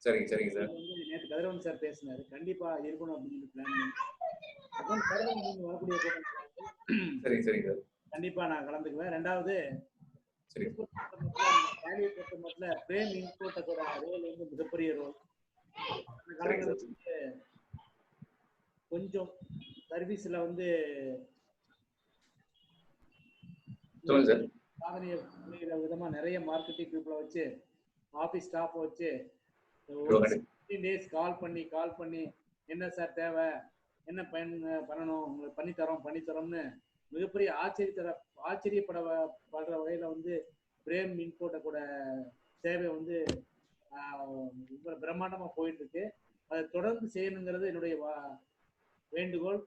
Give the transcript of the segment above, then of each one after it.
சரிங்க சரிங்க சார். நேற்று கதிரவன் சார் பேசினாரு, கண்டிப்பா இருக்கணும் அப்படின்னு பிளான் பண்ணி வரக்கூடிய கூட்டம். சரிங்க சரிங்க சார். கண்டிப்பா நான் கலந்துக்குவேன். ரெண்டாவது சரி வேலையை பொறுத்த மட்டும் பிரேம் இன்போர்ட்டோட ரோல் வந்து மிகப்பெரிய ரோல். அந்த காலங்களுக்கு கொஞ்சம் சர்வீஸ்ல வந்து சாதனையை புரிகிற விதமா நிறைய மார்க்கெட்டிங் பீப்புளை வச்சு, ஆஃபீஸ் ஸ்டாஃபை வச்சு 15 days கால் பண்ணி என்ன சார் தேவை, என்ன பண்ணணும், உங்களுக்கு பண்ணித்தரோம்னு மிகப்பெரிய ஆச்சரியப்படுற வகையில வந்து பிரேம் இன்போர்ட்ட கூட சேவை வந்து பிரம்மாண்டமா போயிட்டு இருக்கு. அதை தொடர்ந்து செய்யணுங்கிறது என்னுடைய வேண்டுகோள்.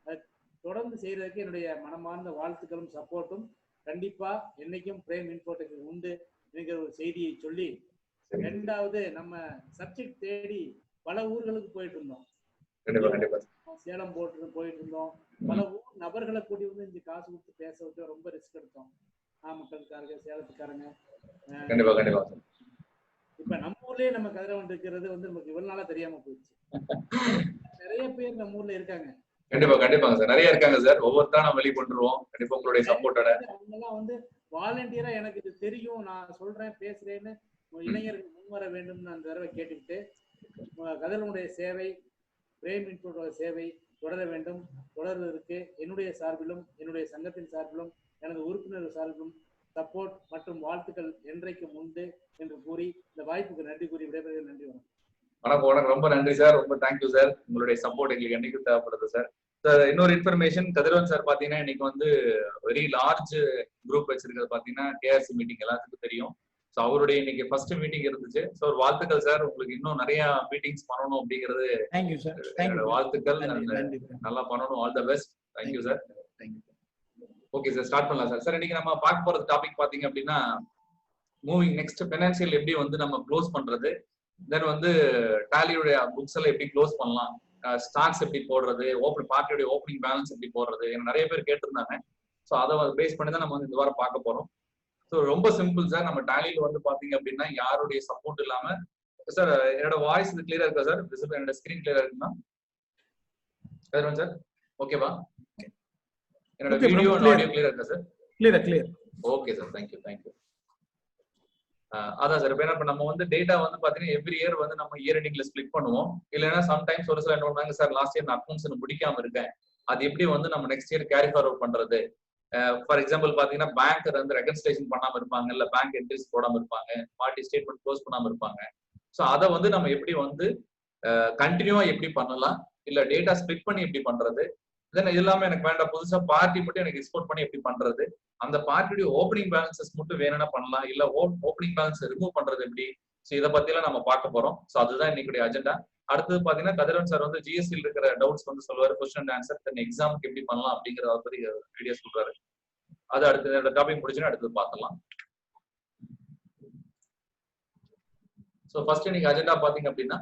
அதை தொடர்ந்து செய்யறதுக்கு என்னுடைய மனமார்ந்த வாழ்த்துக்களும் சப்போர்ட்டும் கண்டிப்பா என்னைக்கும் பிரேம் இன்போர்ட்டுக்கு உண்டு என்கிற ஒரு செய்தியை சொல்லி, ரெண்டாவது நம்ம சப்ஜெக்ட் தேடி பல ஊர்களுக்கு போயிட்டு இருந்தோம். சேலம் போயிட்டு இருந்தோம். பல ஊர் நபர்களை கூட்டி வந்து இங்க காசு கொடுத்து பேச வச்சு ரொம்ப ரிஸ்க் எடுத்தோம். நாமக்கல்காரங்க, சேலத்துக்காரங்க. இப்ப நம்ம ஊர்லயே நம்ம கதிரவன் இருக்கிறது வந்து நமக்கு இவ்வளவு நாளா தெரியாம போயிடுச்சு. நிறைய பேர் நம்ம ஊர்ல இருக்காங்க. கண்டிப்பாங்க சார், நிறைய இருக்காங்க சார். ஒவ்வொருத்தரும் நம்ம வெளிய கொண்டுருவோம். கண்டிப்பா உங்களுடைய சப்போர்ட்டோட. அவங்க எல்லாம் வந்து வாலண்டியரா எனக்கு இது தெரியும், நான் சொல்றேன் பேசுறேன்னு இளைஞர்கள் முன்வர வேண்டும். நான் அந்த தடவை கேட்டுக்கிட்டு கதிரவனுடைய சேவை, பிரேம் இன்போர்ட்டோட சேவை தொடர வேண்டும். தொடர்வதற்கு என்னுடைய சார்பிலும் என்னுடைய சங்கத்தின் சார்பிலும் எனது உறுப்பினர் சார்பிலும் சப்போர்ட் மற்றும் வாழ்த்துக்கள் என்றைக்கும் உண்டு என்று கூறி இந்த வாய்ப்புக்கு நன்றி கூறி விடைபெறுகிறேன். நன்றி, வணக்கம். ரொம்ப நன்றி சார், ரொம்ப தேங்க்யூ சார். உங்களுடைய சப்போர்ட் எங்களுக்கு என்னைக்கு தேவைப்படுது சார். சார் இன்னொரு இன்ஃபர்மேஷன், கதிரவன் சார் பாத்தீங்கன்னா இன்னைக்கு வந்து வெரி லார்ஜ் குரூப் வச்சிருக்கிறது பாத்தீங்கன்னா கேஆர்சி மீட்டிங் எல்லாத்துக்கும் தெரியும். ஸோ அவருடைய இன்னைக்கு ஃபர்ஸ்ட் மீட்டிங் இருந்துச்சு. ஸோ ஒரு வாழ்த்துக்கள் சார், உங்களுக்கு இன்னும் நிறைய மீட்டிங்ஸ் பண்ணணும் அப்படிங்கிறது வாழ்த்துக்கள். நல்லா பண்ணணும். All the best. Thank you sir. Okay sir, start பண்ணலாம் சார். சார் இன்னைக்கு நம்ம பார்க்க போறது டாபிக் பாத்தீங்க அப்படின்னா மூவிங் நெக்ஸ்ட் ஃபைனான்சியல் எப்படி வந்து நம்ம க்ளோஸ் பண்றது, தென் வந்து டாலியோட புக்ஸ் எல்லாம் எப்படி க்ளோஸ் பண்ணலாம், ஸ்டாக்ஸ் எப்படி போடுறது, பார்ட்டியோட ஓப்பனிங் பேலன்ஸ் எப்படி போடுறது, நிறைய பேர் கேட்டிருந்தாங்க. ஸோ அதை பேஸ் பண்ணி தான் நம்ம வந்து இந்த வாரம் பார்க்க போறோம். ஸோ ரொம்ப சிம்பிள் சார். நம்ம டாலியில வந்து பாத்தீங்க அப்படின்னா யாருடைய சப்போர்ட் இல்லாம சார், என்னோட வாய்ஸ் இது கிளியரா இருக்கா சார்? என்னோட ஸ்கிரீன் கிளியரா இருக்குன்னா சார்? ஓகேவா? என்னோட வீடியோ அண்ட் ஆடியோ கிளியரா இருக்கா sir? Clear. Okay sir, thank you. அதான் சார், இப்ப நம்ம வந்து டேட்டா வந்து பாத்தீங்கன்னா எவ்ரி இயர் வந்து நம்ம இயர் எண்டிங்ல ஸ்பிளிட் பண்ணுவோம். இல்லைன்னா சம்டைம்ஸ் ஒரு சில என்ன பண்ணுவாங்க சார், லாஸ்ட் இயர் நான் அக்கௌண்ட்ஸ் முடிக்காம இருக்கேன், அது எப்படி வந்து நம்ம நெக்ஸ்ட் இயர் கேரி ஃபார்வர்ட் பண்றது. ஃபார் எக்ஸாம்பிள் பாத்தீங்கன்னா பேங்க் வந்து ரெகன்சிலேஷன் பண்ணாம இருப்பாங்க, இல்ல பேங்க் என்ட்ரிஸ் போடாம இருப்பாங்க, பார்ட்டி ஸ்டேட்மெண்ட் க்ளோஸ் பண்ணாம இருப்பாங்க. ஸோ அதை வந்து நம்ம எப்படி வந்து கண்டினியூவா எப்படி பண்ணலாம், இல்ல டேட்டா ஸ்பிளிட் பண்ணி எப்படி பண்றது, தென் இது எல்லாமே எனக்கு வேண்டாம், புதுசா பார்ட்டி மட்டும் எனக்கு எக்ஸ்போர்ட் பண்ணி எப்படி பண்றது, அந்த பார்ட்டியுடைய ஓப்பனிங் பேலன்சஸ் மட்டும் வேணும்னா பண்ணலாம், இல்ல ஓப்பனிங் பேலன்ஸ் ரிமூவ் பண்றது எப்படி. ஸோ இதை பத்தி எல்லாம் நம்ம பார்க்க போறோம். ஸோ அதுதான் இன்னைக்கு அஜெண்டா. அடுத்தது பாத்தீங்கன்னா கதிரவன் சார் வந்து ஜிஎஸ்டியில் இருக்கிற டவுட்ஸ் வந்து சொல்லுவாரு, கொஸ்டின் அண்ட் ஆன்சர், தென் எக்ஸாமுக்கு எப்படி பண்ணலாம் அப்படிங்கிற பத்தி வீடியோ சொல்றாரு. அது அடுத்த டாபிக் முடிச்சுன்னா அடுத்தது பார்க்கலாம். ஸோ ஃபர்ஸ்ட் இன்னைக்கு அஜெண்டா பாத்தீங்க அப்படின்னா,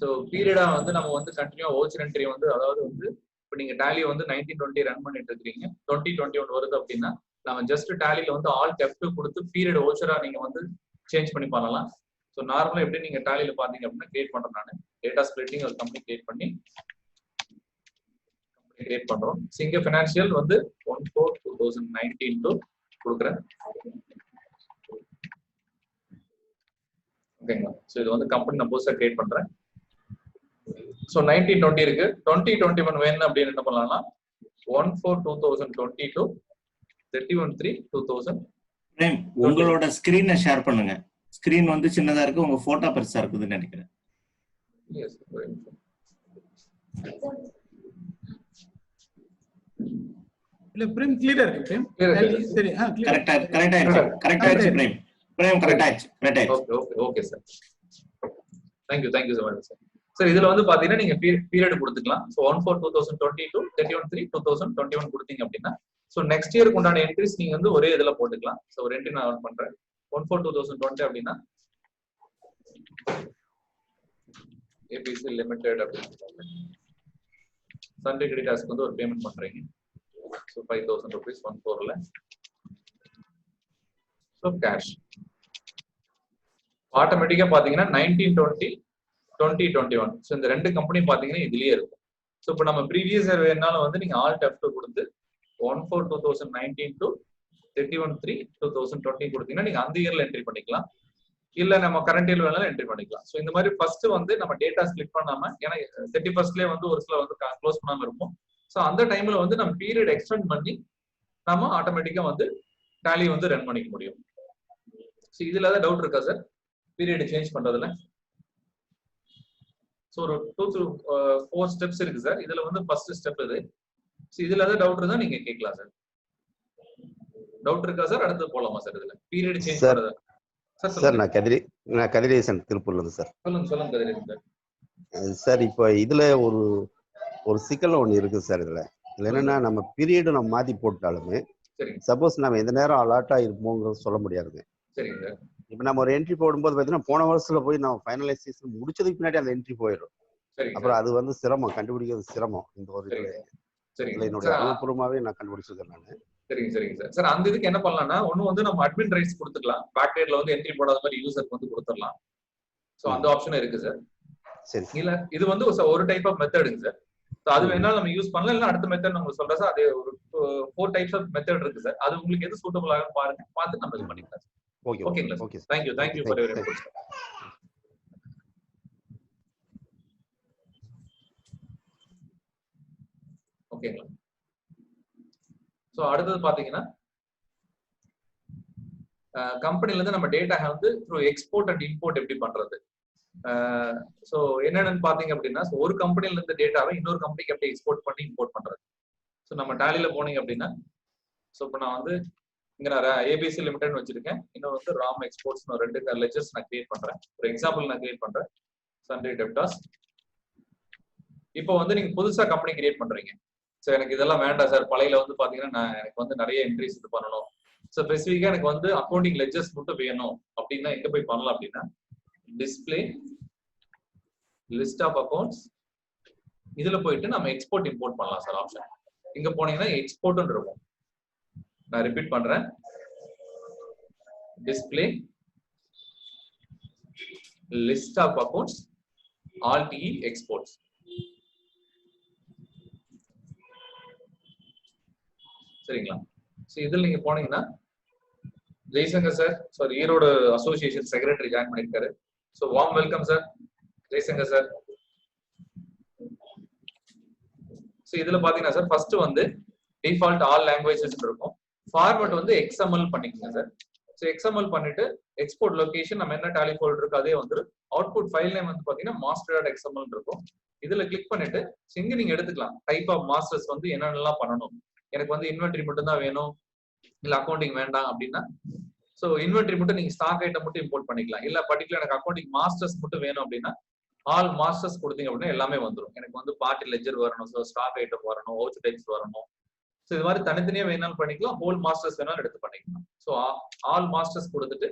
ஸோ பீரியடா வந்து நம்ம வந்து கண்டினியூ ஓச்சர் என்ட்ரி வந்து, அதாவது வந்து இப்போ நீங்க டேலி வந்து 1920 ரன் பண்ணிட்டு இருக்கீங்க, 2021 வருது அப்படின்னா நம்ம ஜஸ்ட் டேலியில வந்து ஆல் F2 கொடுத்து பீரியட் ஓச்சரா நீங்க வந்து சேஞ்ச் பண்ணி பண்ணலாம். ஸோ நார்மலா எப்படி நீங்க டேலியில பாத்தீங்க அப்படின்னா கிரியேட் பண்றேன் நான் டேட்டா ஸ்பிளிட்டிங் ஒரு கம்பெனி கிரியேட் பண்றோம். சிங்க பினான்சியல் வந்து 1/4/2019 கொடுக்குறேன். ஓகேங்களா? ஸோ இது வந்து கம்பெனி நான் புதுசா கிரியேட் பண்றேன். ஸோ 1920 இருக்கு, 2021 வேணும் அப்படின்னு என்ன பண்ணலாம்னா 1/4/2022 31/3/2000. உங்களோட ஸ்கிரீனை ஷேர் பண்ணுங்க. ஸ்கிரீன் வந்து சின்னதா இருக்கு, உங்க போட்டோ பெருசா இருக்குதுன்னு நினைக்கிறேன். இல்ல பிரேம் கிளியரா இருக்கு. சரி, கரெக்ட்டா ஆயிடுச்சு பிரேம் கரெக்ட் ஆயிடுச்சு. Okay sir, thank you so much sir. Sir இதுல வந்து பாத்தீங்கன்னா நீங்க பீரியட் கொடுத்துக்கலாம். ஸோ 1/4/2022 31/3/2021 கொடுத்தீங்க அப்படின்னா ஸோ நெக்ஸ்ட் இயருக்கு உண்டான என்ட்ரிஸ் நீங்க வந்து ஒரே இதுல போட்டுக்கலாம். ஸோ ஒரு என்ட்ரி நான் பண்றேன் 1/4/2020 அப்படின்னா ஏபிசி லிமிடெட் அப்படின்னு சண்டே கிரெடிட்டாஸ்க்கு வந்து ஒரு பேமெண்ட் பண்றீங்க. So 5,000 rupees 1/4ல. ஸோ கேஷ் ஆட்டோமேட்டிக்கா பாத்தீங்கன்னா 1920 2021. ஸோ இந்த ரெண்டு கம்பெனி பாத்தீங்கன்னா இதுலயே இருக்கும். ஸோ இப்போ நம்ம ப்ரீவியஸ் இயர் வேணாலும் வந்து நீங்க ஆல்ட் F2 கொடுத்து 1/4/2019 to 31/3/2020 கொடுத்தீங்கன்னா நீங்க அந்த இயர்ல என்ட்ரி பண்ணிக்கலாம். இல்ல நம்ம கரண்ட் இயர் வேணாலும் என்ட்ரி பண்ணிக்கலாம். ஸோ இந்த மாதிரி ஃபர்ஸ்ட் வந்து நம்ம டேட்டா ஸ்பிளிட் பண்ணாம, ஏன்னா 31st வந்து ஒரு சில வந்து க்ளோஸ் பண்ணாம இருக்கும். ஸோ அந்த டைம்ல வந்து நம்ம பீரியட் எக்ஸ்டெண்ட் பண்ணி நம்ம ஆட்டோமேட்டிக்கா வந்து டேலி வந்து ரன் பண்ணிக்க முடியும். ஸோ இதுல ஏதாவது டவுட் இருக்கா சார் பீரியட் சேஞ்ச் பண்றதுல? ஸோ ஒரு 2 to 4 ஸ்டெப்ஸ் இருக்கு சார். இதுல வந்து ஃபர்ஸ்ட் ஸ்டெப் இது. ஸோ இதுல ஏதாவது டவுட் இருந்தா நீங்க கேட்கலாம் சார். டவுட் இருக்கா சார்? அடுத்து போலாமா சார்? இதுல பீரியட் சேஞ்ச் பண்றது சார் நான் கதிரேசன் திருப்பூர்ல இருந்து சார். சொல்லுங்க கதிரேசன் சார். சார் இப்போ இதுல ஒரு சிக்கல் ஒண்ணு இருக்கு சார். இதுல என்னன்னா நம்ம பீரியட் நம்ம மாத்தி போட்டாலுமே சப்போஸ் நம்ம எந்த நேரம் அலர்ட் ஆயிருப்போங்கிறது சொல்ல முடியாதுங்க. சரிங்க சார். இப்ப நம்ம ஒரு என்ட்ரி போடும்போது பாத்தீங்கன்னா போன வருஷத்துல போய் நம்ம ஃபைனலைசேஷன் முடிச்சதுக்கு பின்னாடி அந்த என்ட்ரி போயிடும். அப்புறம் அது வந்து சிரமம், கண்டுபிடிக்கிறது சிரமம். இந்த ஒரு இதுல என்னுடைய அனுபவமாவே நான் கண்டுபிடிச்சிருக்கேன் நானு. சரிங்க சார். சார் அந்த இதுக்கு என்ன பண்ணலாம்னா, ஒண்ணு வந்து நம்ம அட்மின் ரைட்ஸ் கொடுத்துக்கலாம். பேக் சைடுல வந்து என்ட்ரி போடாத மாதிரி யூசருக்கு வந்து கொடுத்துடலாம். சோ அந்த ஆப்ஷனும் இருக்கு சார். சரி. இல்ல இது வந்து ஒரு டைப் ஆஃப் மெத்தடுங்க சார். சோ அது வேணா நம்ம யூஸ் பண்ணலாம். இல்ல அடுத்த மெத்தட் நான் உங்களுக்கு சொல்றேன் சார். அதே ஒரு 4 டைப்ஸ் ஆஃப் மெத்தட் இருக்கு சார். அது உங்களுக்கு எது சூட்டபிள் ஆகும் பாருங்க. பார்த்து நம்ம இது பண்ணிக்கலாம் சார். ஓகேங்களா? Okay. Thank you for your input. ஓகேங்களா? சோ அடுத்தது பாத்தீங்கன்னா கம்பெனில இருந்து நம்ம டேட்டா வந்து த்ரூ எக்ஸ்போர்ட் அண்ட் இம்போர்ட் எப்படி பண்றது? சோ என்னன்னு பாத்தீங்க அப்படின்னா, ஒரு கம்பெனில இருந்து டேட்டாவை இன்னொரு கம்பெனிக்கு எப்படி எக்ஸ்போர்ட் பண்ணி இம்போர்ட் பண்றது? சோ நம்ம டாலில போனீங்க அப்படின்னா, சோ இப்போ நான் வந்து இங்க நான் ஏபிசி லிமிடெட் வச்சிருக்கேன். இன்னும் வந்து ராம் எக்ஸ்போர்ட்ஸ் ரெண்டு லெஜர்ஸ் நான் கிரியேட் பண்றேன். ஒரு எக்ஸாம்பிள் நான் கிரியேட் பண்றேன். Sunday debtors. இப்போ வந்து நீங்க புதுசா கம்பெனி கிரியேட் பண்றீங்க. சோ எனக்கு இதெல்லாம் வேண்டாம் சார். பழையில வந்து பாத்தீங்கன்னா எனக்கு வந்து நிறைய என்ட்ரிஸ் இது பண்ணணும். சோ ஸ்பெசிஃபிக்கா எனக்கு வந்து அக்கௌண்டிங் லெஜர்ஸ் மட்டும் வேணும் அப்படின்னா எங்க போய் பண்ணலாம் அப்படின்னா, டிஸ்பிளே லிஸ்ட் ஆஃப் அக்கௌண்ட்ஸ், இதுல போயிட்டு நம்ம எக்ஸ்போர்ட் இம்போர்ட் பண்ணலாம் சார் ஆப்ஷன். இங்க போனீங்கன்னா எக்ஸ்போர்ட்னு இருக்கும். நான் ரிப்பீட் பண்றேன். Display list of accounts alt E exports. சரிங்களா? சோ இதுல நீங்க போனீங்கன்னா Jaishankar sir, sir Erode association secretary join பண்ணிருக்காரு. So warm welcome sir Jaishankar sir. So இதுல பாத்தீங்கன்னா சார் ஃபர்ஸ்ட் வந்து டிஃபால்ட் ஆல் லாங்குவேஜஸ் இருக்கும். ஃபார்மட் வந்து XML பண்ணிக்கங்க சார். சோ XML பண்ணிட்டு எக்ஸ்போர்ட் லொகேஷன் நம்ம என்ன டாலி ஃபோல்டர் இருக்கு அதே வந்து அவுட்புட் ஃபைல் நேம் வந்து பாத்தீங்கன்னா master.xml இருக்கும். இதுல கிளிக் பண்ணிட்டு இங்க நீங்க எடுத்துக்கலாம் டைப் ஆஃப் மாஸ்டர்ஸ் வந்து என்னென்னலாம் பண்ணணும். எனக்கு வந்து இன்வென்டரி மட்டும் தான் வேணும், இல்ல அக்கௌண்டிங் வேண்டாம் அப்படின்னா சோ இன்வென்டரி மட்டும் நீங்க ஸ்டாக் ஐட்டம் மட்டும் இம்போர்ட் பண்ணிக்கலாம். இல்ல பர்டிகுலர் எனக்கு அக்கௌண்டிங் மாஸ்டர்ஸ் மட்டும் வேணும் அப்படின்னா ஆல் மாஸ்டர்ஸ் கொடுத்தீங்க அப்படின்னா எல்லாமே வந்துடும். எனக்கு வந்து பார்ட்டி லெஜர் வரணும், சோ ஸ்டாக் ஐட்டம் வரணும், வவுச்சர் டைப்ஸ் வரணும். சோ இது மாதிரி தனித்தனியா வேணாலும் பண்ணிக்கலாம், ஹோல் மாஸ்டர்ஸ் வேணாலும் எடுத்து பண்ணிக்கலாம். சோ ஆல் மாஸ்டர்ஸ் கொடுத்துட்டு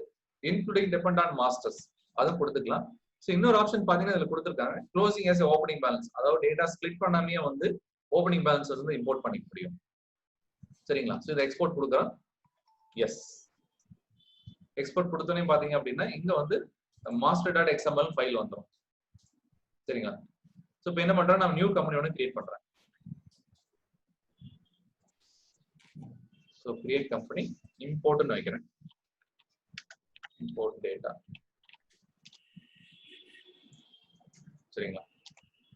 இன்க்ளூடிங் டிபெண்ட் ஆன் மாஸ்டர்ஸ் அதுவும் கொடுத்துக்கலாம். சோ இன்னொரு ஆப்ஷன் பாத்தீங்கன்னா இதுல கொடுத்துருக்காங்க க்ளோசிங் as ஓப்பனிங் பேலன்ஸ். அதாவது டேட்டா ஸ்பிளிட் பண்ணாமே வந்து ஓப்பனிங் பேலன்ஸ் வந்து இம்போர்ட் பண்ணிக்க முடியும். சரிங்களா? சோ இதை எக்ஸ்போர்ட் கொடுக்குறோம். எஸ், எக்ஸ்போர்ட் கொடுத்தோன்னே பாத்தீங்க அப்படின்னா இங்க வந்து master.xml ஃபைல் வந்துடும். சரிங்களா? சோ இப்போ என்ன பண்றேன், நான் நியூ கம்பெனி ஒன்று கிரியேட் பண்றேன். சோ கிரியேட் கம்பெனி இம்போர்ட்னு வைக்கிறேன். Import data. சரிங்களா?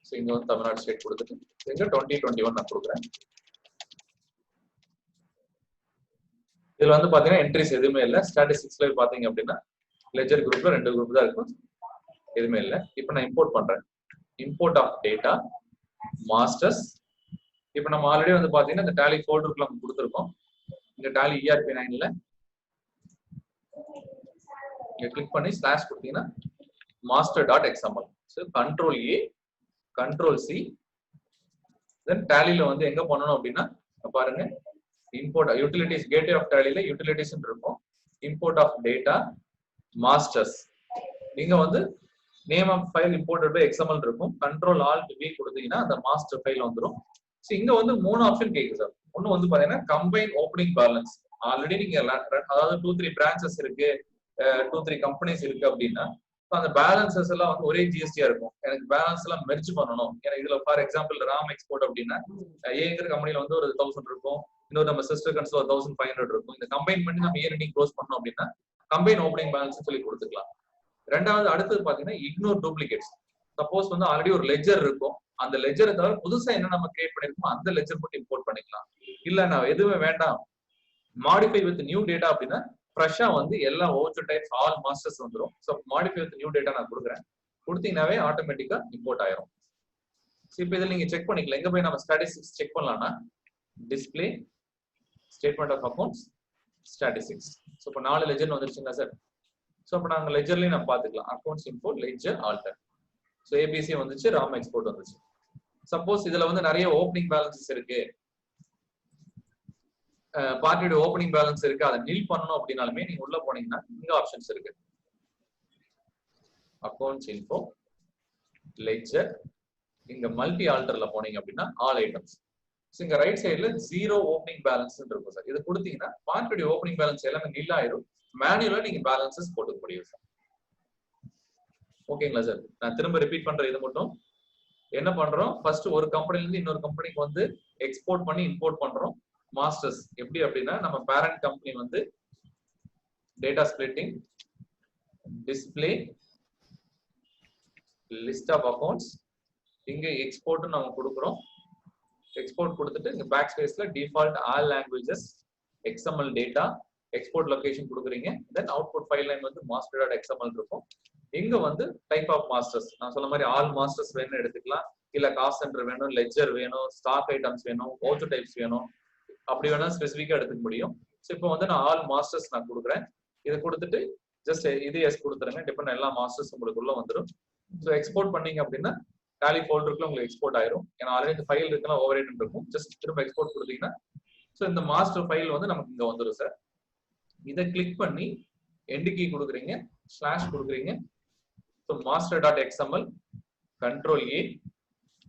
சோ இங்க வந்து தமிழ்நாடு ஸ்டேட் கொடுத்துட்டு இங்க 2021 நான் கொடுக்குறேன். இதுல வந்து பாத்தீங்கன்னா என்ட்ரிஸ் எதுவுமே இல்ல. ஸ்டாட்டிஸ்டிக்ஸ்ல பாத்தீங்க அப்படின்னா லெஜர் குரூப்ல 2 குரூப் தான் இருக்கும், எதுவுமே இல்ல. இப்போ நான் இம்போர்ட் பண்றேன். Import of data masters. இப்போ நம்ம ஆல்ரெடி வந்து பாத்தீங்கன்னா இந்த டாலி ஃபோல்டருக்குள்ள நம்ம கொடுத்துருக்கோம். இங்க டாலி ERP9ல இங்க கிளிக் பண்ணி ஸ்லாஷ் கொடுத்தீங்கன்னா master.xml. So control A control C then டாலில வந்து எங்க பண்ணணும் அப்படின்னா பாருங்க இம்போர்ட் யூட்டிலிட்டிஸ் கேட்வே ஆஃப் டாலில யூட்டிலிட்டிஸ் இருக்கும். இம்போர்ட் ஆஃப் டேட்டா மாஸ்டர்ஸ் நீங்க வந்து name of file imported by XML இருக்கும். கண்ட்ரோல் ஆல்ட் V கொடுத்தீங்கன்னா அந்த மாஸ்டர் ஃபைல் வந்துடும். சோ இங்க வந்து 3 ஆப்ஷன் கேக்குது சார். ஒன்னு வந்து பாத்தீங்கன்னா கம்பைன் ஓப்பனிங் பேலன்ஸ். ஆல்ரெடி நீங்க அதாவது 2-3 பிரான்ச்சஸ் இருக்கு, 2-3 கம்பெனிஸ் இருக்கு அப்படின்னா அந்த பேலன்சஸ் எல்லாம் வந்து ஒரே ஜிஎஸ்டியா இருக்கும். எனக்கு பேலன்ஸ் எல்லாம் மெர்ஜ் பண்ணணும். ஏன்னா இதுல ஃபார் எக்ஸாம்பிள் ராம் எக்ஸ்போர்ட் அப்படின்னா ஏங்கிற கம்பெனில வந்து ஒரு 1000 இருக்கும், இன்னொரு நம்ம சிஸ்டர் கன்ஸ்ல 1500 இருக்கும். இந்த கம்பைன் பண்ணி நம்ம இயர் எண்டிங் க்ளோஸ் பண்ணோம் அப்படின்னா கம்பைன் ஓப்பனிங் பேலன்ஸ் சொல்லி கொடுத்துக்கலாம். ரெண்டாவது அடுத்தது பாத்தீங்கன்னா இக்னோர் டூப்ளிகேட்ஸ். சப்போஸ் வந்து ஆல்ரெடி ஒரு லெஜர் இருக்கும், அந்த லெஜரை தவிர புதுசா என்ன நம்ம கிரியேட் பண்ணிருக்கோம் அந்த லெஜர் மட்டும் இம்போர்ட் பண்ணிக்கலாம். இல்ல நான் எதுவுமே வேண்டாம், மாடிஃபை வித் நியூ டேட்டா அப்படின்னா ஃப்ரெஷ்ஷா வந்து எல்லா ஓச்சர் டைப்ஸ் ஆல் மாஸ்டர்ஸ் வந்துடும். So modify with new data நான் கொடுக்குறேன், கொடுத்தீங்கன்னாவே ஆட்டோமேட்டிக்கா இம்போர்ட் ஆயிரும். இப்போ இதில் நீங்க செக் பண்ணிக்கலாம். எங்க போய் நம்ம ஸ்டாட்டிஸ்டிக்ஸ் செக் பண்ணலாம்னா display statement of accounts statistics. So இப்போ 4 லெஜர் வந்துருச்சுங்களா சார்? ஸோ இப்போ நாங்கள் லெஜர்லையும் நம்ம பார்த்துக்கலாம். Accounts info ledger alter. So ABC வந்துச்சு, ராம் எக்ஸ்போர்ட் வந்துச்சு. சப்போஸ் இதுல வந்து நிறைய ஓப்பனிங் பேலன்சஸ் இருக்கு, பார்ட்டியோட ஓப்பனிங் பேலன்ஸ் இருக்கு, அதை நில் பண்ணணும் அப்படின்னாலுமே நீங்க உள்ள போனீங்கன்னா இங்க ஆப்ஷன்ஸ் இருக்கு. அக்கௌண்ட்ஸ் இன்ஃபோ லெட்ஜர், இங்க மல்டி ஆல்டர்ல போனீங்க அப்படின்னா ஆல் ஐட்டம்ஸ். இங்க ரைட் சைடுல 0 ஓப்பனிங் பேலன்ஸ் இருக்கும் சார். இது கொடுத்தீங்கன்னா பார்ட்டியோட ஓப்பனிங் பேலன்ஸ் எல்லாமே நில் ஆயிரும். மேனுவலா நீங்க பேலன்சஸ் போட்டுக்க முடியும் சார். ஓகேங்களா சார்? நான் திரும்ப ரிப்பீட் பண்றேன். இது மட்டும் என்ன பண்றோம், ஃபர்ஸ்ட் ஒரு கம்பெனில இருந்து இன்னொரு கம்பெனிக்கு வந்து எக்ஸ்போர்ட் பண்ணி இம்போர்ட் பண்றோம். மாஸ்டர்ஸ் எப்படி அப்படின்னா நம்ம பேரண்ட் கம்பெனி வந்து data splitting, display, list of accounts, இங்க எக்ஸ்போர்ட் நம்ம கொடுக்குறோம். எக்ஸ்போர்ட் கொடுத்துட்டு இங்க பேக் ஸ்பேஸ்ல default all languages XML data export location கொடுக்குறீங்க. தென் அவுட்புட் ஃபைல் லைன் வந்து மாஸ்டர் டாட் எக்ஸ்எம்எல் இருக்கும். இங்க வந்து டைப் ஆஃப் மாஸ்டர்ஸ் நான் சொன்ன மாதிரி ஆல் மாஸ்டர்ஸ் வேணும்னு எடுத்துக்கலாம், இல்ல காஸ்ட் சென்டர் வேணும், லெட்ஜர் வேணும், ஸ்டாக் ஐட்டம்ஸ் வேணும், ஓச்சோ டைப்ஸ் வேணும், அப்படி வேணா ஸ்பெசிஃபிக்கா எடுத்துக்க முடியும். ஸோ இப்போ வந்து நான் ஆல் மாஸ்டர்ஸ் நான் கொடுக்குறேன். இதை கொடுத்துட்டு ஜஸ்ட் இது எஸ் கொடுத்துருங்க. டிபெண்ட் எல்லா மாஸ்டர்ஸ் உங்களுக்கு உள்ள வந்துடும். ஸோ எக்ஸ்போர்ட் பண்ணீங்க அப்படின்னா டாலி ஃபோல்டருக்குள்ள உங்களுக்கு எக்ஸ்போர்ட் ஆயிரும். ஏன்னா ஆல்ரெடி இந்த ஃபைல் இருக்கலாம் ஓவர் ரைட் இருக்கும். ஜஸ்ட் திரும்ப எக்ஸ்போர்ட் கொடுத்தீங்கன்னா ஸோ இந்த மாஸ்டர் ஃபைல் வந்து நமக்கு இங்க வந்துடும் சார். இதை கிளிக் பண்ணி எண்டு கீ கொடுக்குறீங்க, ஸ்லாஷ் கொடுக்குறீங்க. So master dot XML control ஏ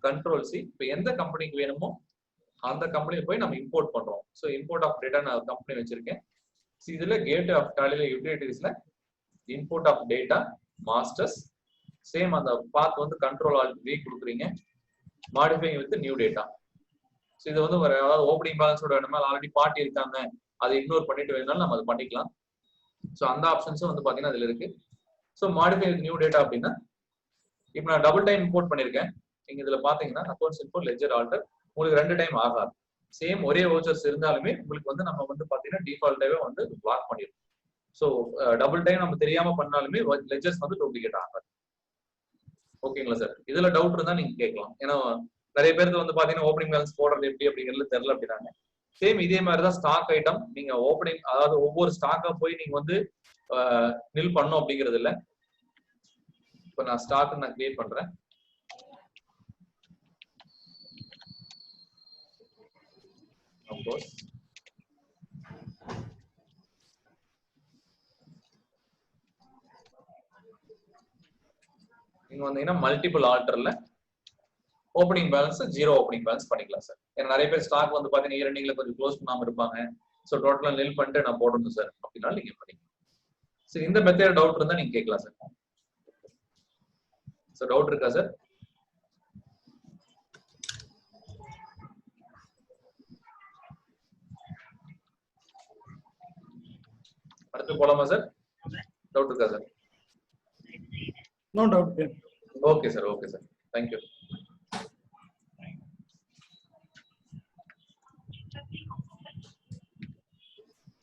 கண்ட்ரோல் சி. இப்போ எந்த கம்பெனிக்கு வேணுமோ அந்த கம்பெனியில் போய் நம்ம இம்போர்ட் பண்றோம். ஸோ இம்போர்ட் ஆஃப் டேட்டா நான் கம்பெனி வச்சிருக்கேன். இதுல கேட் ஆஃப் டாலில யூட்டிலிட்டிஸ்ல import of data masters same அந்த பாத் வந்து கண்ட்ரோல் ஆல்ட் வி கொடுக்குறீங்க. Modifying with new data. So இது வந்து ஒரு அதாவது ஓப்பனிங் பேலன்ஸோட வேணுமா, ஆல்ரெடி பார்ட்டி இருக்காங்க அதை இக்னோர் பண்ணிட்டு வேணாலும் நம்ம அதை பண்ணிக்கலாம். ஸோ அந்த ஆப்ஷன்ஸும் வந்து பாத்தீங்கன்னா அதுல இருக்கு. So modify with new data அப்படின்னா இப்போ நான் டபுள் டைம் இம்போர்ட் பண்ணிருக்கேன். நீங்க இதுல பாத்தீங்கன்னா அக்கௌண்ட்ஸ் இன்போ லெட்ஜர் ஆல்டர் உங்களுக்கு 2 டைம் ஆகாது. சேம் ஒரே வவுச்சர்ஸ் இருந்தாலுமே உங்களுக்கு வந்து நம்ம வந்து பாத்தீங்கன்னா டிஃபால்ட்டாவே வந்து பிளாக் பண்ணிடும். ஸோ டபுள் டைம் நம்ம தெரியாம பண்ணாலுமே லெட்ஜர்ஸ் வந்து டூப்ளிகேட் ஆகாது. ஓகேங்களா சார்? இதுல டவுட் இருந்தா நீங்க கேட்கலாம். ஏன்னா நிறைய பேருக்கு வந்து பாத்தீங்கன்னா ஓப்பனிங் பேலன்ஸ் போடுறது எப்படி அப்படிங்கிறது தெரியல அப்படின்னாங்க. சேம் இதே மாதிரிதான் ஸ்டாக் ஐட்டம். நீங்க ஓப்பனிங் அதாவது ஒவ்வொரு ஸ்டாக்கா போய் நீங்க வந்து நில் பண்ணும் அப்படிங்கிறது இல்லை. இப்போ நான் ஸ்டாக் நான் கிரியேட் பண்றேன். இங்க வந்தீங்கன்னா மல்டிபிள் ஆல்டர்ல ஓப்பனிங் பேலன்ஸ் 0 ஓப்பனிங் பேலன்ஸ் பண்ணிக்கலாம் சார். ஏன்னா நிறைய பேர் ஸ்டாக் வந்து பாத்தீங்கன்னா இயர் எண்டிங்ல கொஞ்சம் க்ளோஸ் பண்ணாம இருப்பாங்க. ஸோ டோட்டலா நில் பண்ணிட்டு நான் போடணும் சார் அப்படின்னா நீங்க பண்ணிக்கலாம். சரி, இந்த மெத்தட் டவுட் இருந்தா நீங்க கேட்கலாம் சார். ஸோ டவுட் இருக்கா சார்? அடுத்து போலாமா சார்? டவுட் இருக்கா sir? No doubt. Okay sir, okay sir, thank you.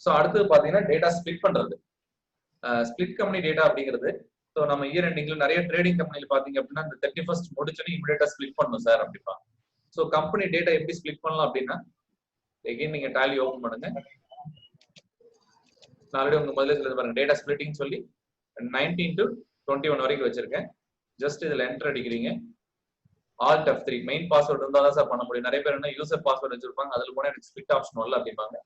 So அடுத்து பாத்தீங்கன்னா டேட்டா ஸ்பிளிட் பண்றது. ஸ்பிளிட் கம்பெனி டேட்டா அப்படிங்கிறது ஸோ நம்ம இயர் எண்டிங்ல நிறைய ட்ரேடிங் கம்பெனில பாத்தீங்க அப்படின்னா இந்த 31st முடிச்சோன்னே இமிடியேட்டா ஸ்பிளிட் பண்ணணும் சார் அப்படிப்பா. ஸோ கம்பெனி டேட்டா எப்படி ஸ்பிளிட் பண்ணலாம் அப்படின்னா எகைன் நீங்க டாலி ஓபன் பண்ணுங்க. நான் ஆல்ரெடி உங்க முதல்ல சொல்லுது பாருங்க டேட்டா ஸ்பிளிட்டிங் சொல்லி 19 to 21 வரைக்கும் வச்சிருக்கேன். ஜஸ்ட் இதுல என்டர் அடிக்கிறீங்க. Alt F3 மெயின் பாஸ்வேர்ட் இருந்தா தான் சார் பண்ண முடியும். நிறைய பேர் என்ன யூசர் பாஸ்வேர்ட் வச்சிருப்பாங்க, அதுல போனா எனக்கு ஸ்பிளிட் ஆப்ஷன் வரல அப்படிம்பாங்க.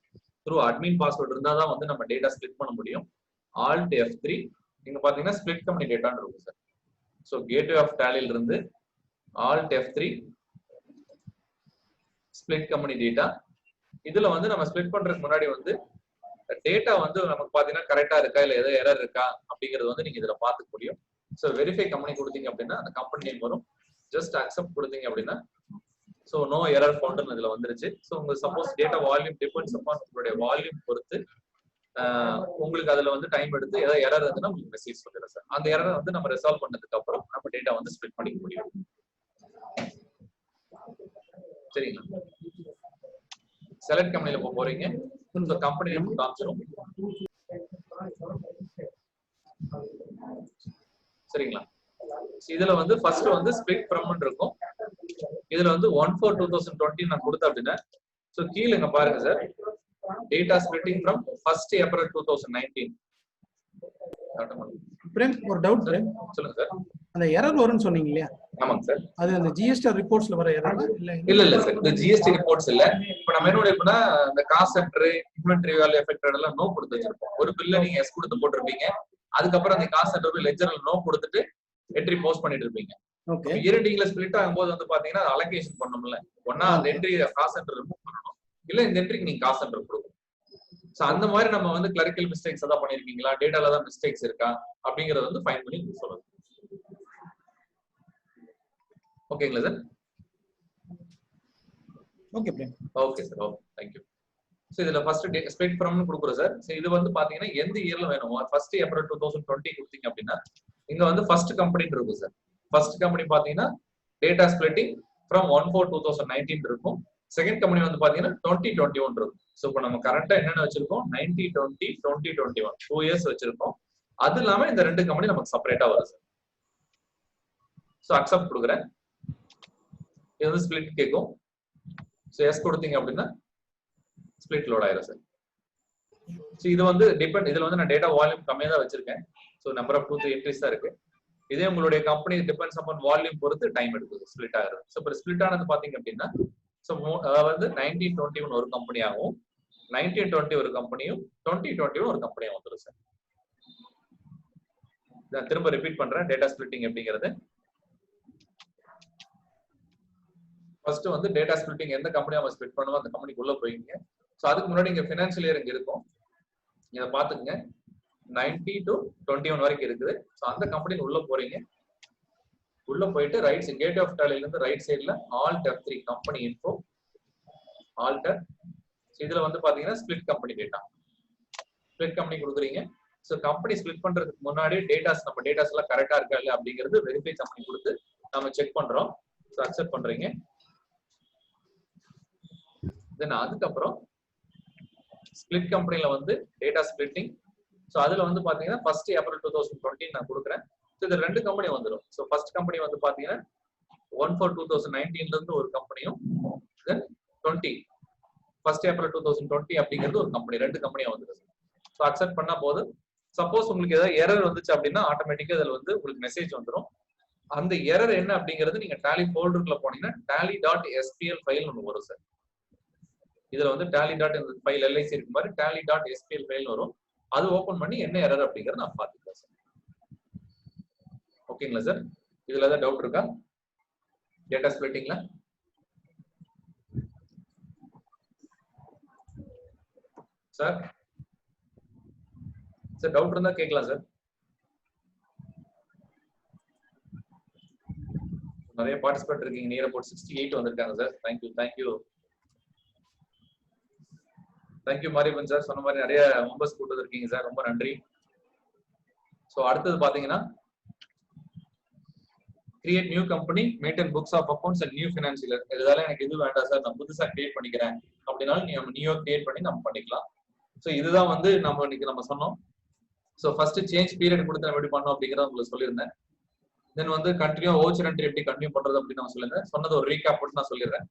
த்ரூ அட்மின் பாஸ்வேர்ட் இருந்தா தான் வந்து நம்ம டேட்டா ஸ்பிளிட் பண்ண முடியும். Alt F3 நீங்க பாத்தீங்கன்னா ஸ்பிளிட் கம்பெனி டேட்டான்னு இருக்கும் சார். ஸோ கேட்வே ஆஃப் டாலில இருந்து Alt F3 split company data. இதுல வந்து நம்ம ஸ்பிளிட் பண்றதுக்கு முன்னாடி வந்து டேட்டா வந்து நமக்கு பாத்தீங்கன்னா கரெக்டா இருக்கா இல்ல ஏதோ எரர் இருக்கா அப்படிங்கறது வந்து நீங்க இதுல பாத்துக்க முடியும். ஸோ வெரிஃபை கம்பெனி கொடுத்தீங்க அப்படின்னா அந்த கம்பெனி நேம் வரும். ஜஸ்ட் அக்செப்ட் கொடுத்தீங்க அப்படின்னா ஸோ நோ எரர் ஃபவுண்ட்னு இதுல வந்துருச்சு. ஸோ உங்க suppose data volume depends upon உங்களுடைய வால்யூம் பொறுத்து உங்களுக்கு அதுல வந்து டைம் எடுத்து ஏதாவது எரர் இருந்ததுன்னா உங்களுக்கு மெசேஜ் சொல்லிடுறேன் சார். அந்த எரரை வந்து நம்ம ரிசால்வ் பண்ணதுக்கு அப்புறம் நம்ம டேட்டா வந்து ஸ்ப்ளிட் பண்ணிக்க முடியும். சரிங்களா? செலக்ட் கம்பெனில போறீங்க. கம்பெனி நேம் காமிச்சிரும். சரிங்களா? இதுல வந்து ஃபர்ஸ்ட் வந்து ஸ்ப்ளிட் ஃப்ரம் இருக்கும். இதுல வந்து 1/4/2020 நான் கொடுத்தேன் அப்படின்னா சோ கீழ இங்க பாருங்க sir, data splitting from 1st April 2019. Prem ஒரு டவுட் பிரேம், சொல்லுங்க சார். அந்த எரர் வரும்னு சொன்னீங்க இல்லையா? ஆமாங்க சார். அது அந்த ஜிஎஸ்டி ரிப்போர்ட்ஸ்ல வர எரர் இல்ல சார், இந்த ஜிஎஸ்டி ரிப்போர்ட்ஸ் இல்ல. இப்போ நம்ம என்ன எப்படின்னா இந்த cost centre inventory value affected எல்லாம் நோ கொடுத்து வச்சிருப்போம். ஒரு பில்ல நீங்க எஸ் கொடுத்து போட்டிருப்பீங்க, அதுக்கப்புறம் அந்த காஸ்ட் சென்டர் லெட்ஜர்ல நோ கொடுத்துட்டு என்ட்ரி போஸ்ட் பண்ணிட்டு இருப்பீங்க. ஓகே, இரண்டிங்ல ஸ்பிளிட் ஆகும்போது வந்து பாத்தீங்கன்னா அலோகேஷன் பண்ணணும்ல, ஒண்ணா அந்த என்ட்ரி காஸ்ட் சென்டர் ரிமூவ் பண்ணணும், இல்ல இந்த என்ட்ரிக்கு நீங்க காஸ்ட் சென்டர் கொடுக்கணும். சோ அந்த மாதிரி நம்ம வந்து கிளரிக்கல் மிஸ்டேக்ஸ் ஏதாவது பண்ணிருக்கீங்களா, டேட்டால தான் மிஸ்டேக்ஸ் இருக்கா அப்படிங்கறத வந்து ஃபைண்ட் பண்ணி நீங்க சொல்லுங்க. ஓகேங்களா sir? Okay Prem. Okay sir, okay, thank you. So இதுல ஃபர்ஸ்ட் ஸ்ப்ளிட் ஃப்ரம்னு கொடுக்குறோம் சார். சோ இது வந்து பாத்தீங்கன்னா எந்த இயர்ல வேணும், 1st April 2020 கொடுத்தீங்க அப்படின்னா இங்க வந்து ஃபர்ஸ்ட் கம்பெனி இருக்கும் சார். ஃபர்ஸ்ட் கம்பெனி பாத்தீங்கன்னா டேட்டா ஸ்ப்ளிட்டிங் ஃப்ரம் 1/4/2019 இருக்கும். செகண்ட் கம்பெனி வந்து பாத்தீங்கன்னா 2021 இருக்கும். சோ இப்போ நம்ம கரெக்டா என்னென்ன வச்சிருக்கோம், 1920 2021 2 இயர்ஸ் வச்சிருக்கோம். அது இல்லாம இந்த ரெண்டு கம்பெனி நமக்கு செப்பரேட்டா வரும் சார். சோ அக்செப்ட் கொடுக்குறேன். இது வந்து ஸ்ப்ளிட் கேட்கும். சோ எஸ் கொடுத்தீங்க அப்படின்னா ஸ்ப்ளிட் லோட் ஆயிரும் சார். சோ இது வந்து டிபெண்ட், இதுல வந்து நான் டேட்டா வால்யூம் கம்மியா தான் வச்சிருக்கேன். சோ நம்பர் ஆஃப் 2-3 என்ட்ரிஸ் தான் இருக்கு. இதே உங்களுடைய கம்பெனி டிபெண்ட்ஸ் அப்பான் வால்யூம் பொறுத்து டைம் எடுக்குது ஸ்ப்ளிட் ஆயிரும். சோ இப்போ ஸ்ப்ளிட் ஆனது பாத்தீங்க அப்படின்னா சோ அதாவது 1921 ஒரு கம்பெனியாகவும் 1920 ஒரு கம்பெனியும் 2021 ஒரு கம்பெனியும் வந்துடும் சார். நான் திரும்ப ரிப்பீட் பண்றேன் டேட்டா ஸ்ப்ளிட்டிங் எப்படிங்கிறது. ஃபர்ஸ்ட் வந்து டேட்டா ஸ்ப்ளிட்டிங் எந்த கம்பெனியா நம்ம ஸ்ப்ளிட் பண்ணுவோம் அந்த கம்பெனிக்கு உள்ள போயிங்க. சோ அதுக்கு முன்னாடி இங்க ஃபினான்ஷியல் இயர் இங்க இருக்கும், இத பாத்துக்கங்க. 90 to 21 வரைக்கும் இருக்குது. சோ அந்த கம்பெனிக்கு உள்ள போறீங்க. உள்ள போயிட்டு ரைட் கேட் ஆஃப் டாலில இருந்து ரைட் சைடுல alt F3 company info alter. இதுல வந்து பாத்தீங்கன்னா split company data, split company கொடுக்குறீங்க. சோ கம்பெனி ஸ்ப்ளிட் பண்றதுக்கு முன்னாடி டேட்டாஸ் நம்ம டேட்டாஸ் எல்லாம் கரெக்டா இருக்கா இல்ல அப்படிங்கிறது வெரிஃபை கம்பெனி கொடுத்து நம்ம செக் பண்றோம். சோ அக்செப்ட் பண்றீங்க. தென் அதுக்கப்புறம் ஸ்ப்ளிட் கம்பெனில வந்து டேட்டா ஸ்ப்ளிட்டிங். சோ அதுல வந்து பாத்தீங்கன்னா 1st April 2020 நான் கொடுக்குறேன். இது ரெண்டு கம்பெனி வந்துடும். சோ ஃபர்ஸ்ட் கம்பெனி வந்து பாத்தீங்கன்னா 1/4/2019 இருந்து ஒரு கம்பெனியும் தென் 1st April 2020 அப்படிங்கிறது ஒரு கம்பெனி, ரெண்டு கம்பெனியா வந்துடும். ஸோ அக்செப்ட் பண்ணா போதும். சப்போஸ் உங்களுக்கு ஏதாவது எரர் வந்துச்சு அப்படின்னா ஆட்டோமேட்டிக்கா அதுல வந்து உங்களுக்கு மெசேஜ் வந்துடும். அந்த எரர் என்ன அப்படிங்கிறது நீங்க டேலி ஃபோல்டருக்குள்ள போனீங்கன்னா tally.spl ஃபைல் ஒன்று வரும் சார். இதுல வந்து tally.இந்த ஃபைல் எல்ஐசி இருக்கு மாதிரி tally.spl ஃபைல் வரும். அது ஓபன் பண்ணி என்ன எரர் அப்படிங்கறத நான் பாத்துக்கலாம் சார். ஓகேங்களா சார்? இதுல ஏதாவது டவுட் இருக்கா டேட்டா ஸ்ப்ளிட்டிங்ல? சார் சார் டவுட் இருந்தா கேட்கலாம் சார். நிறைய பார்ட்டிசிபேட் இருக்கீங்க, நியர் அபவுட் 68 வந்திருக்காங்க sir. Thank you thank you thank you Mariappan sir. சொன்ன மாதிரி நிறைய மெம்பர்ஸ் கூட்டு இருக்கீங்க சார், ரொம்ப நன்றி. ஸோ அடுத்தது பாத்தீங்கன்னா create new company, maintain books of accounts and new financial. இதெல்லாம் எனக்கு இது வேண்டாம் சார், நான் புதுசா கிரியேட் பண்ணிக்கிறேன் அப்படின்னாலும் நம்ம நியூ கிரியேட் பண்ணி நம்ம பண்ணிக்கலாம். ஸோ இதுதான் வந்து நம்ம இன்னைக்கு நம்ம சொன்னோம். ஸோ ஃபர்ஸ்ட் சேஞ்ச் பீரியட் கொடுத்து நம்ம எப்படி பண்ணோம் அப்படிங்கிறத உங்களுக்கு சொல்லியிருந்தேன். தென் வந்து கண்டினியூ ஓச்சர் என்ட்ரி எப்படி கண்டினியூ பண்றது அப்படின்னு நான் சொல்லியிருந்தேன். சொன்னது ஒரு ரீகேப் போட்டு நான் சொல்லிடுறேன்.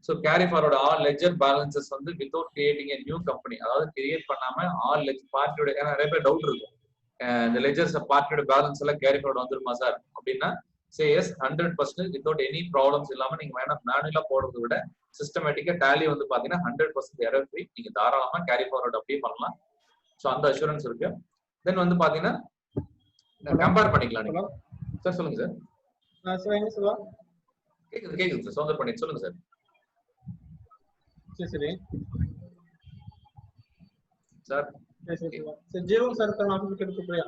So carry forward all ledger balances வந்து without creating a new company, அதாவது கிரியேட் பண்ணாம ஆல் லெட்ஜர் பார்ட்டியோட, ஏன்னா நிறைய பேர் டவுட் இருக்கும் இந்த லெட்ஜர்ஸ் பார்ட்டியோட பேலன்ஸ் எல்லாம் கேரி ஃபார்வர்ட் வந்துருமா சார் அப்படின்னா say yes 100% without any problems இல்லாம நீங்க வேணா மேனுவலா போடுறத விட சிஸ்டமேட்டிக்கா டேலி வந்து பாத்தீங்கன்னா 100% எரர் ஃப்ரீ, நீங்க தாராளமா கேரி ஃபார்வர்ட் அப்படியே பண்ணலாம். ஸோ அந்த அஷூரன்ஸ் இருக்கு. தென் வந்து பாத்தீங்கன்னா கம்பேர் பண்ணிக்கலாம் நீங்க. சார் சொல்லுங்க சார். கேக்குது கேக்குது சார், சௌந்தர் பண்ணி சொல்லுங்க சார். சரி சார் ஜீவோ சார் ஆபீஸ்க்கு எடுத்து போயா.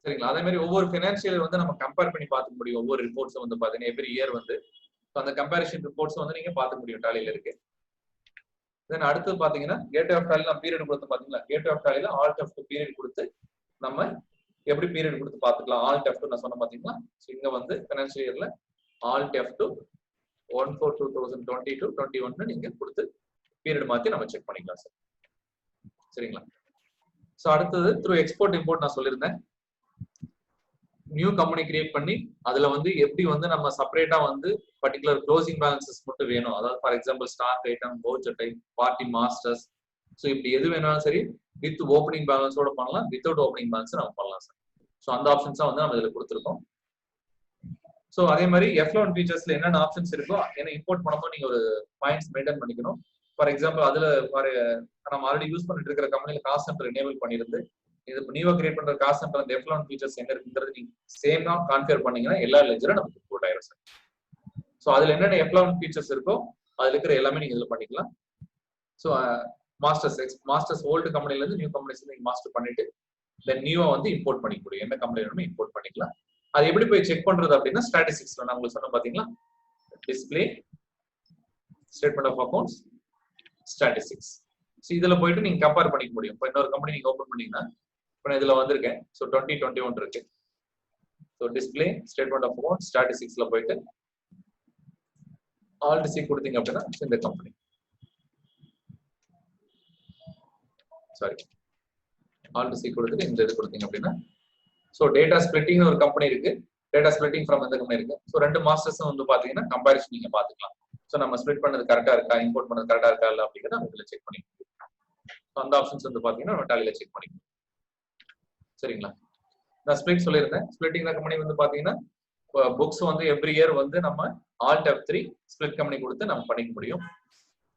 சரிங்களா. அதே மாதிரி ஒவ்வொரு ஃபினான்ஷியல் வந்து நம்ம கம்பேர் பண்ணி பார்க்க முடியும். ஒவ்வொரு ரிப்போர்ட்ஸும் வந்து பாத்தீங்கன்னா எவ்ரி இயர் வந்து அந்த கம்பேரிஷன் ரிப்போர்ட்ஸ் வந்து நீங்க பார்க்க முடியும் டாலியில இருக்கு. தென் அடுத்து பாத்தீங்கன்னா கேட் ஆஃப் டாலில பீரியட் கொடுத்து பாத்தீங்களா, கேட் ஆஃப் டாலில ஆல்ட் F2 பீரியட் கொடுத்து நம்ம எப்படி பீரியட் கொடுத்து பாத்துக்கலாம். ஆல்ட் F2 நான் சொன்ன பாத்தீங்களா. இங்க வந்து ஃபினான்ஷியல் இயர்ல ஆல்ட் F2 14/2022-21 நீங்க கொடுத்து பீரியட் மாத்தி நம்ம செக் பண்ணிக்கலாம் சார். சரிங்களா. சோ அடுத்தது த்ரூ எக்ஸ்போர்ட் இம்போர்ட் நான் சொல்லியிருந்தேன். நியூ கம்பெனி கிரியேட் பண்ணி அதுல வந்து எப்படி வந்து நம்ம செப்பரேட்டா வந்து பர்டிகுலர் க்ளோசிங் பேலன்சஸ் மட்டும் வேணும். அதாவது for example stock item, voucher type, party masters, so இப்படி எது வேணாலும் சரி வித் ஓப்பனிங் பேலன்ஸோட பண்ணலாம், வித்தவுட் ஓப்பனிங் பேலன்ஸ் நம்ம பண்ணலாம் சார். ஸோ அந்த ஆப்ஷன்ஸா வந்து நம்ம இதுல கொடுத்துருக்கோம். ஸோ அதே மாதிரி F11 ஃபீச்சர்ஸ்ல என்னென்ன ஆப்ஷன்ஸ் இருக்கோ ஏன்னா இம்போர்ட் பண்ணும்போது நீங்க ஒரு பாயிண்ட்ஸ் மெயின்டைன் பண்ணிக்கணும். ஃபார் எக்ஸாம்பிள் அதுல நம்ம ஆல்ரெடி யூஸ் பண்ணிட்டு இருக்கிற கம்பெனில காஸ்ட் சென்டர் எனேபிள் பண்ணிருந்து இது நியூவா கிரியேட் பண்ற காஸ்ட் சென்டர் அந்த F11 ஃபீச்சர்ஸ் எங்க இருக்குங்கிறது நீங்க சேமா கான்ஃபிகர் பண்ணீங்கன்னா எல்லா லெஜரும் நமக்கு இம்போர்ட் ஆயிரும் சார். ஸோ அதுல என்னென்ன F11 ஃபீச்சர்ஸ் இருக்கோ அதுல இருக்கிற எல்லாமே நீங்க இதுல பண்ணிக்கலாம். ஸோ மாஸ்டர்ஸ் ஓல்டு கம்பெனில இருந்து நியூ கம்பெனிஸ் நீங்க மாஸ்டர் பண்ணிட்டு தென் நியூவா வந்து இம்போர்ட் பண்ணிக்க முடியும். என்ன கம்பெனி வேணுமோ இம்போர்ட் பண்ணிக்கலாம். அது எப்படி போய் செக் பண்றது அப்படின்னா ஸ்டாட்டிஸ்டிக்ஸ்ல நான் உங்களுக்கு சொன்ன பாத்தீங்களா, display statement of accounts statistics. So இதுல போயிட்டு நீங்க கம்பேர் பண்ணிக்க முடியும். இப்போ இன்னொரு கம்பெனி நீங்க ஓபன் பண்ணீங்கன்னா இப்போ இதுல வந்திருக்கேன். ஸோ 2021 இருக்கு. So display statement of account ஸ்டாட்டிஸ்டிக்ஸ்ல போயிட்டு ஆல்ட் C கொடுத்தீங்க அப்படின்னா இந்த கம்பெனி ஆல்ட் C கொடுத்துட்டு இந்த இது கொடுத்தீங்க அப்படின்னா ஸோ டேட்டா ஸ்பிளிட்டிங் ஒரு கம்பெனி இருக்கு. டேட்டா ஸ்பிளிட்டிங் ஃப்ரம் எந்த கம்பெனி இருக்கு. ஸோ ரெண்டு மாஸ்டர்ஸும் வந்து பாத்தீங்கன்னா கம்பேரிஷன் நீங்க பாத்துக்கலாம். ஸோ நம்ம ஸ்பிளிட் பண்ணது கரெக்டா இருக்கா, இம்போர்ட் பண்ணது கரெக்டா இருக்கா இல்லை அப்படிங்கிறத நம்ம இதுல செக் பண்ணிக்கலாம். அந்த ஆப்ஷன்ஸ் வந்து பாத்தீங்கன்னா நம்ம டாலியில செக் பண்ணிக்கலாம். சரிங்களா. நான் ஸ்பிளிட் சொல்லியிருந்தேன். ஸ்பிளிட்டிங் கம்பெனி வந்து பாத்தீங்கன்னா புக்ஸ் வந்து எவ்ரி இயர் வந்து நம்ம ஆல்ட் F3 ஸ்பிளிட் கம்பெனி கொடுத்து நம்ம பண்ணிக்க முடியும்.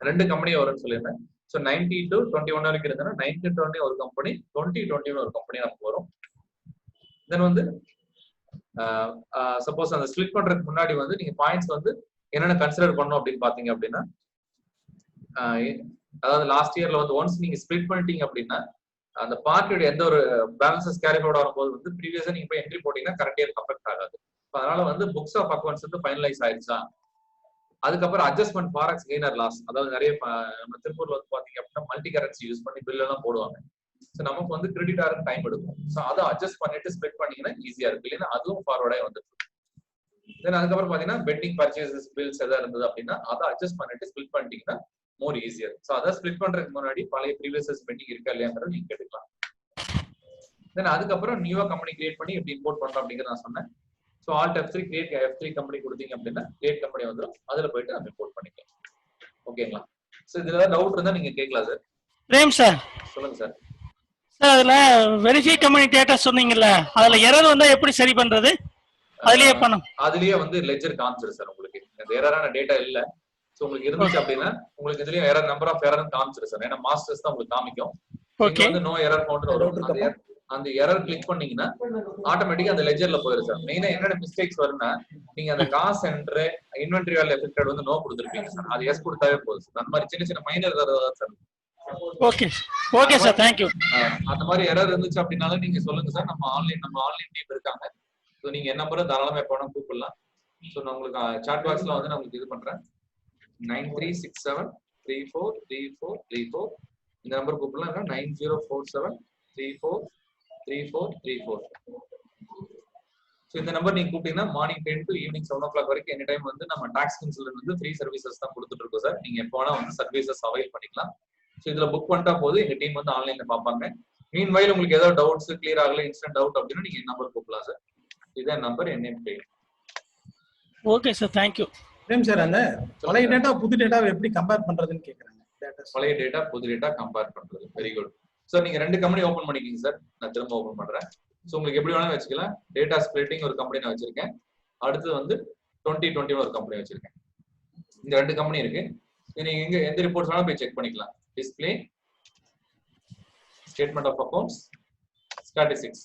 ரெண்டு கம்பெனி வரும்னு சொல்லியிருந்தேன். ஸோ 90 to 21 வரைக்கும் இருந்ததுன்னா 1920 ஒரு கம்பெனி, 2021 ஒரு கம்பெனி நமக்கு வரும். தென் வந்து சப்போஸ் அந்த ஸ்பிளிட் பண்றதுக்கு முன்னாடி வந்து நீங்க பாயிண்ட்ஸ் வந்து என்னென்ன கன்சிடர் பண்ணணும் அப்படின்னு பாத்தீங்க அப்படின்னா அதாவது லாஸ்ட் இயர்ல வந்து ஒன்ஸ் நீங்க ஸ்பிளிட் பண்ணிட்டீங்க அப்படின்னா அந்த பார்ட்டியோட எந்த ஒரு பேலன்சஸ் கேரி ஃபார்வர்ட் ஆகும்போது வந்து ப்ரீவியஸா நீங்க போய் என்ட்ரி போட்டீங்கன்னா கரண்ட் இயருக்கு அஃபெக்ட் ஆகாது. அதனால வந்து புக்ஸ் ஆஃப் அக்கவுண்ட்ஸ் வந்து ஃபைனலைஸ் ஆயிடுச்சா, அதுக்கப்புறம் அட்ஜஸ்ட்மெண்ட் ஃபாரெக்ஸ் கெய்னர் லாஸ், அதாவது நிறைய நம்ம திருப்பூர்ல வந்து பாத்தீங்க அப்படின்னா மல்டி கரன்சி யூஸ் பண்ணி பில் எல்லாம் போடுவாங்க. ஸோ நமக்கு வந்து கிரெடிட் ஆகிற டைம் எடுக்கும். ஸோ அதை அட்ஜஸ்ட் பண்ணிட்டு ஸ்ப்ளிட் பண்ணீங்கன்னா ஈஸியா இருக்கு. இல்லைன்னா அதுவும் ஃபார்வர்டே வந்துட்டு. தென் அதுக்கப்புறம் பாத்தீங்கன்னா பெண்டிங் பர்ச்சேசஸ் பில்ஸ் எதாவது இருந்தது அப்படின்னா அதை அட்ஜஸ்ட் பண்ணிட்டு ஸ்ப்ளிட் பண்ணிட்டீங்கன்னா மோர் ஈஸியர். ஸோ அதை ஸ்ப்ளிட் பண்றதுக்கு முன்னாடி பழைய ப்ரீவியஸ் பெண்டிங் இருக்கா இல்லையாங்கிறத நீங்க கேட்டுக்கலாம். தென் அதுக்கப்புறம் நியூவா கம்பெனி கிரியேட் பண்ணி எப்படி இம்போர்ட் பண்றோம் அப்படிங்கிறத நான் சொன்னேன். So alt F3 create F3 company கொடுத்தீங்க அப்படின்னா கிரியேட் கம்பெனி வந்துடும். அதுல போயிட்டு நம்ம இம்போர்ட் பண்ணிக்கலாம். ஓகேங்களா. ஸோ இதுல ஏதாவது டவுட் இருந்தா நீங்க கேட்கலாம் சார். பிரேம் சார் சொல்லுங்க சார். சார் அதுல வெரிஃபை கம்பெனி டேட்டா சொன்னீங்கல்ல, அதுல எரர் வந்தா எப்படி சரி பண்றது? அதுலயே பண்ணும். அதுலயே வந்து லெட்ஜர் காமிச்சிரு சார். உங்களுக்கு இந்த எரரான டேட்டா இல்ல, சோ உங்களுக்கு இருந்துச்சு அப்படின்னா உங்களுக்கு இதுலயே எரர் நம்பர் ஆஃப் எரர் காமிச்சிரு சார். ஏன்னா மாஸ்டர்ஸ் தான் உங்களுக்கு காமிக்கும். ஓகே. வந்து நோ எரர் கவுண்டர் வரும். அந்த எரர் கிளிக் பண்ணீங்கன்னா ஆட்டோமேட்டிக்கா அந்த லெட்ஜர்ல போயிடும் சார். மெயினா என்னென்ன மிஸ்டேக்ஸ் வரும்னா நீங்க அந்த cost centre inventory value affected வந்து நோ கொடுத்துருப்பீங்க சார். அது எஸ் கொடுத்தாவே போதும் சார். அந்த மாதிரி சின்ன சின்ன minor error sir. Okay okay sir, thank you. அந்த மாதிரி எரர் இருந்துச்சு அப்படினாலும் நீங்க சொல்லுங்க சார். நம்ம ஆன்லைன் டீம் இருக்காங்க. சோ நீங்க என்ன நம்பரை தாராளமா எப்ப வேணா கூப்பிடலாம். சோ நான் உங்களுக்கு சாட் பாக்ஸ்ல வந்து நான் உங்களுக்கு இது பண்றேன். 9367343434 இந்த நம்பர் கூப்பிடலாம். 9047343434. சோ இந்த நம்பர் நீங்க கூப்பிட்டீங்கன்னா மார்னிங் 10 to ஈவினிங் 7 o'clock வரைக்கும் எனி டைம் வந்து நம்ம டாக்ஸ் கவுன்சில்ல இருந்து ஃப்ரீ சர்வீசஸ் தான் கொடுத்துட்டு இருக்கோம் சார். நீங்க எப்ப வேணா வந்து சர்வீசஸ் அவைல் பண்ணிக்கலாம். சோ இதுல புக் பண்ணிட்டா போது எங்க டீம் வந்து ஆன்லைன்ல பாப்பாங்க. மீன் வைல் உங்களுக்கு ஏதாவது டவுட்ஸ் கிளியர் ஆகல, இன்ஸ்டன்ட் டவுட் அப்படின்னா நீங்க நம்பர் கூப்பிடலாம் சார். இதான் நம்பர் NM பேர். Okay sir, thank you. Prem sir, அந்த பழைய டேட்டா புது டேட்டாவை எப்படி கம்பேர் பண்றதுன்னு கேக்குறாங்க. பழைய டேட்டா புது டேட்டா கம்பேர் பண்றது. Very good sir. நீங்க ரெண்டு கம்பெனி ஓபன் பண்ணிக்கீங்க சார். நான் திரும்ப ஓபன் பண்றேன். சோ உங்களுக்கு எப்படி வேணாலும் வச்சுக்கலாம். டேட்டா ஸ்பிளிட்டிங் ஒரு கம்பெனி நான் வச்சிருக்கேன். அடுத்து வந்து 2021 ஒரு கம்பெனி வச்சிருக்கேன். இந்த ரெண்டு கம்பெனி இருக்கு. நீங்க எங்க எந்த ரிப்போர்ட்ஸ் வேணாலும் போய் செக் பண்ணிக்கலாம். Display statement of accounts statistics.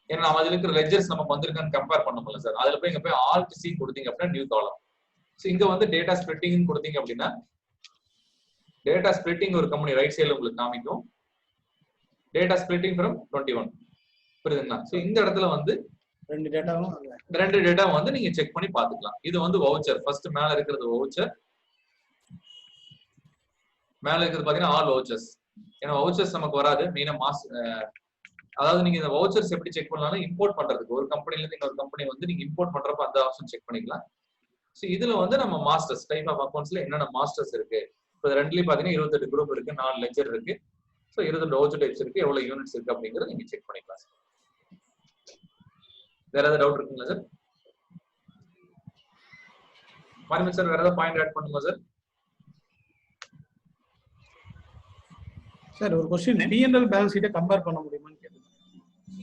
ஏன்னா நம்ம அதுல இருக்கிற லெட்ஜர்ஸ் நமக்கு வந்திருக்கான்னு கம்பேர் பண்ண முடியல சார். அதுல போய் இங்க போய் ஆல்ட் C கொடுத்தீங்க அப்படின்னா நியூ காலம். ஸோ இங்க வந்து டேட்டா ஸ்பிளிட்டிங் கொடுத்தீங்க அப்படின்னா டேட்டா ஸ்பிளிட்டிங் ஒரு கம்பெனி ரைட் சைடுல உங்களுக்கு காமிக்கும். டேட்டா ஸ்பிளிட்டிங் ஃப்ரம் 21 புரியுதுங்களா? சோ இந்த இடத்துல வந்து ரெண்டு டேட்டா வந்து நீங்க செக் பண்ணி பாத்துக்கலாம். இது வந்து வவுச்சர். ஃபர்ஸ்ட் மேல இருக்கிறது வவுச்சர், மேல இருக்கிறது பாத்தீங்கன்னா ஆல் வவுச்சர்ஸ். ஏன்னா வவுச்சர்ஸ் நமக்கு வராது மெயினா அதாவது நீங்க இந்த வவுச்சர்ஸ் எப்படி செக் பண்ணாலும் இம்போர்ட் பண்றதுக்கு ஒரு கம்பெனில இருந்து இன்னொரு கம்பெனி வந்து நீங்க இம்போர்ட் பண்றப்ப அந்த ஆப்ஷன் செக் பண்ணிக்கலாம். சோ இதுல வந்து நம்ம மாஸ்டர்ஸ் டைப் ஆஃப் அக்கௌண்ட்ஸ்ல என்னென்ன மாஸ்டர்ஸ் இருக்கு, இப்போ ரெண்டுலயும் பாத்தீங்கன்னா 28 குரூப் இருக்கு, 4 லெட்ஜர் இருக்கு, ஸோ 28 வவுச்சர் டைப்ஸ் இருக்கு, எவ்வளவு யூனிட்ஸ் இருக்கு அப்படிங்கறத நீங்க செக் பண்ணிக்கலாம். வேற ஏதாவது டவுட் இருக்குங்களா சார்? மாரிமன் சார் வேற ஏதாவது பாயிண்ட் ஆட் பண்ணுங்க சார். சார் ஒரு क्वेश्चन P&L பேலன்ஸ் ஷீட்டை கம்பேர் பண்ண முடியுமான்னு கேக்குறேன்.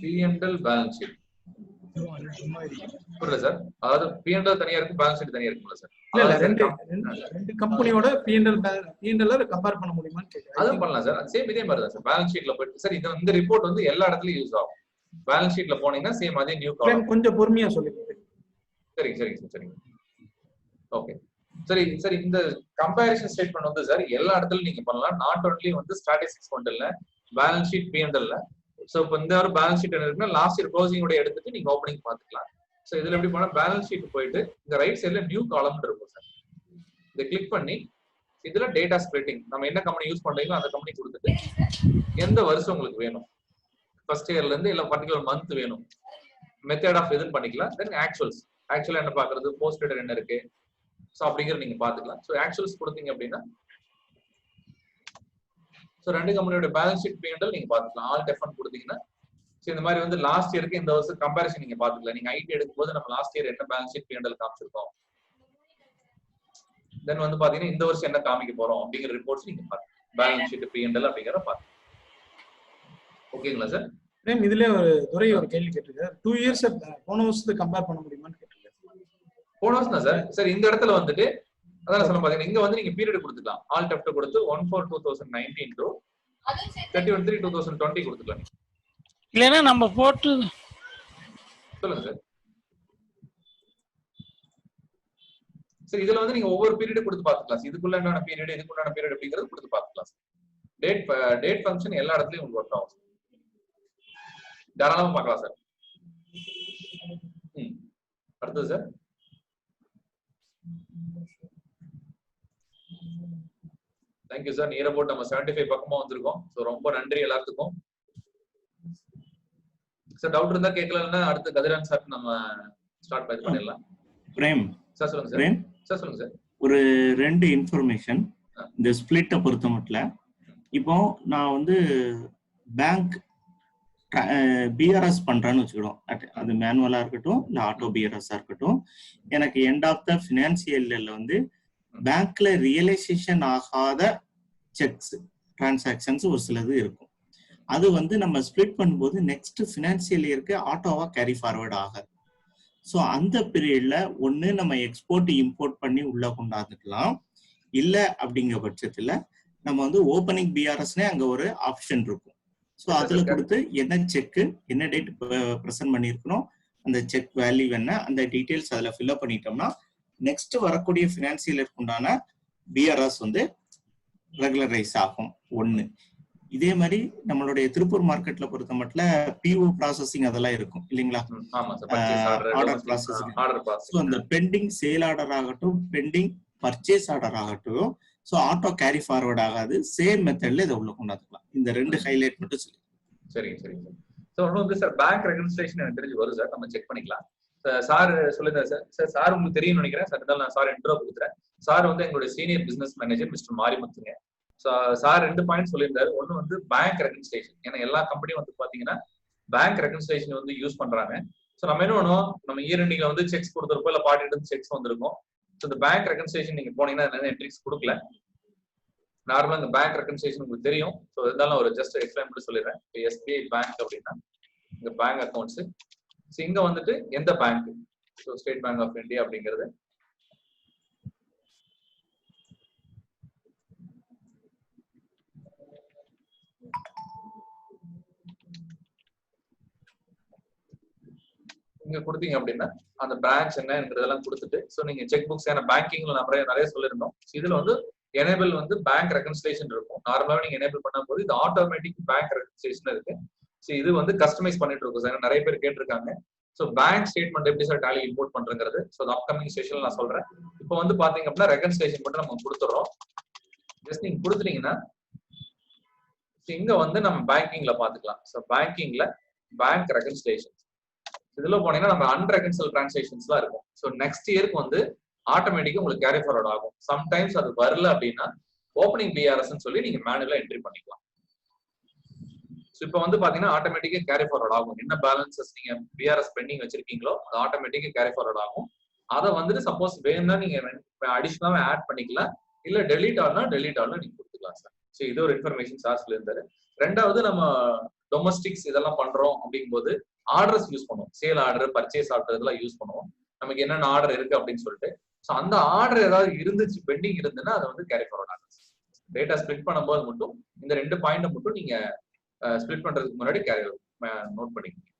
P&L பேலன்ஸ் ஷீட் புரியல சார். அதாவது P&L தனியா இருக்கும், பேலன்ஸ் ஷீட் தனியா இருக்கும்ல சார்? இல்ல ரெண்டு கம்பெனியோட P&L கம்பேர் பண்ண முடியுமான்னு கேக்குறேன். அது பண்ணலாம் சார். சேம் இதே மாதிரி தான் சார். பேலன்ஸ் ஷீட்ல போயிட்டு சார் இது இந்த ரிப்போர்ட் வந்து எல்லா இடத்துலயும் யூஸ் ஆகும். பேலன்ஸ் ஷீட்ல போனீங்கன்னா சேம் அதே நியூ காலம். கொஞ்சம் பொறுமையா சொல்லுங்க. சரிங்க சரிங்க சார் சரிங்க. ஓகே சரி சார். இந்த கம்பேரிசன் ஸ்டேட்மெண்ட் வந்து சார் எல்லா இடத்துலயும் நீங்க பண்ணலாம். நாட் ஒன்லி வந்து ஸ்டாட்டிஸ்டிக்ஸ் மட்டும் இல்ல, பேலன்ஸ் ஷீட் P&L. சோ இப்போ இந்த ஒரு பேலன்ஸ் ஷீட் என்ன இருக்குன்னா லாஸ்ட் இயர் க்ளோசிங் உடைய எடுத்துட்டு நீங்க ஓப்பனிங் பாத்துக்கலாம். சோ இதுல எப்படி போனா பேலன்ஸ் ஷீட் போயிட்டு இந்த ரைட் சைடுல நியூ காலம் இருக்கும் சார். இதை கிளிக் பண்ணி இதுல டேட்டா ஸ்பிளிட்டிங் நம்ம என்ன கம்பெனி யூஸ் பண்றீங்களோ அந்த கம்பெனி கொடுத்துட்டு எந்த வருஷம் உங்களுக்கு வேணும், ஃபர்ஸ்ட் இயர்ல இருந்து இல்ல பர்டிகுலர் மந்த் வேணும், மெத்தட் ஆஃப் எதுன்னு பண்ணிக்கலாம். தென் ஆக்சுவலா என்ன பாக்குறது, போஸ்ட் டேட்டர் என்ன இருக்கு, சோ அப்படிங்கறது நீங்க பாத்துக்கலாம். சோ ஆக்சுவல்ஸ் கொடுத்தீங்க அப்படின்னா சோ ரெண்டு கம்பெனியோட பேலன்ஸ் ஷீட் P&L நீங்க பாத்துக்கலாம். ஆல் டெஃபன் கொடுத்தீங்கன்னா சோ இந்த மாதிரி வந்து லாஸ்ட் இயருக்கு இந்த வருஷம் கம்பேரிசன் நீங்க பாத்துக்கலாம். நீங்க ஐடி எடுக்கும் போது நம்ம லாஸ்ட் இயர் என்ன பேலன்ஸ் ஷீட் P&L காமிச்சிருக்கோம், தென் வந்து பாத்தீங்கன்னா இந்த வருஷம் என்ன காமிக்க போறோம் அப்படிங்கிற ரிப்போர்ட்ஸ் நீங்க பாத்துக்கலாம். பேலன்ஸ் ஷீட் P&L அப்படிங்கறத பாத்துக்கலாம். ஓகேங்களா சார்? இதுல ஒரு துறை ஒரு கேள்வி கேட்டிருக்காரு. 2 இயர்ஸ் போன வருஷத்துக்கு கம்பேர் பண்ண முடியுமான்னு கேட்டிருக்காரு. போன வருஷம் தான் சார். சார் இந்த இடத்துல வந்துட்டு அதான் சொல்ல பாத்தீங்கன்னா இங்க வந்து நீங்க பீரியட் கொடுத்துக்கலாம். ஆல் டெஃப்ட் கொடுத்து 1/4/2019 to 31/3/2020 கொடுத்துக்கலாம். இல்லனா நம்ம போட்டு சொல்லுங்க சார். சார் இதுல வந்து நீங்க ஒவ்வொரு பீரியட் கொடுத்து பாத்துக்கலாம். இதுக்குள்ள என்ன பீரியட், இதுக்குள்ள பீரியட் அப்படிங்கறது கொடுத்து பாத்துக்கலாம். டேட் ஃபங்க்ஷன் எல்லா இடத்துலயும் உங்களுக்கு ஒர்க் ஆகும். தாராளமா பார்க்கலாம் சார். அடுத்தது sir. Thank you sir. Near about நம்ம 75 பக்கமா வந்திருக்கோம். ஸோ ரொம்ப நன்றி எல்லாத்துக்கும். சார் டவுட் இருந்தா கேட்கலன்னா அடுத்து கதிரான் சார் நம்ம ஸ்டார்ட் பண்ணிடலாம். பிரேம் சார் சொல்லுங்க சார். சார் சொல்லுங்க சார். ஒரு 2 இன்ஃபர்மேஷன் இந்த ஸ்பிளிட்டை பொறுத்த மட்டும். இப்போ நான் வந்து பேங்க் பிஆர்எஸ் பண்றேன்னு வச்சுக்கிடும், அது மேனுவலா இருக்கட்டும் இல்ல ஆட்டோ பிஆர்எஸ்ஸா இருக்கட்டும், எனக்கு எண்ட் ஆஃப் த ஃபினான்சியல் இயர்ல வந்து பேங்க்ல ரியலைசேஷன் ஆகாத செக்ஸ் டிரான்சாக்சன்ஸ் ஒரு சிலது இருக்கும். அது வந்து நம்ம ஸ்பிளிட் பண்ணும்போது நெக்ஸ்ட் ஃபினான்சியல் இயருக்கு ஆட்டோவா கேரி ஃபார்வர்ட் ஆகாது. ஸோ அந்த பீரியட்ல ஒன்று நம்ம எக்ஸ்போர்ட் இம்போர்ட் பண்ணி உள்ள கொண்டாந்துக்கலாம். இல்லை அப்படிங்கிற பட்சத்துல நம்ம வந்து ஓப்பனிங் பிஆர்எஸ்னே அங்க ஒரு ஆப்ஷன் இருக்கும். ஸோ அதுல கொடுத்து என்ன செக்கு என்ன டேட் ப்ரெசென்ட் பண்ணியிருக்கணும், அந்த செக் வேல்யூ என்ன, அந்த டீட்டெயில்ஸ் அதுல ஃபில்அப் பண்ணிட்டோம்னா நெக்ஸ்ட் வரக்கூடிய ஃபினான்சியல் இயருக்கு உண்டான பிஆர்எஸ் வந்து ரெகுலரைஸ் ஆகும். ஒன்று. இதே மாதிரி நம்மளுடைய திருப்பூர் மார்க்கெட்ல பொறுத்த மட்டும் பிஓ ப்ராசஸிங் அதெல்லாம் இருக்கும் இல்லைங்களா, ஆர்டர் ப்ராசஸிங். ஸோ அந்த பெண்டிங் சேல் ஆர்டர் ஆகட்டும், பெண்டிங் பர்ச்சேஸ் ஆர்டர் ஆகட்டும், ஸோ ஆட்டோ கேரி ஃபார்வர்ட் ஆகாது. சேம் மெத்தட்ல இதை உள்ள கொண்டாந்துக்கலாம். இந்த 2 ஹைலைட் மட்டும் சொல்லி. சரிங்க சரிங்க சார். ஸோ ஒன்று வந்து சார் பேங்க் ரெஜிஸ்ட்ரேஷன் எனக்கு தெரிஞ்சு வரும் சார், நம்ம செக் பண்ணிக்கலாம். Sir சொல்லிருந்தாரு sir. சார் உங்களுக்கு தெரியும் நினைக்கிறேன் சார். இருந்தாலும் நான் சார் இன்ட்ரோ கொடுக்குறேன். சார் வந்து எங்களுடைய சீனியர் பிசினஸ் மேனேஜர் மிஸ்டர் மாரிமுத்துங்க. சார் 2 பாயிண்ட் சொல்லியிருந்தாரு. ஒன்னு வந்து பேங்க் ரெகன்சிலேஷன். ஏன்னா எல்லா கம்பெனியும் வந்து பாத்தீங்கன்னா பேங்க் ரெகன்சிலேஷன் வந்து யூஸ் பண்றாங்க. ஸோ நம்ம என்ன பண்ணுவோம், நம்ம இயர் எண்டிங்ல வந்து செக்ஸ் கொடுத்துருப்போம், இல்ல பார்ட்டி செக்ஸ் வந்திருக்கும். ஸோ இந்த பேங்க் ரெகன்சிலேஷன் நீங்க போனீங்கன்னா என்ட்ரிஸ் கொடுக்கல. நார்மலா இந்த பேங்க் ரெகன்சிலேஷன் உங்களுக்கு தெரியும். ஸோ இருந்தாலும் ஒரு ஜஸ்ட் எக்ஸ்பிளைன் பண்ணி சொல்லிடுறேன். எஸ்பிஐ பேங்க் அப்படின்னா இந்த பேங்க் அக்கௌண்ட்ஸ். ஸோ இங்க வந்துட்டு எந்த bank, so state bank of India அப்படிங்கிறது. இங்க கொடுத்தீங்க அப்படின்னா அந்த பிரான்ச் என்னன்றதெல்லாம் கொடுத்துட்டு, ஸோ நீங்க செக் புக்ஸ் ஏன்னா பேங்கிங்ல நிறைய சொல்லியிருந்தோம். இதுல வந்து எனேபிள் வந்து பேங்க் ரெகன்சிலேஷன் இருக்கும். நார்மலாக நீங்க எனேபிள் பண்ணும்போது இது ஆட்டோமேட்டிக் பேங்க் ரெகன்சிலேஷன் இருக்கு. ஸோ இது வந்து கஸ்டமைஸ் பண்ணிட்டு இருக்கும் சார். நிறைய பேர் கேட்டிருக்காங்க. ஸோ பேங்க் ஸ்டேட்மெண்ட் எப்படி சார் டேலி இம்போர்ட் பண்றங்கிறது ஸோ அப்கமிங் செஷன்ல நான் சொல்றேன். இப்போ வந்து பாத்தீங்க அப்படின்னா ரெகன்சிலேஷன் மட்டும் நம்ம கொடுத்துறோம். ஜஸ்ட் நீங்க கொடுத்துட்டீங்கன்னா இங்க வந்து நம்ம பேங்கிங்ல பாத்துக்கலாம். ஸோ பேங்கிங்ல பேங்க் ரெகன்சிலேஷன் இதுல போனீங்கன்னா நம்ம அன்ரெகன்சில் டிரான்சாக்ஷன்ஸ்லாம் இருக்கும். ஸோ நெக்ஸ்ட் இயருக்கு வந்து ஆட்டோமேட்டிக்கா உங்களுக்கு கேரி ஃபார்வர்ட் ஆகும். சம்டைம்ஸ் அது வரல அப்படின்னா ஓப்பனிங் பிஆர்எஸ் சொல்லி நீங்க மேனுவலா என்ட்ரி பண்ணிக்கலாம். ஸோ இப்போ வந்து பாத்தீங்கன்னா ஆட்டோமேட்டிக்கா கேரி ஃபார்வர்ட் ஆகும். என்ன பேலன்சஸ் நீங்க பிஆர்எஸ் பெண்டிங் வச்சிருக்கீங்களோ அது ஆட்டோமேட்டிக்கா கேரி ஃபார்வர்ட் ஆகும். அதை வந்துட்டு சப்போஸ் வேணும்னா நீங்க அடிஷனலா ஆட் பண்ணிக்கலாம், இல்ல டெலிட் ஆகலாம் நீங்க கொடுத்துக்கலாம் சார். ஸோ இது ஒரு இன்ஃபர்மேஷன் சார்ஸ்ல இருந்தாரு. ரெண்டாவது நம்ம டொமஸ்டிக்ஸ் இதெல்லாம் பண்றோம் அப்படிங்கும்போது ஆர்டர்ஸ் யூஸ் பண்ணுவோம். சேல் ஆர்டர், பர்ச்சேஸ் ஆர்டர் இதெல்லாம் யூஸ் பண்ணுவோம். நமக்கு என்னென்ன ஆர்டர் இருக்கு அப்படின்னு சொல்லிட்டு ஸோ அந்த ஆர்டர் ஏதாவது இருந்துச்சு பெண்டிங் இருந்துன்னா அதை வந்து கேரி ஃபார்வர்ட் ஆகும். டேட்டா ஸ்பிளிட் பண்ணும்போது மட்டும் இந்த 2 பாயிண்ட் மட்டும் நீங்க ஸ்பிளிட் பண்றதுக்கு முன்னாடி நோட் பண்ணிக்கோங்க.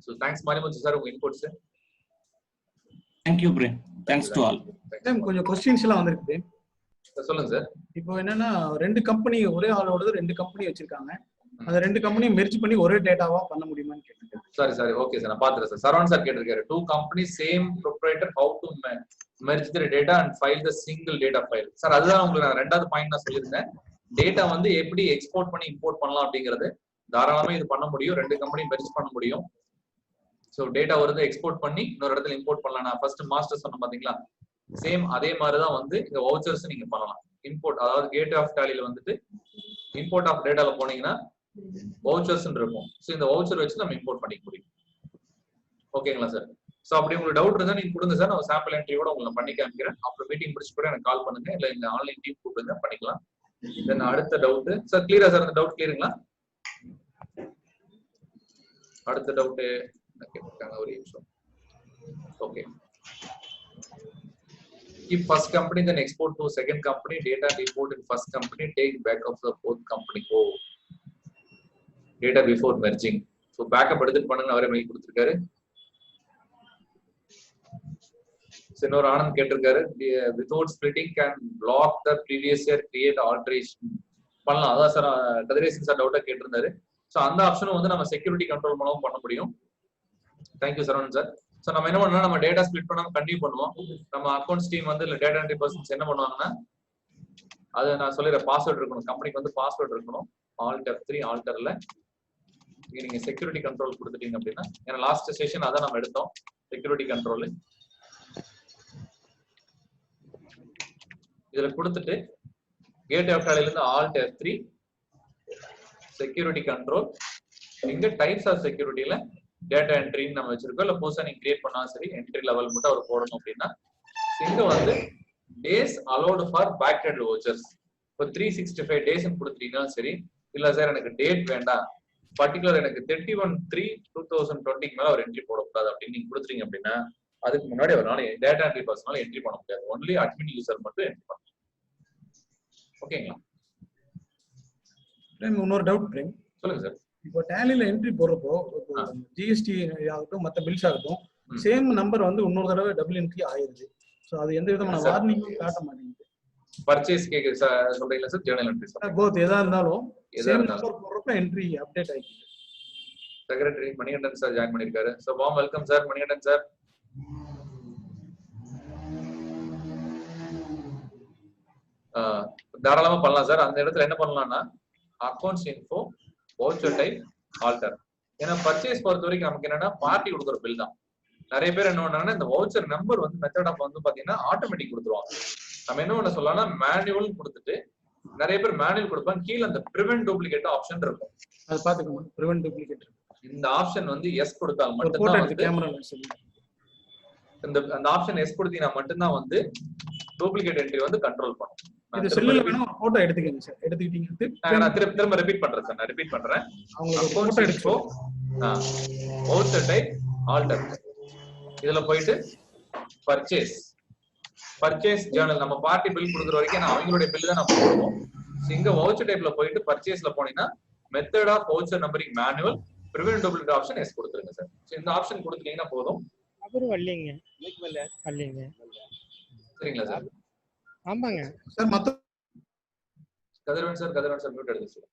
ஸோ தேங்க்ஸ் மாரிமுத்து சார் உங்க inputs. Thank you Prem. Thanks to all. கொஞ்சம் கொஸ்டின்ஸ் எல்லாம் வந்திருக்கு. சொல்லுங்க சார். இப்போ என்னன்னா 2 கம்பெனி ஒரே ஆளோடது 2 கம்பெனி வச்சிருக்காங்க. அந்த 2 கம்பெனியும் மெர்ஜ் பண்ணி ஒரே டேட்டாவா பண்ண முடியுமான்னு கேட்டிருக்கேன். சரி ஓகே சார், நான் பாத்துறேன் சார். சரவணன் சார் கேட்டிருக்காரு 2 companies same proprietor how to merge the data and file the single data file. Sir அதுதான் உங்களுக்கு நான் ரெண்டாவது பாயிண்ட் நான் சொல்லியிருந்தேன். டேட்டா வந்து எப்படி எக்ஸ்போர்ட் பண்ணி இம்போர்ட் பண்ணலாம் அப்படிங்கிறது தாராளமா இது பண்ண முடியும். 2 கம்பெனி மெர்ஜ் பண்ண முடியும். ஸோ டேட்டா வருது எக்ஸ்போர்ட் பண்ணி இன்னொரு இடத்துல இம்போர்ட் பண்ணலாம். நான் ஃபர்ஸ்ட் மாஸ்டர் சொன்ன பாத்தீங்களா, சேம் அதே மாதிரிதான் வந்து இந்த வவுச்சர்ஸ் நீங்க பண்ணலாம். இம்போர்ட் அதாவது கேட் ஆஃப் டாலியில வந்துட்டு இம்போர்ட் ஆஃப் டேட்டால போனீங்கன்னா வவுச்சர்ஸ் இருக்கும். ஸோ இந்த வவுச்சர் வச்சு நம்ம இம்போர்ட் பண்ணிக்க முடியும். ஓகேங்களா சார்? ஸோ அப்படி உங்களுக்கு டவுட் இருந்தா நீங்க கொடுங்க சார், நான் சாம்பிள் என்ட்ரியோட உங்களுக்கு பண்ணி காமிக்கிறேன். அப்புறம் மீட்டிங் முடிச்சு கூட எனக்கு கால் பண்ணுங்க, இல்லை இந்த ஆன்லைன் டீம் கூப்பிடுங்க பண்ணிக்கலாம். தென் அடுத்த டவுட் சார் கிளியரா சார்? அந்த டவுட் கிளியருங்களா? அடுத்த டவுட் கேட்பாங்க ஒரு நிமிஷம். Okay. If first company then export to second company, data import in first company, take back of the fourth company. Oh, data before merging. So backup எடுத்து பண்ணுங்க அவரே mail கொடுத்திருக்காரு. இன்னொரு ஆனந்த் கேட்டிருக்காரு without splitting can block the previous year create alteration பண்ணலாம். அதான் sir Kathiresan sir டவுட்டா கேட்டிருந்தாரு. ஸோ அந்த ஆப்ஷனும் வந்து நம்ம செக்யூரிட்டி கண்ட்ரோல் மூலமும் பண்ண முடியும். Thank you Saravanan sir. ஸோ நம்ம என்ன பண்ணலாம், நம்ம டேட்டா ஸ்பிளிட் பண்ணாம கண்டினியூ பண்ணுவோம். நம்ம அக்கௌண்ட்ஸ் டீம் வந்து டேட்டா என்ட்ரி பர்சன்ஸ் என்ன பண்ணுவாங்கன்னா, அது நான் சொல்லிடுற பாஸ்வேர்ட் இருக்கணும், கம்பெனிக்கு வந்து பாஸ்வேர்ட் இருக்கணும். Alt+F3 ஆல்டர்ல நீங்க செக்யூரிட்டி கண்ட்ரோல் கொடுத்துட்டீங்க அப்படின்னா, ஏன்னா லாஸ்ட் செஷன் அதான் நம்ம எடுத்தோம் செக்யூரிட்டி கண்ட்ரோல். இதுல கொடுத்துட்டு கேட் ஆஃப் டாலில இருந்து Alt+F3 செக்யூரிட்டி கண்ட்ரோல். இங்க டைப்ஸ் ஆஃப் செக்யூரிட்டியில டேட்டா என்ட்ரின்னு நம்ம வச்சிருக்கோம். இல்ல புதுசா நீங்க கிரியேட் பண்ணாலும் சரி, என்ட்ரி லெவல் மட்டும் அவர் போடணும் அப்படின்னா இங்க வந்து டேஸ் அலோடு ஃபார் பேக்டெட் வவுச்சர்ஸ். இப்போ 365 டேஸ் கொடுத்துட்டீங்கன்னா சரி, இல்ல சார் எனக்கு டேட் வேண்டாம், பர்டிகுலர் எனக்கு 31/3/2020 மேல ஒரு என்ட்ரி போடக்கூடாது அப்படின்னு நீங்க கொடுத்துட்டீங்க அப்படின்னா அதுக்கு முன்னாடி அவரால் டேட்டா என்ட்ரி பர்சனால என்ட்ரி பண்ண முடியாது. ஒன்லி அட்மின் யூசர் மட்டும் என்ட்ரி பண்ணலாம். ஓகேங்களா? இன்னொரு டவுட் பிரேம். சொல்லுங்க சார். இப்போ டேலில என்ட்ரி போடுறப்போ ஜிஎஸ்டி ஆகட்டும் மற்ற பில்ஸ் ஆகட்டும் சேம் நம்பர் வந்து இன்னொரு தடவை டபுள் என்ட்ரி ஆயிருது. ஸோ அது எந்த விதமான வார்னிங்கும் காட்ட மாட்டேங்குது. பர்ச்சேஸ் கேக்கு சொல்றீங்களா sir? Journal entry sir both எதா இருந்தாலும் சேம் நம்பர் போடுறப்ப என்ட்ரி அப்டேட் ஆயிடுது. செக்ரட்டரி மணிகண்டன் சார் ஜாயின் பண்ணிருக்காரு. So warm welcome sir Manikandan sir. தாராளமா பண்ணலாம் சார். அந்த இடத்துல என்ன பண்ணலாம்னா accounts info voucher type alter. ஏன்னா பர்ச்சேஸ் பொறுத்த வரைக்கும் நமக்கு என்னன்னா பார்ட்டி கொடுக்குற பில் தான். நிறைய பேர் என்ன பண்ணாங்கன்னா இந்த வவுச்சர் நம்பர் வந்து மெத்தட் ஆஃப் வந்து பாத்தீங்கன்னா ஆட்டோமேட்டிக் கொடுத்துருவாங்க. நம்ம என்ன பண்ண சொல்லலாம்னா மேனுவல் கொடுத்துட்டு நிறைய பேர் மேனுவல் கொடுப்பாங்க. கீழே அந்த பிரிவென்ட் டூப்ளிகேட் ஆப்ஷன் இருக்கும். அது பாத்துக்கோங்க. பிரிவென்ட் டூப்ளிகேட் இந்த ஆப்ஷன் வந்து எஸ் கொடுத்தால் மட்டும்தான் அந்த ஆப்ஷன் எஸ் கொடுத்தீங்கன்னா மட்டும்தான் வந்து டூப்ளிகேட் என்ட்ரி வந்து கண்ட்ரோல் பண்ணும். இது செல்லுல வேணா ஒரு போட்டோ எடுத்துக்கங்க சார். எடுத்துக்கிட்டீங்க நான் திரும்ப ரிப்பீட் பண்றேன் சார். நான் ரிப்பீட் பண்றேன். அவங்க போட்டோ எடுத்துக்கோ. Voucher type alter. இதுல போயிட்டு பர்ச்சேஸ் ஜர்னல் நம்ம பார்ட்டி பில் கொடுக்குற வரைக்கும் நான் அவங்களுடைய பில் தான் நம்ம போடுவோம். இங்க வவுச்சர் டைப்ல போயிட்டு பர்ச்சேஸ்ல போனீங்கன்னா method of voucher numbering manual prevent duplicate option yes கொடுத்துருங்க சார். இந்த ஆப்ஷன் கொடுத்துட்டீங்கன்னா போதும். அப்புறம் வரலீங்க. சரிங்களா சார்? ஆமாங்க சார் மத்த கதிரவன் சார் மியூட் எடுத்து சார்.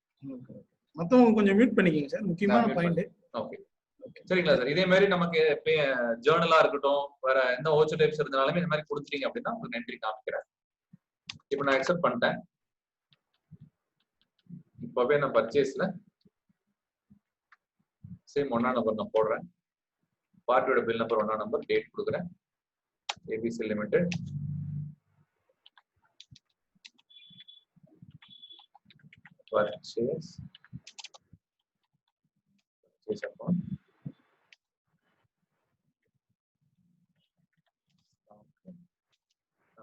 மத்தவங்க கொஞ்சம் மியூட் பண்ணிக்கங்க சார், முக்கியமான பாயிண்ட். ஓகே சரிங்களா சார். இதே மாதிரி நமக்கு ஜேர்னலா இருக்கட்டும், வேற எந்த ஓச்சர் டைப்ஸ் இருந்தாலுமே இந்த மாதிரி கொடுத்துட்டீங்க அப்படின்னா உங்களுக்கு நன்றி காமிக்கிறேன். இப்போ நான் அக்செப்ட் பண்ணிட்டேன். இப்பவே நான் பர்ச்சேஸ்ல சேம் 1ஆம் நம்பர் நான் போடுறேன். பார்ட்டியோட பில் நம்பர் 1ஆம் நம்பர், டேட் கொடுக்குறேன். ABC limited purchase account.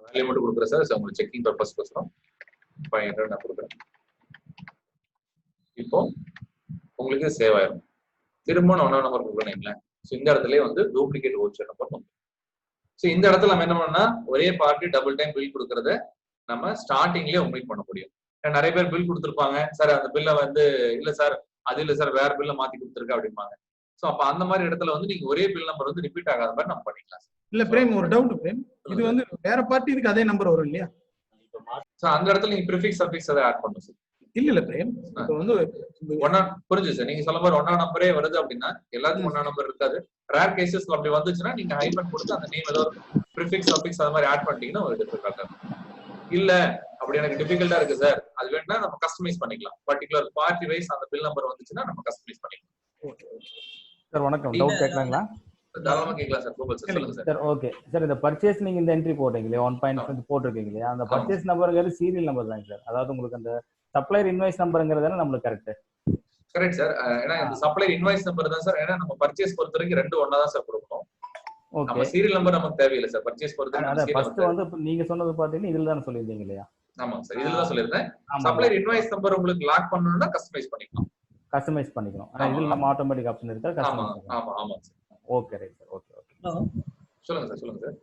Value மட்டும் கொடுக்குறேன் சார், உங்களுக்கு செக்கிங் பர்பஸ் கோசரம் 500 நான் கொடுக்குறேன். இப்போ உங்களுக்கு சேவ் ஆயிரும். திரும்ப 1ஆம் நம்பர் கொடுக்குறீங்களா? ஸோ இந்த இடத்துல வந்து டூப்ளிகேட் ஓச்சர் நம்பர் வந்து. ஸோ இந்த இடத்துல நம்ம என்ன பண்ணோம்னா ஒரே பார்ட்டி டபுள் டைம் பில் கொடுக்கறத நம்ம ஸ்டார்டிங்லேயே ஒமிட் பண்ண முடியும். நிறைய பேர் பில் கொடுத்துருப்பாங்க, சார் அந்த பில்லை வந்து இல்ல சார் அது இல்ல சார் வேற பில்ல மாத்தி கொடுத்துருக்க அப்படிம்பாங்க. ஸோ அப்ப அந்த மாதிரி இடத்துல வந்து நீங்க ஒரே பில் நம்பர் வந்து ரிப்பீட் ஆகாத மாதிரி நம்ம பண்ணிக்கலாம். இல்ல பிரேம், ஒரு டவுட் பிரேம், இது வந்து வேற பார்ட்டி இதுக்கு அதே நம்பர் வரும் இல்லையா? ஸோ அந்த இடத்துல நீங்க ப்ரிஃபிக்ஸ் சஃபிக்ஸ் அதை ஆட் பண்ணணும் சார். இல்ல பிரேம், இப்போ வந்து புரிஞ்சு சார். நீங்க சொல்ல மாதிரி 1ஆம் நம்பரே வருது அப்படின்னா எல்லாத்துக்கும் 1ஆம் நம்பர் இருக்காது. ரேர் கேசஸ்ல அப்படி வந்துச்சுன்னா நீங்க ஹைபன் கொடுத்து அந்த நேம் ஏதோ ப்ரிஃபிக்ஸ் சஃபிக்ஸ் அது மாதிரி ஆட் பண்ணிட்டீங்கன்னா ஒரு டிஃபிகல்ட்டா இருக்கும். இல்ல அப்படி எனக்கு டிஃபிகல்ட்டா இருக்கு சார், அது வேணா நம்ம கஸ்டமைஸ் பண்ணிக்கலாம். பர்டிகுலர் பார்ட்டி வைஸ் அந்த பில் நம்பர் வந்துச்சுன்னா நம்ம கஸ்டமைஸ் பண்ணிக்கலாம். சார் வணக்கம், டவுட் கேட்கலாங்களா? தாராளமா கேட்கலாம் சார். கோபால் சார் சொல்லுங்க சார். சார் ஓகே சார், இந்த பர்ச்சேஸ் நீங்க இந்த என்ட்ரி போட்டீங்களே 1.5 போட்டிருக்கீங்க இல்லையா, அந்த பர்ச்சேஸ் நம்பருங்கிறது சீரியல் நம்பர் தாங்க சார். அதாவது உங்களுக்கு அந்த சப்ளையர் இன்வாய்ஸ் நம்பருங்கிறது நம்மளுக்கு கரெக்ட் சார். ஏன்னா இந்த சப்ளையர் இன்வாய்ஸ் நம்பர் தான் சார். ஏன்னா நம்ம பர்ச்சேஸ் பொறுத்த வரைக்கும் ரெண்டு ஒண்ணா தான் சார் கொடுக்கணும். நம்ம சீரியல் நம்பர் நமக்கு தேவையில்லை சார். பர்ச்சேஸ் பொறுத்த வரைக்கும் ஃபர்ஸ்ட் வந்து நீங்க சொன்னது பாத்தீங்கன்னா இதுல தான் சொல்லிருந்தீங்க இல்லையா? ஆமாங்க சார், இதுல தான் சொல்லிருந்தேன். சப்ளையர் இன்வாய்ஸ் நம்பர் உங்களுக்கு லாக் பண்ணனும்னா கஸ்டமைஸ் பண்ணிக்கலாம். கஸ்டமைஸ் பண்ணிக்கலாம். ஆனா இதுல நம்ம ஆட்டோமேட்டிக் ஆப்ஷன் இருக்கா? கஸ்டமைஸ். ஆமா sir. Okay right sir. Okay. Hello சொல்லுங்க சார்.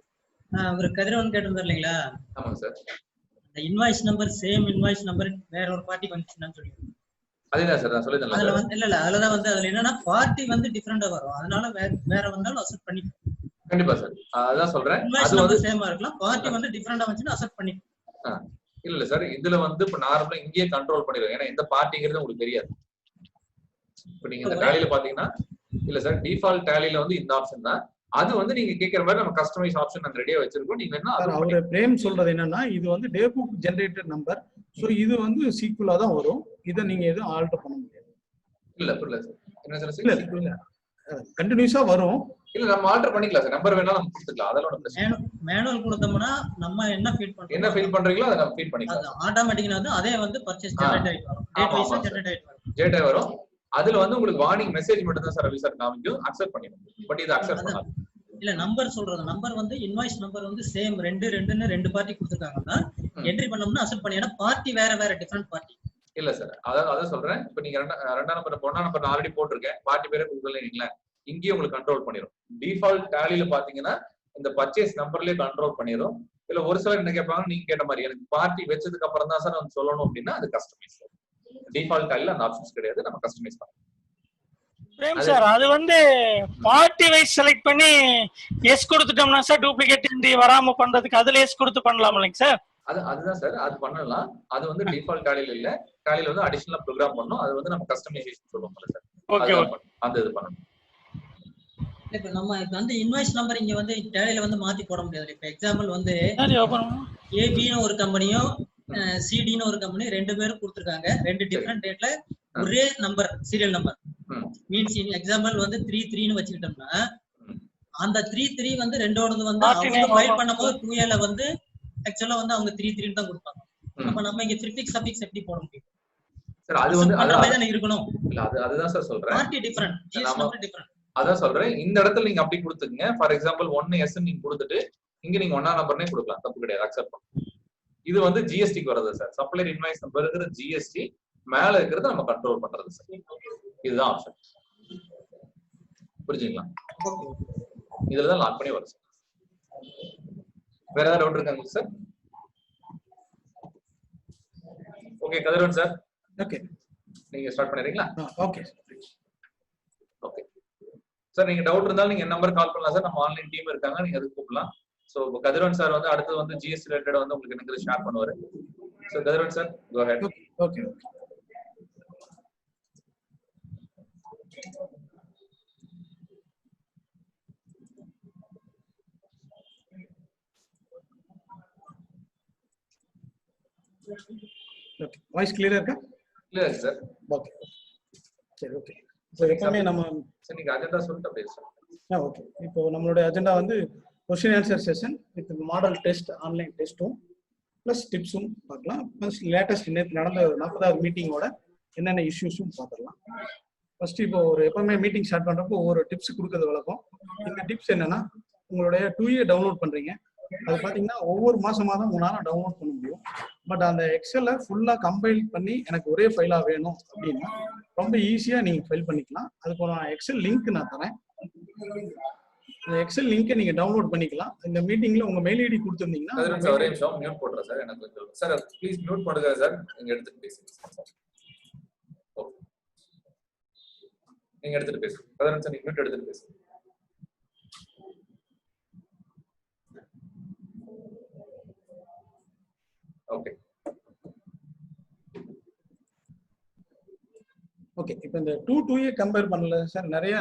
ஒரு கதிரவன் கேட்டிருந்தார் இல்லைங்களா? ஆமாங்க சார். இந்த invoice number same invoice number வேற ஒரு பார்ட்டிக்கு வந்துச்சுன்னு சொல்லிருக்கேன். அதேதான் சார் நான் சொல்லிட்டேன். அதுல வந்து இல்ல அதுலதான் வந்து அதுல என்னன்னா பார்ட்டி வந்து டிஃபரெண்டா வரும். அதனால வேற வந்தாலும் அக்செப்ட் பண்ணிக்கலாம். கண்டிப்பா சார், அதான் சொல்றேன். இன்வாய்ஸ் நம்பர் சேமா இருக்கலாம், பார்ட்டி வந்து டிஃபரெண்டா வந்துச்சுன்னா அக்செப்ட் பண்ணிக்கலாம். இல்ல சார், இதுல வந்து இப்ப நார்மலா இங்கேயே கண்ட்ரோல் பண்ணிடுவோம். ஏன்னா எந்த பார்ட்டிங்கிறது உங்களுக்கு தெரியாது. இப்ப நீங்க இந்த டேலில பாத்தீங்கன்னா இல்ல சார், டிஃபால்ட் டேலில வந்து இந்த ஆப்ஷன் தான். அது வந்து நீங்க கேக்குற மாதிரி நம்ம கஸ்டமைஸ் ஆப்ஷன் நாங்க ரெடியா வச்சிருக்கோம். நீங்க என்ன அவரு பிரேம் சொல்றது என்னன்னா இது வந்து day book generated number. So இது வந்து சீக்குவலா தான் வரும். இத நீங்க எதுவும் ஆல்டர் பண்ண முடியாது. இல்ல புரியல சார். என்ன சார்? இல்ல கண்டினியூஸா வரும். இல்ல நம்ம ஆல்டர் பண்ணிக்கலாம் சார். நம்பர் வேணா நம்ம கொடுத்துக்கலாம். அதெல்லாம் ஒண்ணும் பிரச்சனை இல்ல. மேனுவல் கொடுத்தோம்னா நம்ம என்ன ஃபீட் பண்றீங்களோ அதை நம்ம ஃபீட் பண்ணிக்கலாம். அது ஆட்டோமேட்டிக்கா வந்து அதே வந்து பர்ச்சேஸ் ஜெனரேட் ஆயிட்டு வரும். டேட் வைஸா ஜெனரேட் ஆயிட்டு வரும். ஜெனரேட் வரும். அதுல வந்து உங்களுக்கு வார்னிங் மெசேஜ் மட்டும் தான் சார் ரவி சார் காமிக்கும். அக்செப்ட் பண்ணிடுங்க. பட் இது அக்செப்ட் பண்ணாது. இல்ல நம்பர் சொல்றது நம்பர் வந்து இன்வாய்ஸ் நம்பர் வந்து சேம் 2 ரெண்டு பார்ட்டி கொடுத்துருக்காங்கன்னா என்ட்ரி பண்ணோம்னா அக்செப்ட் பண்ணி. ஏன்னா பார்ட்டி வேற டிஃபரெண்ட் பார்ட்டி. இல்ல சார், அதான் சொல்றேன். இப்ப நீங்க 2ஆம் நம்பர் 1ஆம் நம்பர் நான் ஆல்ரெடி போட்டிருக்கேன். பார்ட்டி பேரே கொடுக்கல. இங்கேயும் உங்களுக்கு கண்ட்ரோல் பண்ணிடும். டிஃபால்ட் டேலில பாத்தீங்கன்னா இந்த பர்ச்சேஸ் நம்பர்லயே கண்ட்ரோல் பண்ணிடும். இல்ல ஒரு சிலர் என்ன கேட்பாங்க, நீங்க கேட்ட மாதிரி எனக்கு பார்ட்டி வச்சதுக்கு அப்புறம் தான் சார் நம்ம சொல்லணும் அப்படின்னா அது கஸ்டமைஸ். டிஃபால்ட் டேலில அந்த ஆப்ஷன்ஸ் கிடையாது. நம்ம கஸ்டமைஸ் பண்ணலாம். பிரேம் சார், அது வந்து பார்ட்டி வைஸ் செலக்ட் பண்ணி எஸ் கொடுத்துட்டோம்னா சார் டூப்ளிகேட் என்ட்ரி வராம பண்றதுக்கு அதுல எஸ் கொடுத்து பண்ணலாம் இல்லைங்க சார்? அதுதான் சார், அது பண்ணலாம். அது வந்து டிஃபால்ட் டேலில இல்ல. டேலில வந்து அடிஷனலா ப்ரோக்ராம் பண்ணனும். அது வந்து நம்ம கஸ்டமைசேஷன் சொல்லுவோம் சார். ஓகே அந்த இது பண்ணனும். இப்ப நம்ம வந்து இன்வாய்ஸ் நம்பர் இங்க வந்து டேலில வந்து மாத்தி போட முடியாது. இப்ப எக்ஸாம்பிள் வந்து ஏபின்னு ஒரு கம்பெனியும் சிடின்னு ஒரு கம்பெனி ரெண்டு பேரும் கொடுத்துருக்காங்க. ரெண்டு டிஃபரெண்ட் டேட்ல ஒரே number serial number means example வந்து 33ன்னு வச்சுக்கிட்டோம்னா அந்த 33 வந்து ரெண்டோடது வந்து அவங்க ஃபைல் பண்ணும்போது 2Aல வந்து ஆக்சுவலா வந்து அவங்க 33 தான் கொடுப்பாங்க. அப்ப நம்ம இங்க ப்ரிஃபிக்ஸ் சஃபிக்ஸ் எப்படி போட முடியும் சார்? அது வந்து அதான் இருக்கணும். இல்ல அதுதான் சார் சொல்றேன். Party different, GS number different. அதான் சொல்றேன். இந்த இடத்துல நீங்க அப்படி கொடுத்துங்க. ஃபார் எக்ஸாம்பிள் 1S நீங்க கொடுத்துட்டு இங்க நீங்க 1ஆம் நம்பர்னே கொடுக்கலாம். தப்பு கிடையாது. அக்செப்ட் பண்ணுங்க. இது வந்து ஜிஎஸ்டிக்கு வருது சார். சப்ளையர் இன்வாய்ஸ் நம்பர் இருக்கிற ஜிஎஸ்டி மேல இருக்கிறது நம்ம கண்ட்ரோல் பண்றது சார். இதுதான் ஆப்ஷன். புரிஞ்சுங்களா? இதுலதான் லாக் பண்ணி வரும் சார். வேற ஏதாவது டவுட் இருக்காங்க சார்? ஓகே கதிரவன் சார். ஓகே, நீங்க ஸ்டார்ட் பண்ணிடுறீங்களா? Okay okay sir. நீங்க டவுட் இருந்தாலும் நீங்க நம்பர் கால் பண்ணலாம் சார். நம்ம ஆன்லைன் டீம் இருக்காங்க, நீங்க அதுக்கு கூப்பிடலாம். ஸோ கதிரவன் சார் வந்து அடுத்து வந்து ஜிஎஸ்டி ரிலேட்டட் வந்து உங்களுக்கு எனக்கு ஷேர் பண்ணுவாரு. ஸோ கதிரவன் சார் கோ ஹெட். ஓகே. ஓகே, வாய்ஸ் கிளியரா இருக்கா? Clear sir. ஓகே சரி. ஓகே, இப்போ எப்பவுமே நம்ம சார் நீங்க அஜெண்டா சொல்லிட்டு அப்படியே சார். ஓகே, இப்போ நம்மளுடைய அஜெண்டா வந்து question answer session with model test, online டெஸ்ட்டும் ப்ளஸ் டிப்ஸும் பார்க்கலாம். ப்ளஸ் லேட்டஸ்ட் நேற்று நடந்த 40வது மீட்டிங்கோட என்னென்ன இஷ்யூஸும் பார்த்துடலாம். ஃபர்ஸ்ட் இப்போ ஒரு எப்பவுமே மீட்டிங் ஸ்டார்ட் பண்றப்போ ஒவ்வொரு டிப்ஸ் கொடுக்கறது வழக்கம். இந்த டிப்ஸ் என்னன்னா, உங்களுடைய 2A டவுன்லோட் பண்றீங்க, அது பார்த்தீங்கன்னா ஒவ்வொரு மாதம் உங்களால டவுன்லோட் பண்ண முடியும். பட் அந்த எக்ஸலை ஃபுல்லாக கம்பைல் பண்ணி எனக்கு ஒரே ஃபைலாக வேணும் அப்படின்னா ரொம்ப ஈஸியாக நீங்கள் ஃபைல் பண்ணிக்கலாம். அதுக்கு ஒரு எக்ஸல் லிங்க் நான் தரேன். அந்த எக்ஸல் லிங்கை நீங்கள் டவுன்லோட் பண்ணிக்கலாம். இந்த மீட்டிங்கில் உங்கள் மெயில் ஐடி கொடுத்துருந்தீங்கன்னா ஒரே நிமிஷம் மியூட் போடுறேன் சார். எனக்கு கொஞ்சம் சார் ப்ளீஸ் மியூட் பண்ணுங்க சார். நீங்க எடுத்துட்டு பேசுங்க. ஓகே, நீங்க எடுத்துட்டு பேசுங்க. கதிரவன் சார் நீங்க மியூட் எடுத்துட்டு பேசுங்க. Okay okay. இப்போ இந்த 2A கம்பேர் பண்ணல சார். நிறைய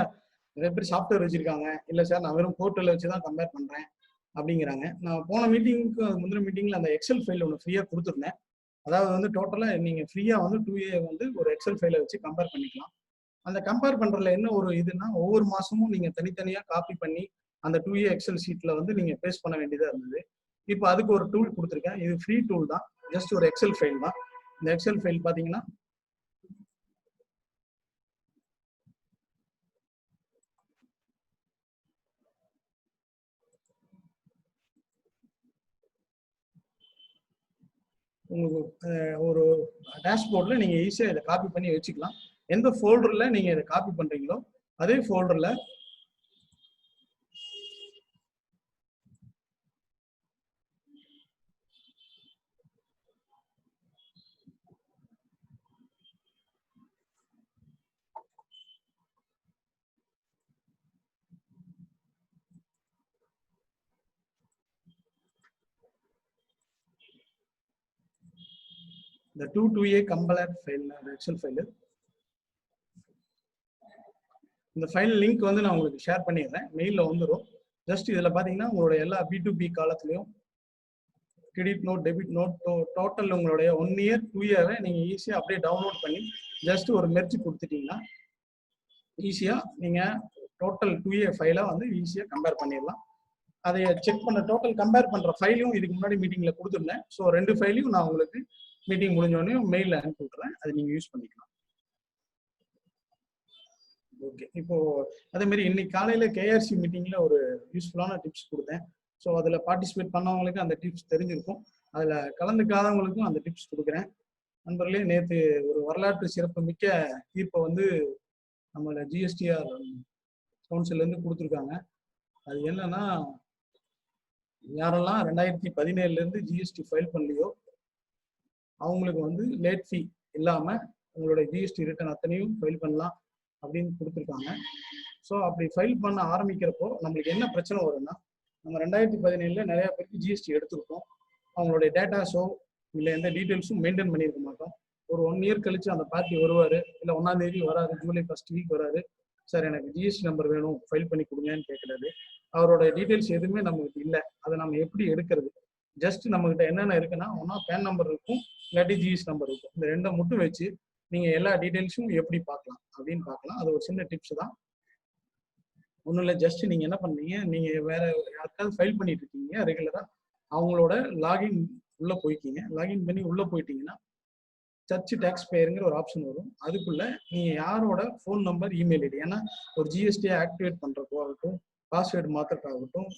பேர் சாஃப்ட்வேர் வச்சிருக்காங்க. இல்லை சார் நான் வெறும் போர்ட்டலில் வச்சு தான் கம்பேர் பண்ணுறேன் அப்படிங்கிறாங்க. நான் போன மீட்டிங்க்கு முந்தின மீட்டிங்கில் அந்த எக்ஸல் ஃபைல் ஒன்று ஃப்ரீயாக கொடுத்துருந்தேன். அதாவது வந்து டோட்டலாக நீங்கள் ஃப்ரீயாக வந்து 2A வந்து ஒரு எக்ஸல் ஃபைலை வச்சு கம்பேர் பண்ணிக்கலாம். அந்த கம்பேர் பண்ணுறதுல என்ன ஒரு இதுனா, ஒவ்வொரு மாதமும் நீங்கள் தனித்தனியாக காப்பி பண்ணி அந்த 2A எக்ஸல் ஷீட்டில் வந்து நீங்கள் பேஸ்ட் பண்ண வேண்டியதாக இருந்தது. இப்போ அதுக்கு ஒரு டூல் கொடுத்துருக்கேன். இது ஃப்ரீ டூல் தான், ஜஸ்ட் ஒரு எக்ஸல் ஃபைல் தான். இந்த எக்ஸல் ஃபைல் பார்த்தீங்கன்னா உங்களுக்கு ஒரு டேஷ்போர்டில் நீங்கள் ஈஸியாக இதை காப்பி பண்ணி வச்சுக்கலாம். எந்த ஃபோல்டரில் நீங்கள் இதை காப்பி பண்ணுறீங்களோ அதே ஃபோல்டரில் இந்த 2A compare file excel file, இந்த ஃபைல் லிங்க் வந்து நான் உங்களுக்கு ஷேர் பண்ணிடுறேன், மெயிலில் வந்துடும். ஜஸ்ட் இதில் பார்த்தீங்கன்னா உங்களுடைய எல்லா B2B காலத்துலையும் credit note, debit note, total உங்களுடைய 1 இயர் 2 இயரை நீங்கள் ஈஸியாக அப்படியே டவுன்லோட் பண்ணி ஜஸ்ட் ஒரு மெர்ஜ் கொடுத்துட்டீங்கன்னா ஈஸியாக நீங்கள் டோட்டல் 2A ஃபைலை வந்து ஈஸியாக கம்பேர் பண்ணிடலாம். அதை செக் பண்ண டோட்டல் கம்பேர் பண்ணுற ஃபைலையும் இதுக்கு முன்னாடி மீட்டிங்கில் கொடுத்துருந்தேன். ஸோ 2 ஃபைலையும் நான் உங்களுக்கு மீட்டிங் முடிஞ்சோடனே மெயிலில் அனுப்பி விட்றேன், அதை நீங்கள் யூஸ் பண்ணிக்கலாம். ஓகே, இப்போ அதே மாதிரி இன்னைக்கு காலையில் KRC மீட்டிங்கில் ஒரு யூஸ்ஃபுல்லான டிப்ஸ் கொடுத்தேன். ஸோ அதில் பார்ட்டிசிபேட் பண்ணவங்களுக்கு அந்த டிப்ஸ் தெரிஞ்சிருக்கும், அதில் கலந்துக்காதவங்களுக்கும் அந்த டிப்ஸ் கொடுக்குறேன். நண்பர்களே, நேற்று ஒரு வரலாற்று சிறப்பு மிக்க தீர்ப்பை வந்து நம்மளோட GSTR கவுன்சிலேருந்து கொடுத்துருக்காங்க. அது என்னன்னா, யாரெல்லாம் 2017 GST ஃபைல் பண்ணலையோ அவங்களுக்கு வந்து லேட் ஃபீ இல்லாமல் உங்களுடைய GST ரிட்டர்ன் அத்தனையும் ஃபைல் பண்ணலாம் அப்படின்னு கொடுத்துருக்காங்க. ஸோ அப்படி ஃபைல் பண்ண ஆரம்பிக்கிறப்போ நம்மளுக்கு என்ன பிரச்சனை வரும்னா, நம்ம 2017 நிறைய பேருக்கு GST எடுத்துருக்கோம், அவங்களுடைய டேட்டாஸோ இல்லை எந்த டீட்டெயில்ஸும் மெயின்டைன் பண்ணியிருக்க மாட்டோம். ஒரு 1 இயர் கழிச்சு அந்த பார்ட்டி வருவார், இல்லை 1ஆம் தேதி வராரு, ஜூலை 1st வீக் வராரு, சார் எனக்கு GST நம்பர் வேணும் ஃபைல் பண்ணி கொடுங்கன்னு கேட்குறாரு. அவரோட டீட்டெயில்ஸ் எதுவுமே நம்மளுக்கு இல்லை, அதை நம்ம எப்படி எடுக்கிறது? ஜஸ்ட் நம்மகிட்ட என்னென்ன இருக்குன்னா, ஒன்றா பேன் நம்பர் இருக்கும், இல்லாட்டி GST நம்பர் இருக்கும். இந்த 2 மட்டும் வச்சு நீங்கள் எல்லா டீட்டெயில்ஸும் எப்படி பார்க்கலாம் அப்படின்னு பார்க்கலாம். அது ஒரு சின்ன டிப்ஸ் தான், ஒன்றும் இல்லை. ஜஸ்ட் நீங்கள் என்ன பண்ணீங்க, நீங்கள் வேற யாருக்காவது ஃபைல் பண்ணிட்டு இருக்கீங்க ரெகுலராக, அவங்களோட லாகின் உள்ளே போய்க்கிங்க. லாகின் பண்ணி உள்ளே போயிட்டீங்கன்னா சர்ச் டேக்ஸ் பேருங்கிற ஒரு ஆப்ஷன் வரும். அதுக்குள்ள நீங்கள் யாரோட ஃபோன் நம்பர், இமெயில் ஐடி, ஏன்னா ஒரு GST ஆக்டிவேட் பண்ணுறதுக்காகட்டும், பாஸ்வேர்டு மாற்றுறதுக்காகட்டும்,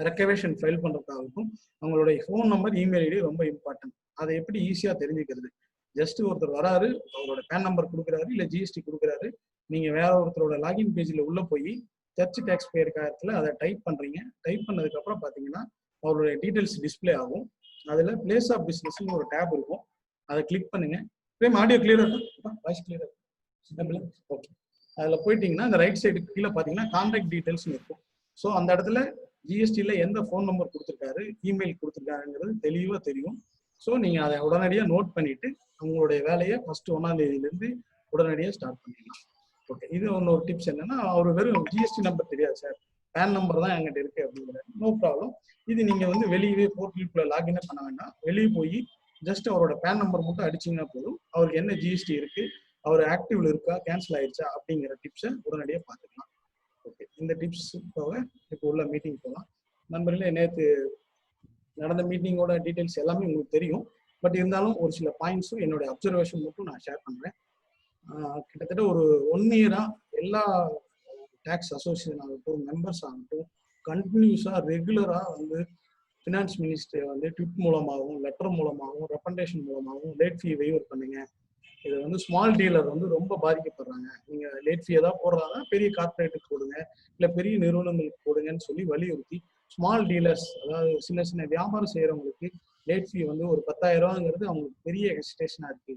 ரெக்கவேஷன் ஃபைல் பண்ணுறதுக்காகட்டும் அவங்களுடைய ஃபோன் நம்பர், இமெயில் ஐடி ரொம்ப இம்பார்ட்டன்ட். அதை எப்படி ஈஸியாக தெரிஞ்சுக்கிறது? ஜஸ்ட் ஒருத்தர் வராரு, அவரோட பேன் நம்பர் கொடுக்குறாரு, இல்லை GST கொடுக்குறாரு, நீங்கள் வேற ஒருத்தரோட லாகின் பேஜில் உள்ளே போய் சர்ச் டேக்ஸ் பேர் காலத்தில் அதை டைப் பண்ணுறீங்க. டைப் பண்ணதுக்கப்புறம் பார்த்தீங்கன்னா அவருடைய டீட்டெயில்ஸ் டிஸ்பிளே ஆகும். அதில் பிளேஸ் ஆஃப் பிஸ்னஸ்ன்னு ஒரு டேப் இருக்கும், அதை கிளிக் பண்ணுங்க. ஆடியோ கிளியரா இருக்கும், வாய்ஸ் கிளியரா இருக்கும். ஓகே, அதில் போயிட்டீங்கன்னா அந்த ரைட் சைடு கீழே பார்த்தீங்கன்னா கான்டாக்ட் டீட்டெயில்ஸ் இருக்கும். ஸோ அந்த இடத்துல ஜிஎஸ்டியில் எந்த ஃபோன் நம்பர் கொடுத்துருக்காரு, இமெயில் கொடுத்துருக்காருங்கிறது தெளிவாக தெரியும். ஸோ நீங்கள் அதை உடனடியாக நோட் பண்ணிட்டு உங்களுடைய வேலையை ஃபர்ஸ்ட் 1ஆம் தேதியிலேருந்து உடனடியாக ஸ்டார்ட் பண்ணிடலாம். ஓகே, இது இன்னொரு டிப்ஸ் என்னன்னா, அவர் வெறும் ஜிஎஸ்டி நம்பர் தெரியாது சார், பேன் நம்பர் தான் என்கிட்ட இருக்கு அப்படிங்கிறாரு. No problem. இது நீங்கள் வந்து வெளியவே போர்ட்டலுக்குள்ள லாகினே பண்ண வேண்டாம். வெளியே போய் ஜஸ்ட் அவரோட பேன் நம்பர் மட்டும் அடிச்சிங்கன்னா போதும், அவருக்கு என்ன ஜிஎஸ்டி இருக்கு, அவர் ஆக்டிவ்ல இருக்கா, கேன்சல் ஆயிடுச்சா அப்படிங்கிற டிப்ஸை உடனடியாக பார்த்துக்கலாம். ஓகே, இந்த டிப்ஸ் போக இப்போ உள்ள மீட்டிங் போகலாம். நண்பர்களே, நேற்று நடந்த மீட்டிங்கோட டீட்டெயில்ஸ் எல்லாமே உங்களுக்கு தெரியும். பட் இருந்தாலும் ஒரு சில பாயிண்ட்ஸும் என்னுடைய அப்சர்வேஷன் மட்டும் நான் ஷேர் பண்ணுறேன். கிட்டத்தட்ட ஒரு 1 இயரா எல்லா டேக்ஸ் அசோசியேஷன் ஆகட்டும், மெம்பர்ஸ் ஆகட்டும், கண்டினியூஸாக ரெகுலராக வந்து ஃபினான்ஸ் மினிஸ்டர் வந்து ட்விட் மூலமாகவும், லெட்டர் மூலமாகவும், ரெக்கமெண்டேஷன் மூலமாகவும் லேட் ஃபீ வெய்வர் பண்ணுங்க. இது வந்து ஸ்மால் டீலர் வந்து ரொம்ப பாதிக்கப்படுறாங்க. நீங்கள் லேட் ஃபீ ஏதாவது போடுறாங்கன்னா பெரிய கார்பரேட்டுக்கு போடுங்க, இல்லை பெரிய நிறுவனங்களுக்கு போடுங்கன்னு சொல்லி வலியுறுத்தி ஸ்மால் டீலர்ஸ், அதாவது சின்ன சின்ன வியாபாரம் செய்கிறவங்களுக்கு லேட் ஃபீ வந்து ஒரு 10,000 ரூபாங்கிறது அவங்களுக்கு பெரிய ஹெசிடேஷனாக இருக்கு.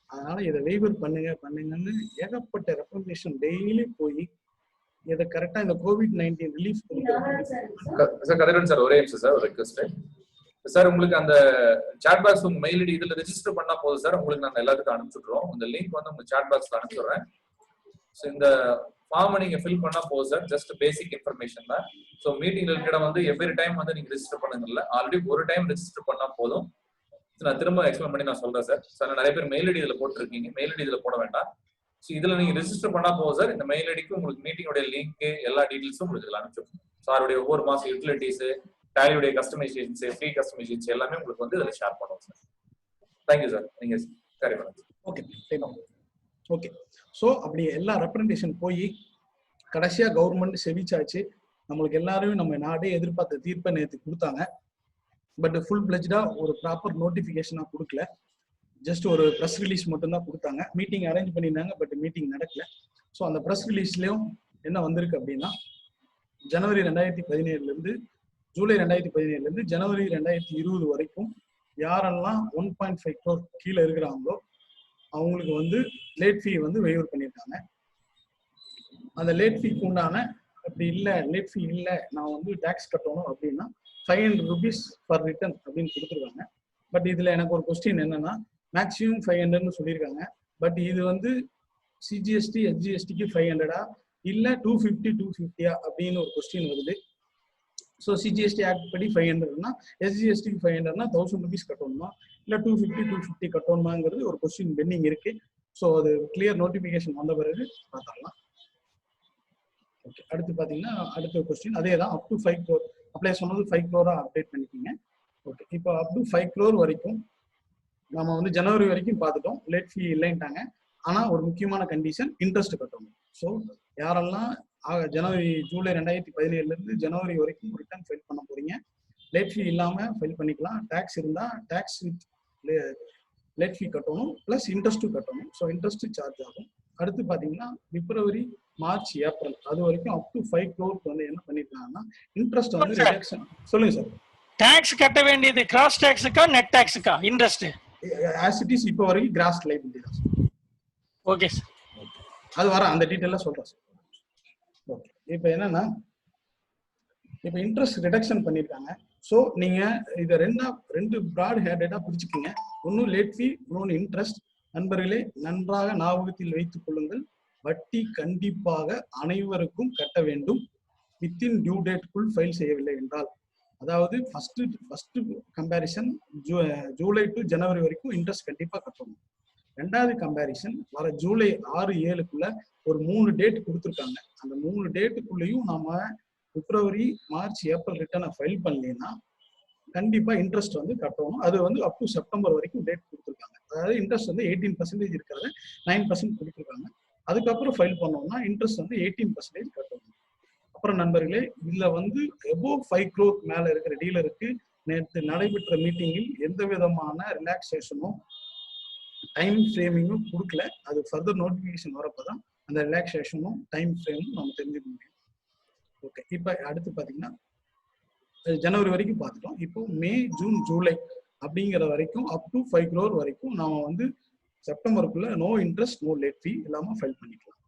அதனால இதை வெய்வர் பண்ணுங்கன்னு ஏகப்பட்ட ரெக்கமெண்டேஷன் டெய்லி போய் இதை கரெக்டாக இந்த COVID-19 ரிலீஃப் சார். கதிரவன் சார், ஒரே நிமிஷம் சார், ஒரு ரெக்வெஸ்ட் சார். உங்களுக்கு அந்த சாட் பாக்ஸ் உங்க மெயில் ஐடி இதுல ரெஜிஸ்டர் பண்ணா போதும் சார். உங்களுக்கு நான் எல்லாத்துக்கும் அனுப்பிச்சுட்றோம். இந்த லிங்க் வந்து உங்க சாட் பாக்ஸ்ல அனுப்பிச்சுடுறேன். ஸோ இந்த ஃபார்மை நீங்க ஃபில் பண்ணா போதும் சார். ஜஸ்ட் பேசிக் இன்ஃபர்மேஷன் தான். ஸோ மீட்டிங் ரிலேட்டடா வந்து எவ்ரி டைம் வந்து நீங்க ரெஜிஸ்டர் பண்ணுங்கல்ல, ஆல்ரெடி ஒரு டைம் ரெஜிஸ்டர் பண்ணா போதும். நான் திரும்ப எக்ஸ்பிளைன் பண்ணி நான் சொல்றேன் சார். சார், நிறைய பேர் மெயில் ஐடி இதுல போட்டுருக்கீங்க, மெயில் ஐடி இதுல போட வேண்டாம். ஸோ இதுல நீங்க ரெஜிஸ்டர் பண்ணா போதும் சார். இந்த மெயில் ஐடிக்கு உங்களுக்கு மீட்டிங்கோட லிங்க் எல்லா டீடைல்ஸும் உங்களுக்கு இதுல அனுப்பிச்சிருக்கோம். சாருடைய ஒவ்வொரு மாசம் யூட்டிலிட்டிஸ், டேலியுடைய கஸ்டமைசேஷன்ஸ், ஃப்ரீ கஸ்டமைசேஷன்ஸ் எல்லாமே உங்களுக்கு வந்து இதுல ஷேர் பண்ணுவோம் சார். Thank you sir. நீங்க சரி பண்ணுங்க. Okay okay. ஸோ அப்படி எல்லா ரெப்ரசன்டேஷன் போய் கடைசியாக கவர்மெண்ட் செவிச்சாச்சு. நம்மளுக்கு எல்லாருமே நம்ம நாடே எதிர்பார்த்த தீர்ப்பை நேற்று கொடுத்தாங்க. பட் ஃபுல் பிளஜ்டா ஒரு ப்ராப்பர் நோட்டிஃபிகேஷனாக கொடுக்கல. ஜஸ்ட் ஒரு ப்ரெஸ் ரிலீஸ் மட்டும்தான் கொடுத்தாங்க. மீட்டிங் அரேஞ்ச் பண்ணியிருந்தாங்க, பட் மீட்டிங் நடக்கல. ஸோ அந்த ப்ரெஸ் ரிலீஸ்லயும் என்ன வந்திருக்கு அப்படின்னா, ஜனவரி 2017 ஜூலை 2017 ஜனவரி 2020 வரைக்கும் யாரெல்லாம் 1.5 crore கீழே இருக்கிறாங்களோ அவங்களுக்கு வந்து லேட் ஃபீ வந்து வெய்வர் பண்ணியிருக்காங்க. அந்த லேட் ஃபீக்கு உண்டான, அப்படி இல்லை லேட் ஃபீ இல்லை நான் வந்து டேக்ஸ் கட்டணும் அப்படின்னா 500 rupees per return அப்படின்னு கொடுத்துருக்காங்க. பட் இதுல எனக்கு ஒரு கொஸ்டின் என்னன்னா, மேக்ஸிமம் 500ன்னு சொல்லியிருக்காங்க. பட் இது வந்து சிஜிஎஸ்டி எஸ்ஜிஎஸ்டிக்கு 500 இல்லை 250 அப்படின்னு ஒரு கொஸ்டின் வருது. ஸோ சிஜிஎஸ்டி ஆக்ட் படி 500னா, எஸ்ஜிஎஸ்டிக்கு 500னா 1000 rupees கட்டணுமா, இல்லை 250 கட்டணுமாங்கிறது ஒரு கொஸ்டின் பெண்டிங் இருக்கு. ஸோ அது கிளியர் நோட்டிஃபிகேஷன் வந்த பிறகு பார்த்துடலாம். ஓகே, அடுத்து பார்த்தீங்கன்னா அடுத்த கொஸ்டின் அதே தான். அப் டு 5 crore அப்ளை சொன்னது 5 crore அப்டேட் பண்ணிக்கிங்க. ஓகே, இப்போ அப் டு 5 crore வரைக்கும் நம்ம வந்து ஜனவரி வரைக்கும் பார்த்துட்டோம். லேட் ஃபீ இல்லைன்ட்டாங்க. ஆனால் ஒரு முக்கியமான கண்டிஷன், இன்ட்ரெஸ்ட் கட்டணும். ஸோ யாரெல்லாம் ஜூலை 2017 ஜனவரி வரைக்கும் ரிட்டர்ன் ஃபைல் பண்ண போறீங்க, லேட் ஃபீ இல்லாமல் ஃபைல் பண்ணிக்கலாம். டேக்ஸ் இருந்தால் டேக்ஸ் வித் லேட் ஃபீ கட்டணும், ப்ளஸ் இன்ட்ரெஸ்ட்டும் கட்டணும். ஸோ இன்ட்ரெஸ்ட் சார்ஜ் ஆகும். அடுத்து பார்த்தீங்கன்னா பிப்ரவரி, மார்ச், ஏப்ரல் அது வரைக்கும் அப் டு 5 crore வந்து என்ன பண்ணிருக்காங்கன்னா இன்ட்ரெஸ்ட் வந்து ரிடக்ஷன். சொல்லுங்க சார். டாக்ஸ் கட்ட வேண்டியது கிராஸ் டாக்ஸுக்கா நெட் டாக்ஸுக்கா இன்ட்ரெஸ்ட்? ஆஸ் இட் இஸ் இப்போ வரைக்கும் கிராஸ் லைபிலிட்டி தான் சார். ஓகே சார், அது வர அந்த டீட்டெயிலாக சொல்கிறேன் சார். ஓகே, இப்போ என்னன்னா, இப்போ இன்ட்ரெஸ்ட் ரிடக்ஷன் பண்ணியிருக்காங்க. ஸோ நீங்கள் இதை ரெண்டு ப்ராட் ஹேண்டடாக பிரிச்சுக்கோங்க. ஒன்றும் லேட் ஃபீ, இன்னொன்று இன்ட்ரெஸ்ட். நண்பர்களே, நன்றாக ஞாபகத்தில் வைத்துக் கொள்ளுங்கள். வட்டி கண்டிப்பாக அனைவருக்கும் கட்ட வேண்டும். வித்தின் டியூ டேட்டுக்குள் ஃபைல் செய்யவில்லை என்றால், அதாவது ஃபர்ஸ்ட் கம்பேரிசன் ஜூலை டு ஜனவரி வரைக்கும் இன்ட்ரெஸ்ட் கண்டிப்பாக கட்டணும். ரெண்டாவது கம்பேரிசன் வர ஜூலை 6, 7க்குள்ள ஒரு 3 டேட் கொடுத்துருக்காங்க. அந்த 3 டேட்டுக்குள்ளேயும் நாம பிப்ரவரி, மார்ச், ஏப்ரல் ரிட்டர்னை ஃபைல் பண்ணலைன்னா கண்டிப்பா இன்ட்ரெஸ்ட் வந்து கட்டணும். அது வந்து அப் டு செப்டம்பர் வரைக்கும் டேட் கொடுத்துருக்காங்க. அதாவது இன்ட்ரெஸ்ட் வந்து 18% இருக்கிறத 9% கொடுத்துருக்காங்க. அதுக்கப்புறம் ஃபைல் பண்ணோம்னா இன்ட்ரெஸ்ட் வந்து 18% கட்டணும். அப்புறம் நண்பர்களே, இதுல வந்து எபோவ் 5 crore மேல இருக்கிற டீலருக்கு நேற்று நடைபெற்ற மீட்டிங்கில் எந்த விதமான ரிலாக்ஸேஷனும் டைம் ஃப்ரேமிங்கும் கொடுக்கல. அது ஃபர்தர் நோட்டிஃபிகேஷன் வரப்போதான் அந்த ரிலாக்ஸேஷனும் டைம் ஃப்ரேமும் நம்ம தெரிஞ்சுக்க முடியும். ஓகே, இப்போ அடுத்து பார்த்தீங்கன்னா ஜனவரி வரைக்கும் பார்த்துட்டோம். இப்போ மே, ஜூன், ஜூலை அப்படிங்கிற வரைக்கும் அப் டு 5 crore வரைக்கும் நாம வந்து செப்டம்பருக்குள்ள no interest, no late fee இல்லாமல் ஃபைல் பண்ணிக்கலாம்.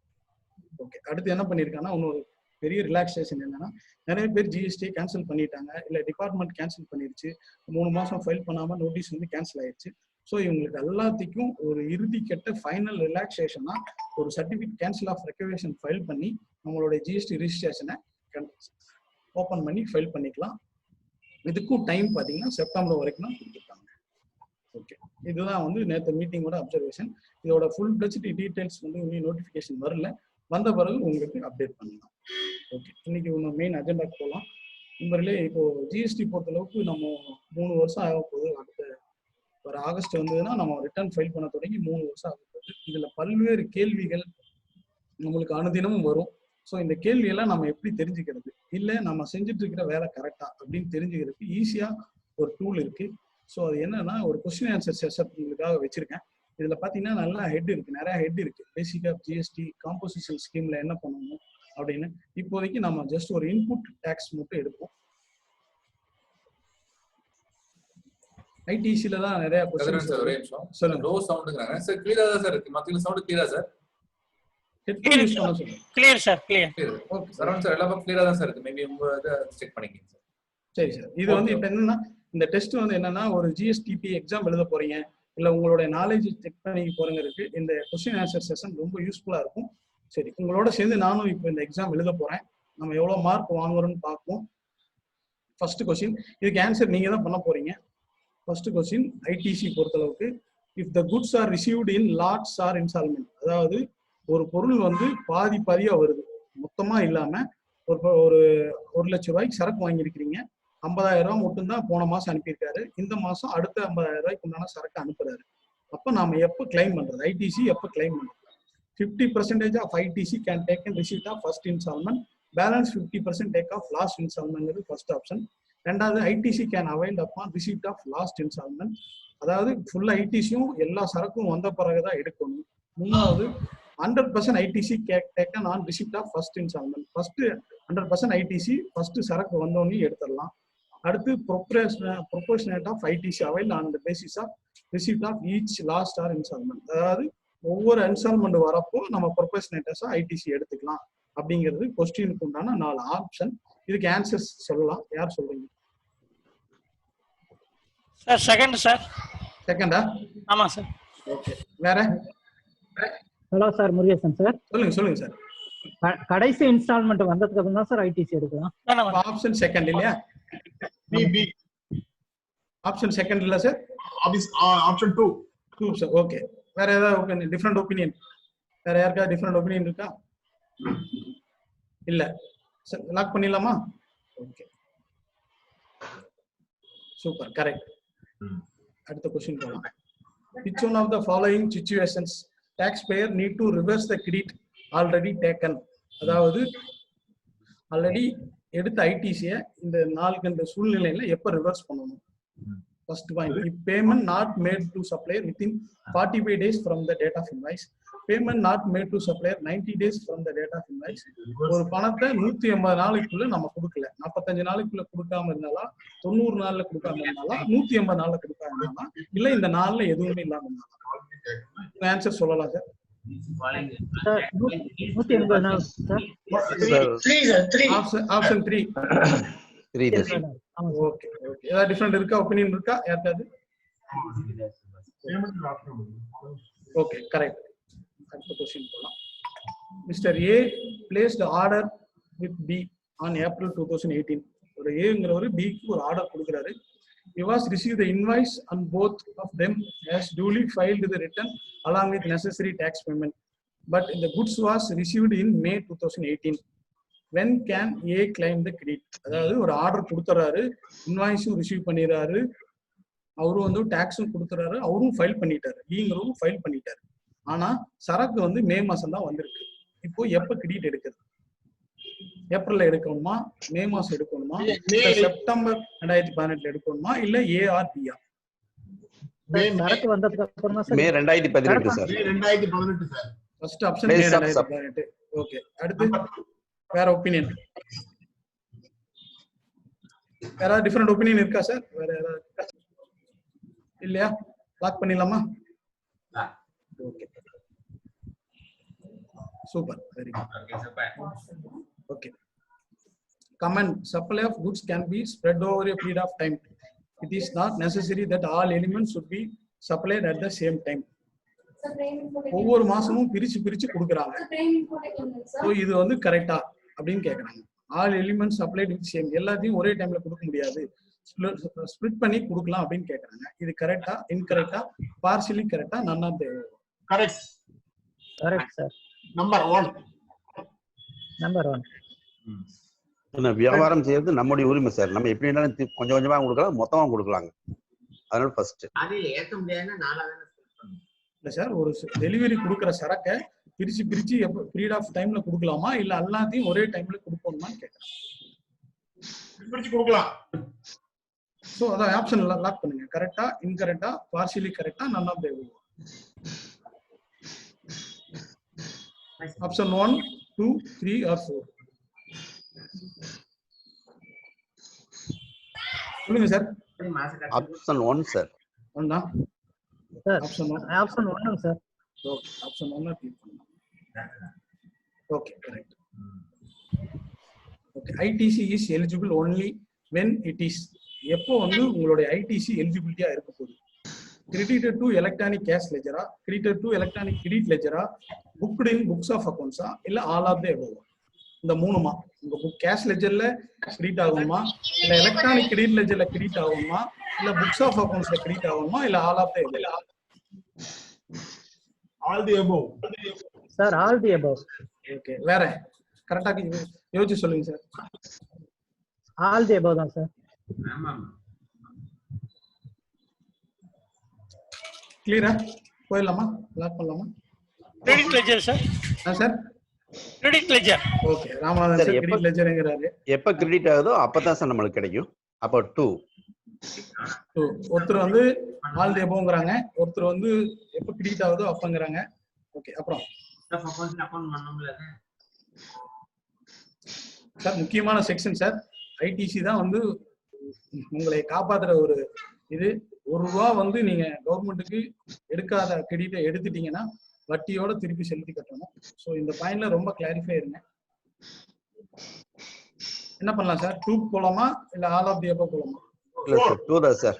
ஓகே, அடுத்து என்ன பண்ணியிருக்காங்கன்னா, இன்னொரு பெரிய ரிலாக்ஸேஷன் என்னன்னா நிறைய பேர் ஜிஎஸ்டியை கேன்சல் பண்ணிட்டாங்க, இல்லை டிபார்ட்மெண்ட் கேன்சல் பண்ணிருச்சு, 3 மாசம் ஃபைல் பண்ணாம நோட்டீஸ் வந்து கேன்சல் ஆயிடுச்சு. ஸோ இவங்களுக்கு எல்லாத்துக்கும் ஒரு இறுதி கட்ட ஃபைனல் ரிலாக்ஸேஷனா ஒரு சர்டிஃபிகேட் கேன்சல் ஆஃப் ரெக்கவேஷன் ஃபைல் பண்ணி நம்மளுடைய ஜிஎஸ்டி ரிஜிஸ்ட்ரேஷனை ஓப்பன் பண்ணி ஃபைல் பண்ணிக்கலாம். இதுக்கும் டைம் பார்த்தீங்கன்னா செப்டம்பர் வரைக்கும் தான் கொடுத்துருக்காங்க. ஓகே, இதுதான் வந்து நேற்று மீட்டிங்கோட அப்சர்வேஷன். இதோட ஃபுல் பிளட்ஜ் டீடைல்ஸ் வந்து இன்னும் நோட்டிஃபிகேஷன் வரல, வந்த பிறகு உங்களுக்கு அப்டேட் பண்ணலாம். ஓகே, இன்னைக்கு ஒன்று மெயின் அஜெண்டாக்கு போகலாம். நம்பர்லேயே இப்போ ஜிஎஸ்டி பொறுத்தளவுக்கு நம்ம 3 வருஷம் ஆக போகுது. அடுத்த ஒரு ஆகஸ்ட் வந்ததுன்னா நம்ம ரிட்டர்ன் ஃபைல் பண்ண தொடங்கி 3 வருஷம் ஆக போகுது. இதுல பல்வேறு கேள்விகள் நம்மளுக்கு அனுதினமும் வரும். ஸோ இந்த கேள்வியெல்லாம் நம்ம எப்படி தெரிஞ்சுக்கிறது, இல்லை நம்ம செஞ்சுட்டு இருக்கிற வேலை கரெக்டா அப்படின்னு தெரிஞ்சுக்கிறதுக்கு ஈஸியா ஒரு டூல் இருக்கு. ஸோ அது என்னன்னா ஒரு கொஸ்டின் ஆன்சர் செஷன் உங்களுக்காக வச்சிருக்கேன். இதுல பாத்தீங்கன்னா நல்லா ஹெட் இருக்கு, நிறைய ஹெட் இருக்கு. பேசிக்கா ஜிஎஸ்டி காம்போசிஷன் ஸ்கீம்ல என்ன பண்ணணும் அப்படின்னு. இப்போதைக்கு நம்ம ஜஸ்ட் ஒரு இன்புட் டேக்ஸ் மட்டும் எடுப்போம். ஐடிசில தான் நிறைய சொல்லுங்க. லோ சவுண்ட்ங்கறாங்க சார், கிளியரா தான் சார் இருக்கு. மத்தல சவுண்ட் கிளியரா sir? Clear sir, clear. Okay Saravanan sir, எல்லாமே கிளியரா தான் சார் இருக்கு. மேபி உங்க இத செக் பண்ணிக்கங்க சார். சரி சார். இது வந்து இப்போ என்னன்னா இந்த டெஸ்ட் வந்து என்னன்னா ஒரு ஜிஎஸ்டிபி எக்ஸாம் எழுத போறீங்க, இல்ல உங்களோட நாலேஜ் செக் பண்ணி போறவங்களுக்கு இந்த கொஸ்டின் ஆன்சர் செஷன் ரொம்ப யூஸ்ஃபுல்லா இருக்கும். சரி, உங்களோட சேர்ந்து நானும் இப்போ இந்த எக்ஸாம் எழுத போறேன். நம்ம எவ்வளவு மார்க் வாங்குறோம்னு பார்ப்போம். ஃபர்ஸ்ட் கொஸ்டின், இதுக்கு ஆன்சர் நீங்க தான் பண்ண போறீங்க. ஃபர்ஸ்ட் கொஸ்டின் ஐடிசி பொறுத்தளவுக்கு, if the goods are received in lots or instalment, அதாவது ஒரு பொருள் வந்து பாதியா வருது, மொத்தமா இல்லாம ஒரு 1 லட்சம் ரூபாய்க்கு சரக்கு வாங்கியிருக்கிறீங்க, 50,000 ரூபாய் மட்டும்தான் போன மாசம் அனுப்பியிருக்காரு, இந்த மாசம் அடுத்த 50,000 ரூபாய்க்கு உண்டான சரக்கு அனுப்புறாரு. அப்ப நாம எப்ப கிளைம் பண்றது, ஐடிசி எப்ப கிளைம் பண்றது? 50% of ITC can take in receipt of first instalment, balance 50% take of last instalment first option. ரெண்டாவது ITC can avail upon receipt of last instalment, அதாவது ஃபுல் ஐடிசியும் எல்லா சரக்கும் வந்த பிறகுதான் எடுக்கணும். மூணாவது 100% ITC taken on receipt of first instalment, first 100% ITC first சரக்கு வந்தோடனே எடுத்துடலாம். அடுத்து proportionate of ITC avail on the basis of receipt of each last or instalment, அதாவது ஒவ்வொரு இன்ஸ்டால்மெண்ட் வரப்போ நம்ம ப்ரொபோர்ஷனேட்டஸா ஐடிசி எடுத்துக்கலாம் அப்படிங்கிறது கொஸ்டினுக்கு உண்டான 4 ஆப்ஷன். இதுக்கு ஆன்சர்ஸ் சொல்லலாம். யார் சொல்றீங்க சார்? Second sir. செகண்டா? ஆமா சார். ஓகே, வேற? Hello sir, Murugesan sir. சொல்லுங்க சார். கடைசி இன்ஸ்டால்மெண்ட் வந்ததுக்கு அப்புறம் தான் சார் ஐடிசி எடுக்கலாம். ஆப்ஷன் செகண்ட் இல்லையா? பி ஆப்ஷன் செகண்ட் இல்ல சார், ஆப்ஷன் 2 சார். ஓகே, வேற ஏதாவது டிஃபரெண்ட் ஒபினியன்? வேற யாருக்கா டிஃபரெண்ட் ஒபினியன் இருக்கா? இல்ல, லாக் பண்ணிடலாமா? Okay, super, correct. அடுத்த क्वेश्चन போலாம். Which one of the following situations taxpayer need to reverse the credit already taken? அதாவது ஆல்ரெடி எடுத்த ஐடிசியை இந்த 4 சூழ்நிலையில எப்ப ரிவர்ஸ் பண்ணணும்? First point, if payment not made to supplier within 45 days from the date of invoice, payment not made to supplier 90 days from the date of invoice. ஒரு பணத்தை 180 நாளைக்குள்ள நம்ம கொடுக்கல, 45 நாளைக்குள்ள கொடுக்காம இருந்தாலா, 90 நாள்ல கொடுக்காம இருந்தாலா, 180 நாள்ல கொடுக்காம இருந்தாலா, இல்ல இந்த நாள்ல எதுவுமே இல்லாம இருந்தாலா? ஆன்சர் சொல்லலாம் சார். 180 நாள் சார். ஆப்ஷன் 3. ஓகே, ஏதாவது டிஃபரெண்ட் இருக்கா? ஒபினியன் இருக்கா யாருக்காவது? Okay, correct. அடுத்த क्वेश्चन போலாம். Mister A placed order with be on April 2018. ஒரு ஏங்கிறவர் பிக்கு ஒரு ஆர்டர் கொடுக்குறாரு. He was received the invoice on both of them as duly filed the return along with necessary tax payment, but the goods was received in May 2018. When can A claim the credit? அதாவது ஒரு order கொடுத்துறாரு, இன்வாய்ஸும் receive பண்ணிடுறாரு, அவரும் வந்து டாக்ஸும் கொடுத்துறாரு, அவரும் file பண்ணிட்டாரு, பிங்கிறவரும் file பண்ணிட்டாரு. ஆனா சரக்கு வந்து மே மாசம் தான் வந்திருக்கு. இப்போ எப்ப கிரெடிட் எடுக்கிறது? ஏப்ரல்ல எடுக்கணுமா, மே மாசம் எடுக்கணுமா, செப்டம்பர் 2018 எடுக்கணுமா, இல்ல ஏஆர்பியா? சரக்கு வந்ததுக்கு அப்புறம் தான் சார். மே 2018 சார். 2018 சார். ஃபர்ஸ்ட் ஆப்ஷன் மே 2018. ஓகே, அடுத்து வேற ஒபினியன்? வேற டிஃபரெண்ட் ஒபினியன் இருக்கா சார்? வேற ஏதாவது இல்லையா? லாக் பண்ணிடலாமா? Okay, super, very good. Okay, comment supply of goods can be spread over a period of time. It is not necessary that all elements should be supplied at the same time. ஒவ்வொரு மாசமும் பிரிச்சு பிரிச்சு கொடுக்குறாங்க. So இது வந்து கரெக்டா அப்படின்னு கேட்குறாங்க. All elements supplied with same, எல்லாத்தையும் ஒரே டைம்ல கொடுக்க முடியாது, ஸ்ப்ளிட் பண்ணி கொடுக்கலாம் அப்படின்னு கேட்குறாங்க. இது கரெக்டா இன்கரெக்டா பார்ஷியலி கரெக்டா none of the correct correct sir. Number 1 வியாபாரம் செய்யறது நம்முடைய உரிமை சார். நம்ம எப்படி இருந்தாலும் கொஞ்சம் கொஞ்சமா கொடுக்கலாம், மொத்தமா கொடுக்கலாங்க. அதனால ஃபர்ஸ்ட் இல்ல சார், ஒரு டெலிவரி கொடுக்குற சரக்கை பிரிச்சு பிரிச்சு எப்ப பீரியட் ஆஃப் டைம்ல கொடுக்கலாமா இல்ல எல்லாத்தையும் ஒரே டைம்ல கொடுக்கணுமான்னு கேட்கறேன். பிரிச்சு கொடுக்கலாம். சோ அத ஆப்ஷன் லாக் பண்ணுங்க. கரெக்டா இன்கரெக்டா பார்ஷியலி கரெக்டா none of the above. Option 1 2 3 or 4 சொல்லுங்க சார். Option 1 sir. 1 தான் sir. Option 1 option 1 sir. Okay, option 1 click பண்ணுங்க. Okay, correct. Okay, ITC is eligible only when it is, எப்போ வந்து உங்களுடைய ITC எலிஜிபிலிட்டியா இருக்க போகுது. credited to electronic cash ledger, credited to electronic credit ledger, booked in books of accounts, இல்ல all of the above. இந்த மூணுமா உங்க book cash லெஜர்ல credit ஆகுமா, இல்ல எலக்ட்ரானிக் கிரெடிட் லெஜர்ல கிரெடிட் ஆகுமா, இல்ல புக்ஸ் ஆஃப் அக்கவுண்ட்ஸ்ல கிரெடிட் ஆகுமா, இல்ல all of the above? All the above. Sir all the above. Okay, வேற கரெக்ட்டா யோசிச்சு சொல்லுங்க சார். ஆல் தி above தான் சார். ஆமா. கிளியரா போயிடலாமா, லாக் பண்ணலாமா? Credit ledger sir. Sir credit ledger. Okay, Ramanathan sir credit லெஜர்ங்கறாரு. எப்ப கிரெடிட் ஆகுதோ அப்பதான் சார் நம்மளுக்கு கிடைக்கும். அப்ப 2 ஒருத்தர் வந்து ஆல் தி above-ங்கறாங்க, ஒருத்தர் வந்து எப்ப கிரெடிட் ஆகுதோ அப்பங்கறாங்க. ஓகே, அப்புறம் அக்கவுண்ட் பண்ணனும்ல சார் முக்கியமான செக்ஷன் சார். ITC தான் வந்து உங்களை காப்பாத்துற ஒரு இது. ₹1 வந்து நீங்க கவர்மெண்ட்டுக்கு எடுக்காத கிரெடிட்டை எடுத்துட்டீங்கன்னா வட்டியோட திருப்பி செலுத்தி கட்டணும். ஸோ இந்த பாயிண்ட்ல ரொம்ப கிளாரிஃபை இருங்க. என்ன பண்ணலாம் சார்? 2 போலாமா இல்ல ஆல் ஆஃப் தி above போலாமா? இல்ல சார் 2 தான் சார்.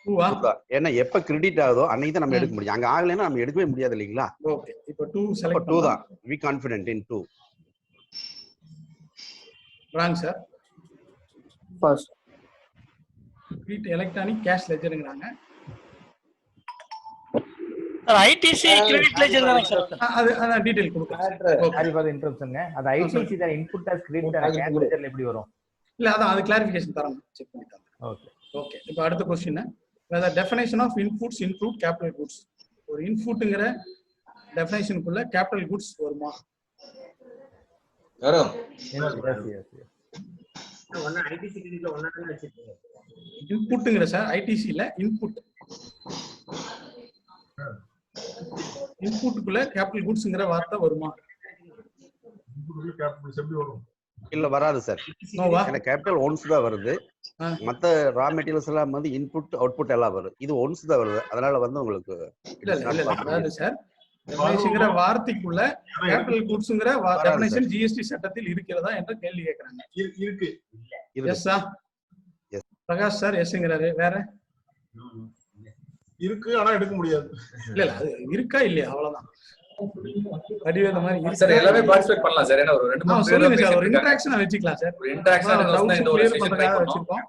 2 ஏன்னா எப்ப கிரெடிட் ஆகுதோ அன்னைக்கு தான் நம்ம எடுக்க முடியும். அங்க ஆகலைன்னா நம்ம எடுக்கவே முடியாது இல்லீங்களா? ஓகே, இப்போ 2 செலக்ட் 2 தான். we confident in 2. Wrong sir. First credit electronic cash லெஜர்ங்கறாங்க. சார் ITC கிரெடிட் லெஜர் தானே சார்? அது டீடைல் கொடுக்கிறேன். சாரி ஃபார் தி இன்டரப்ஷன்ங்க. அது ITC தான் input as credit and cash ledger எப்படி வரும்? இல்ல அதான் அது கிளாரிஃபிகேஷன் தரேன், செக் பண்ணி தரேன். ஓகே ஓகே, இப்போ அடுத்த question, whether definition of inputs include capital goods. ஒரு இன்புட்ங்கற டெஃபினிஷனுக்குள்ள கேபிட்டல் குட்ஸ் வருமா? வரும். ஒண்ணா ITC கிரெடிட்ல ஒண்ணா தான் வச்சிருக்கீங்க. இன்புட்ங்கற சார் ITC இல்ல இன்புட். இன்புட்க்குள்ள கேபிட்டல் குட்ஸ்ங்கற வார்த்தை வருமா? இன்புட்ல கேபிட்டல் எப்படி வரும்? இல்ல வராது சார். நோவா? ஏன்னா கேபிட்டல் ஒன்ஸ் தான் வருது. மத்த ரா மெட்டீரியல்ஸ் எல்லாம் வந்து இன்புட் அவுட்புட் எல்லாம் வருது. இது ஒன்ஸ் தான் வருது. அதனால வந்து உங்களுக்கு இல்ல அதாவது சார் டெஃபினிஷன்ங்கற வார்த்தைக்குள்ள கேபிட்டல் குட்ஸ்ங்கற டெஃபினிஷன் GST சட்டத்தில் இருக்கிறதா என்ற கேள்வி கேக்குறாங்க. இருக்கு. எஸ்ஸா? எஸ். பிரகாஷ் சார் எஸ்ங்கறாரு. வேற இருக்கு, ஆனா எடுக்க முடியாது. இல்ல அது இருக்கா இல்லையா அவ்வளவுதான். வடிவேல மாதிரி சார் எல்லாமே பார்ட்டிசிபேட் பண்ணலாம் சார். ஏன்னா ஒரு 2-3 சொல்லுங்க சார், ஒரு இன்டராக்ஷன் வச்சுக்கலாம் சார். ஒரு இன்டராக்ஷன் இருந்தா இந்த ஒரு செஷன் ட்ரை வச்சிருக்கோம்.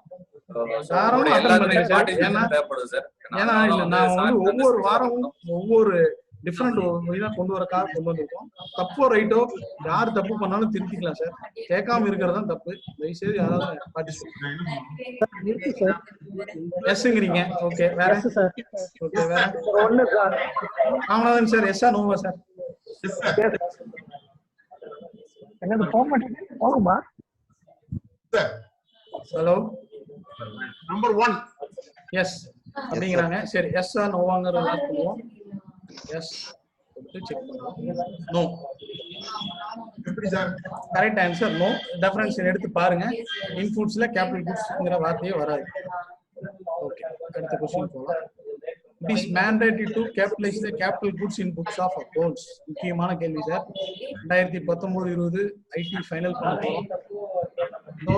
தாராளமா அட்டெண்ட் பண்ணுங்க சார். ஏன்னா தேவைப்படுது சார். ஏன்னா இல்ல நான் வந்து ஒவ்வொரு வாரமும் ஒவ்வொரு டிஃபரெண்ட் இதா கொண்டு வந்திருக்கோம். தப்போ ரைட்டோ யார் தப்பு பண்ணாலும் திருத்திக்கலாம் சார். கேட்காம இருக்கிறது தான் தப்பு. தயவு செய்து யாராவது பார்ட்டிசிபேட் இருக்கு சார். எஸ்ங்கறீங்க. ஓகே, வேற சார். ஓகே, வேற 1 சார். ராமநாதன் சார் எஸ்ஸா நோவா சார்? என்னது ஃபார்மட் போகுமா? ஹலோ நம்பர் 1 எஸ் அப்படிங்கறாங்க. சரி, எஸ்ஸா நோவாங்கற லாக் பண்ணுவோம். எஸ் கொடுத்து செக் பண்ணுவோம். நோ. எப்படி sir? Correct answer no. Differential எடுத்து பாருங்க. இன்புட்ஸ்ல கேபிட்டல் குட்ஸ்ங்கற வார்த்தையே வராது. ஓகே, அடுத்த क्वेश्चन போலாம். It is mandatory to capitalize the capital goods in books of accounts. முக்கியமான கேள்வி சார். 2019-20 IT ஃபைனல் பண்ண போறோம். ஸோ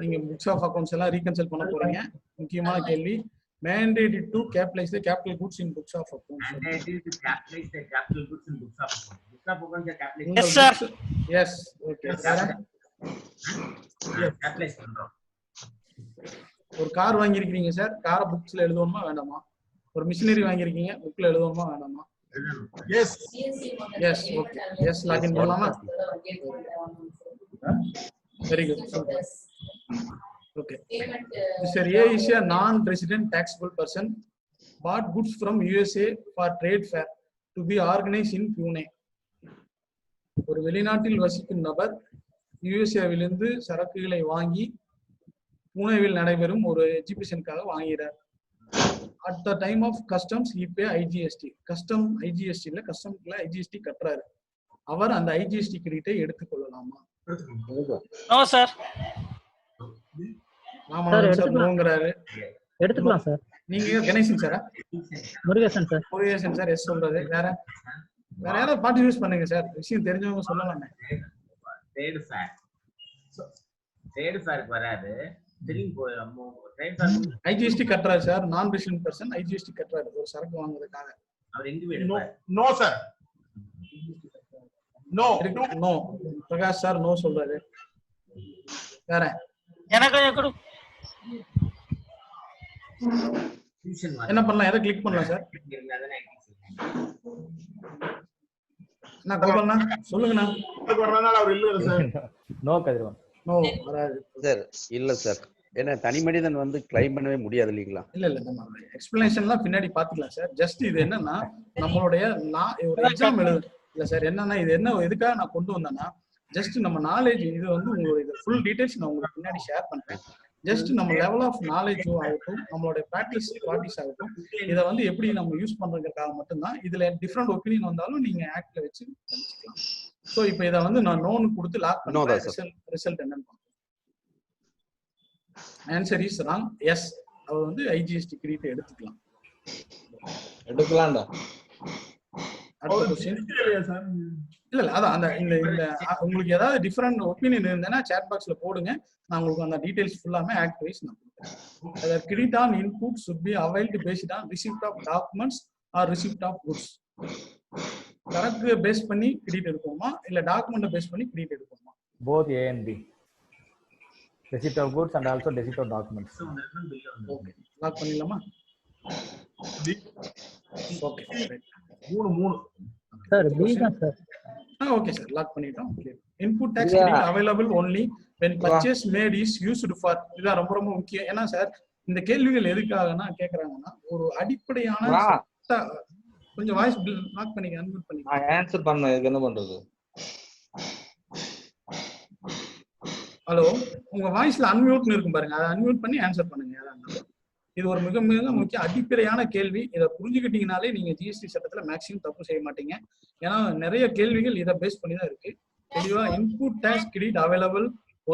நீங்க புக்ஸ் ஆஃப் அக்கௌண்ட்ஸ் எல்லாம் ரீகன்சல் பண்ண போறீங்க. முக்கியமான கேள்வி, mandated to capitalize the capital goods in books of accounts. Mandated to capitalize the capital goods in books of accounts. Books of accounts are capitalized. Yes, sir. Yes. Okay. Capitalize பண்றோம். ஒரு car வாங்கியிருக்கீங்க sir, காரை புக்ஸ்ல எழுதணுமா வேண்டாமா? ஒரு machinery வாங்கியிருக்கீங்க, புக்ல எழுதணுமா வேண்டாமா? Yes yes. Okay. Yes login பண்ணலாமா? Very good. Okay. Mr. A is a non-resident taxable person bought goods from USA for trade fair to be organized in Pune. ஒரு வெளிநாட்டில் வசிக்கும் நபர் யுஎஸ்ஏவிலிருந்து சரக்குகளை வாங்கி புனேவில் நடைபெறும் ஒரு எக்ஸிபிஷனுக்காக வாங்குகிறார். At the time of customs he pay IGST. Custom ஐஜிஎஸ்டில கஸ்டம்ல ஐஜிஎஸ்டி கட்டுறாரு. அவர் அந்த ஐஜிஎஸ்டி கிரெடிட்டை எடுத்துக்கொள்ளலாமா? No sir. ராமநாதன் சார் நோங்கறாரு. எடுத்துக்கலாம் சார். நீங்க கணேசன் சாரா? Murugesan sir. Murugesan sir yes சொல்றாரு. வேற யாராவது பார்ட்டி யூஸ் பண்ணுங்க சார், விஷயம் தெரிஞ்சவங்க சொல்லலாமே. ட்ரேட் ஃபேருக்கு வராது. ஐஜிஎஸ்டி கட்டுறாரு சார், நான் ரெசிடென்ட் பர்சன் ஐஜிஎஸ்டி கட்டுறாரு ஒரு சரக்கு வாங்குறதுக்காக. அவர் எங்க எடுப்பார்? No sir. No no. Prakash sir no சொல்றாரு. வேற எனக்கு கொடு. என்ன பண்ணலாம்? எதை கிளிக் பண்ணலாம் சார்? என்ன கோபால்ண்ணா சொல்லுங்கண்ணா. வரனால அவர் இல்ல சார். நோ கதிரவன். நோ வராது சார். இல்ல சார், ஏன்னா தனி மனிதன் வந்து கிளைம் பண்ணவே முடியாது இல்லீங்களா? இல்ல நம்ம எக்ஸ்பிளனேஷன்லாம் பின்னாடி பாத்துக்கலாம் சார். ஜஸ்ட் இது என்னன்னா நம்மளுடைய ஒரு எக்ஸாம் எழுது இல்ல சார். என்னன்னா இது என்ன எதுக்காக நான் கொண்டு வந்தேன்னா, ஜஸ்ட் நம்ம நாலேஜ் இது வந்து உங்களுடைய ஃபுல் டீடைல்ஸ் நான் உங்களுக்கு பின்னாடி ஷேர் பண்றேன். ஜஸ்ட் நம்ம லெவல் ஆஃப் நாலேஜும் ஆகட்டும், நம்மளுடைய ப்ராக்டிஸ் ஆகட்டும், இதை வந்து எப்படி நம்ம யூஸ் பண்றதுக்காக மட்டும்தான். இதுல டிஃப்ரெண்ட் ஒப்பீனியன் வந்தாலும் நீங்க ஆக்ட்ல வச்சு பண்ணிக்கலாம். ஸோ இப்போ இதை வந்து நான் நோன்னு கொடுத்து லாக் பண்ணுறேன். ரிசல்ட் என்னன்னு பார்ப்போம். Answer is wrong. எஸ், அவர் வந்து ஐஜிஎஸ்டி கிரெடிட் எடுத்துக்கலாம். எடுக்கலாம்டா. அடுத்த क्वेश्चन. இல்ல அதான் அந்த இந்த உங்களுக்கு ஏதாவது டிஃபரெண்ட் ஒப்பீனியன் இருந்தேன்னா சாட் பாக்ஸ்ல போடுங்க. நான் உங்களுக்கு அந்த டீடைல்ஸ் ஃபுல்லாமே ஆக்ட் வைஸ் நான் கொடுக்குறேன். Other credit on input should be availed based on receipt of documents or receipt of goods. சரக்கு பேஸ் பண்ணி கிரெடிட் எடுப்போமா இல்ல டாக்குமெண்ட் பேஸ் பண்ணி credit எடுப்போமா? both A and B. receipt of goods and also receipt of documents. Okay, lock பண்ணிடலாமா? Okay right. 3 sir B தான் sir. Okay sir, lock பண்ணிட்டோம். Input tax credit available only when purchase made is used for. இதுதான் ரொம்ப ரொம்ப முக்கியம். ஏன்னா sir இந்த கேள்விகள் எதுக்காகனா கேக்குறாங்கன்னா ஒரு அடிப்படையான கொஞ்சம் வாய்ஸ் லாக் பண்ணிக்க அன்மியூட் பண்ணி ஆன்சர் பண்ண இதுக்கு என்ன பண்றது? ஹலோ, உங்க வாய்ஸ்ல அன்மியூட்னு இருக்கும் பாருங்க, அதை அன்மியூட் பண்ணி ஆன்சர் பண்ணுங்க. இது ஒரு மிக மிக முக்கிய அடிப்படையான கேள்வி. இதை புரிஞ்சுக்கிட்டீங்கனாலே நீங்க ஜிஎஸ்டி சட்டத்துல மேக்ஸிமம் தப்பு செய்ய மாட்டீங்க. ஏன்னா நிறைய கேள்விகள் இதை பேஸ் பண்ணி தான் இருக்கு. தெளிவா input tax credit available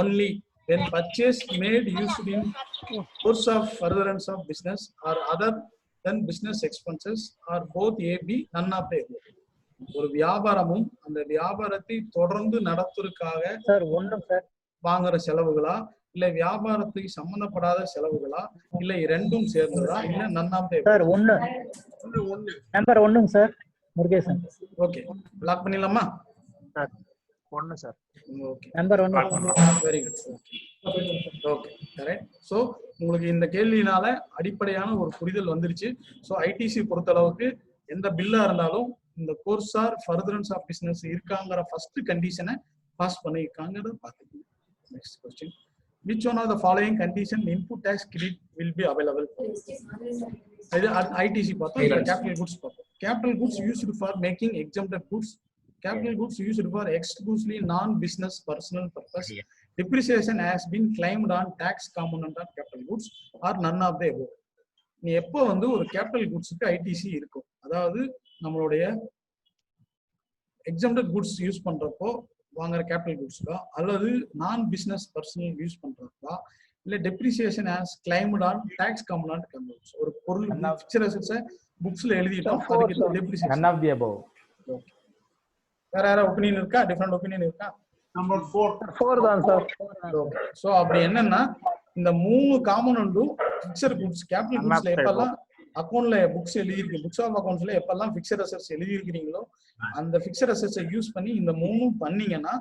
only when purchase made used in course of furtherance of business or other than business expenses or both A, B, none of the above. ஒரு வியாபாரமும் அந்த வியாபாரத்தை தொடர்ந்து நடத்துவதற்காக சார் ஒன்றும் சார் வாங்குற செலவுகளா இல்ல வியாபாரத்துக்கு சம்பந்தப்படாத செலவுகளா இல்ல ரெண்டும் சேர்ந்ததா இல்ல நன்னாம் சார் ஒன்னு நம்பர் ஒன்னுங்க சார் முருகேசன். ஓகே, லாக் பண்ணிடலாமா? சார் ஒன்னு sir. Okay, number 1. Very good. Okay correct. So உங்களுக்கு இந்த கேள்வியினால அடிப்படையான ஒரு புரிதல் வந்துருச்சு. ஸோ ஐடிசி பொறுத்தளவுக்கு எந்த பில்லா இருந்தாலும் இந்த course or furtherance of business இருக்காங்கிற ஃபர்ஸ்ட் கண்டிஷனை பாஸ் பண்ணியிருக்காங்கிறத பார்த்துக்கோங்க. Next question. Which one of the following condition input tax credit will be available? இது ITC பார்த்தோம். இப்போ capital goods பார்த்தோம். Capital goods used for making exempted goods. Capital goods used for exclusively non-business personal purpose. Depreciation has been claimed on tax component of capital goods or none of the above. நீ எப்போ வந்து ஒரு capital குட்ஸுக்கு ITC இருக்கும், அதாவது நம்மளுடைய exempted goods use பண்றப்போ வாங்குற capital குட்ஸ்க்கா அல்லது நான் பிசினஸ் பர்சனல் யூஸ் பண்றதுக்கா இல்ல depreciation as claimed on tax component capital goods. ஒரு பொருள் ஃபிக்ஸ்ட் அசெட்ஸை புக்ஸ்ல எழுதிட்டோம், அதுக்கு depreciation. none of the above. வேற யாரா ஒபினியன் இருக்கா? டிஃபரெண்ட் ஒபினியன் இருக்கா? நம்பர் 4 4 தான் சார். ஓகே. சோ அப்படி என்னன்னா இந்த 3 காம்போனன்ட்டும் ஃபிக்ஸட் குட்ஸ் கேபிட்டல் குட்ஸ்ல எப்பெல்லாம் அக்கவுண்ட்ல புக்ஸ் எழுதிருக்கு புக்ஸ் ஆஃப் அக்கவுண்ட்ஸ்ல எப்பெல்லாம் ஃபிக்ஸட் அசெட்ஸ் எழுதி இருக்கிறீங்களோ அந்த ஃபிக்ஸட் அசெட்ஸை யூஸ் பண்ணி இந்த 3ம் பண்ணீங்கன்னா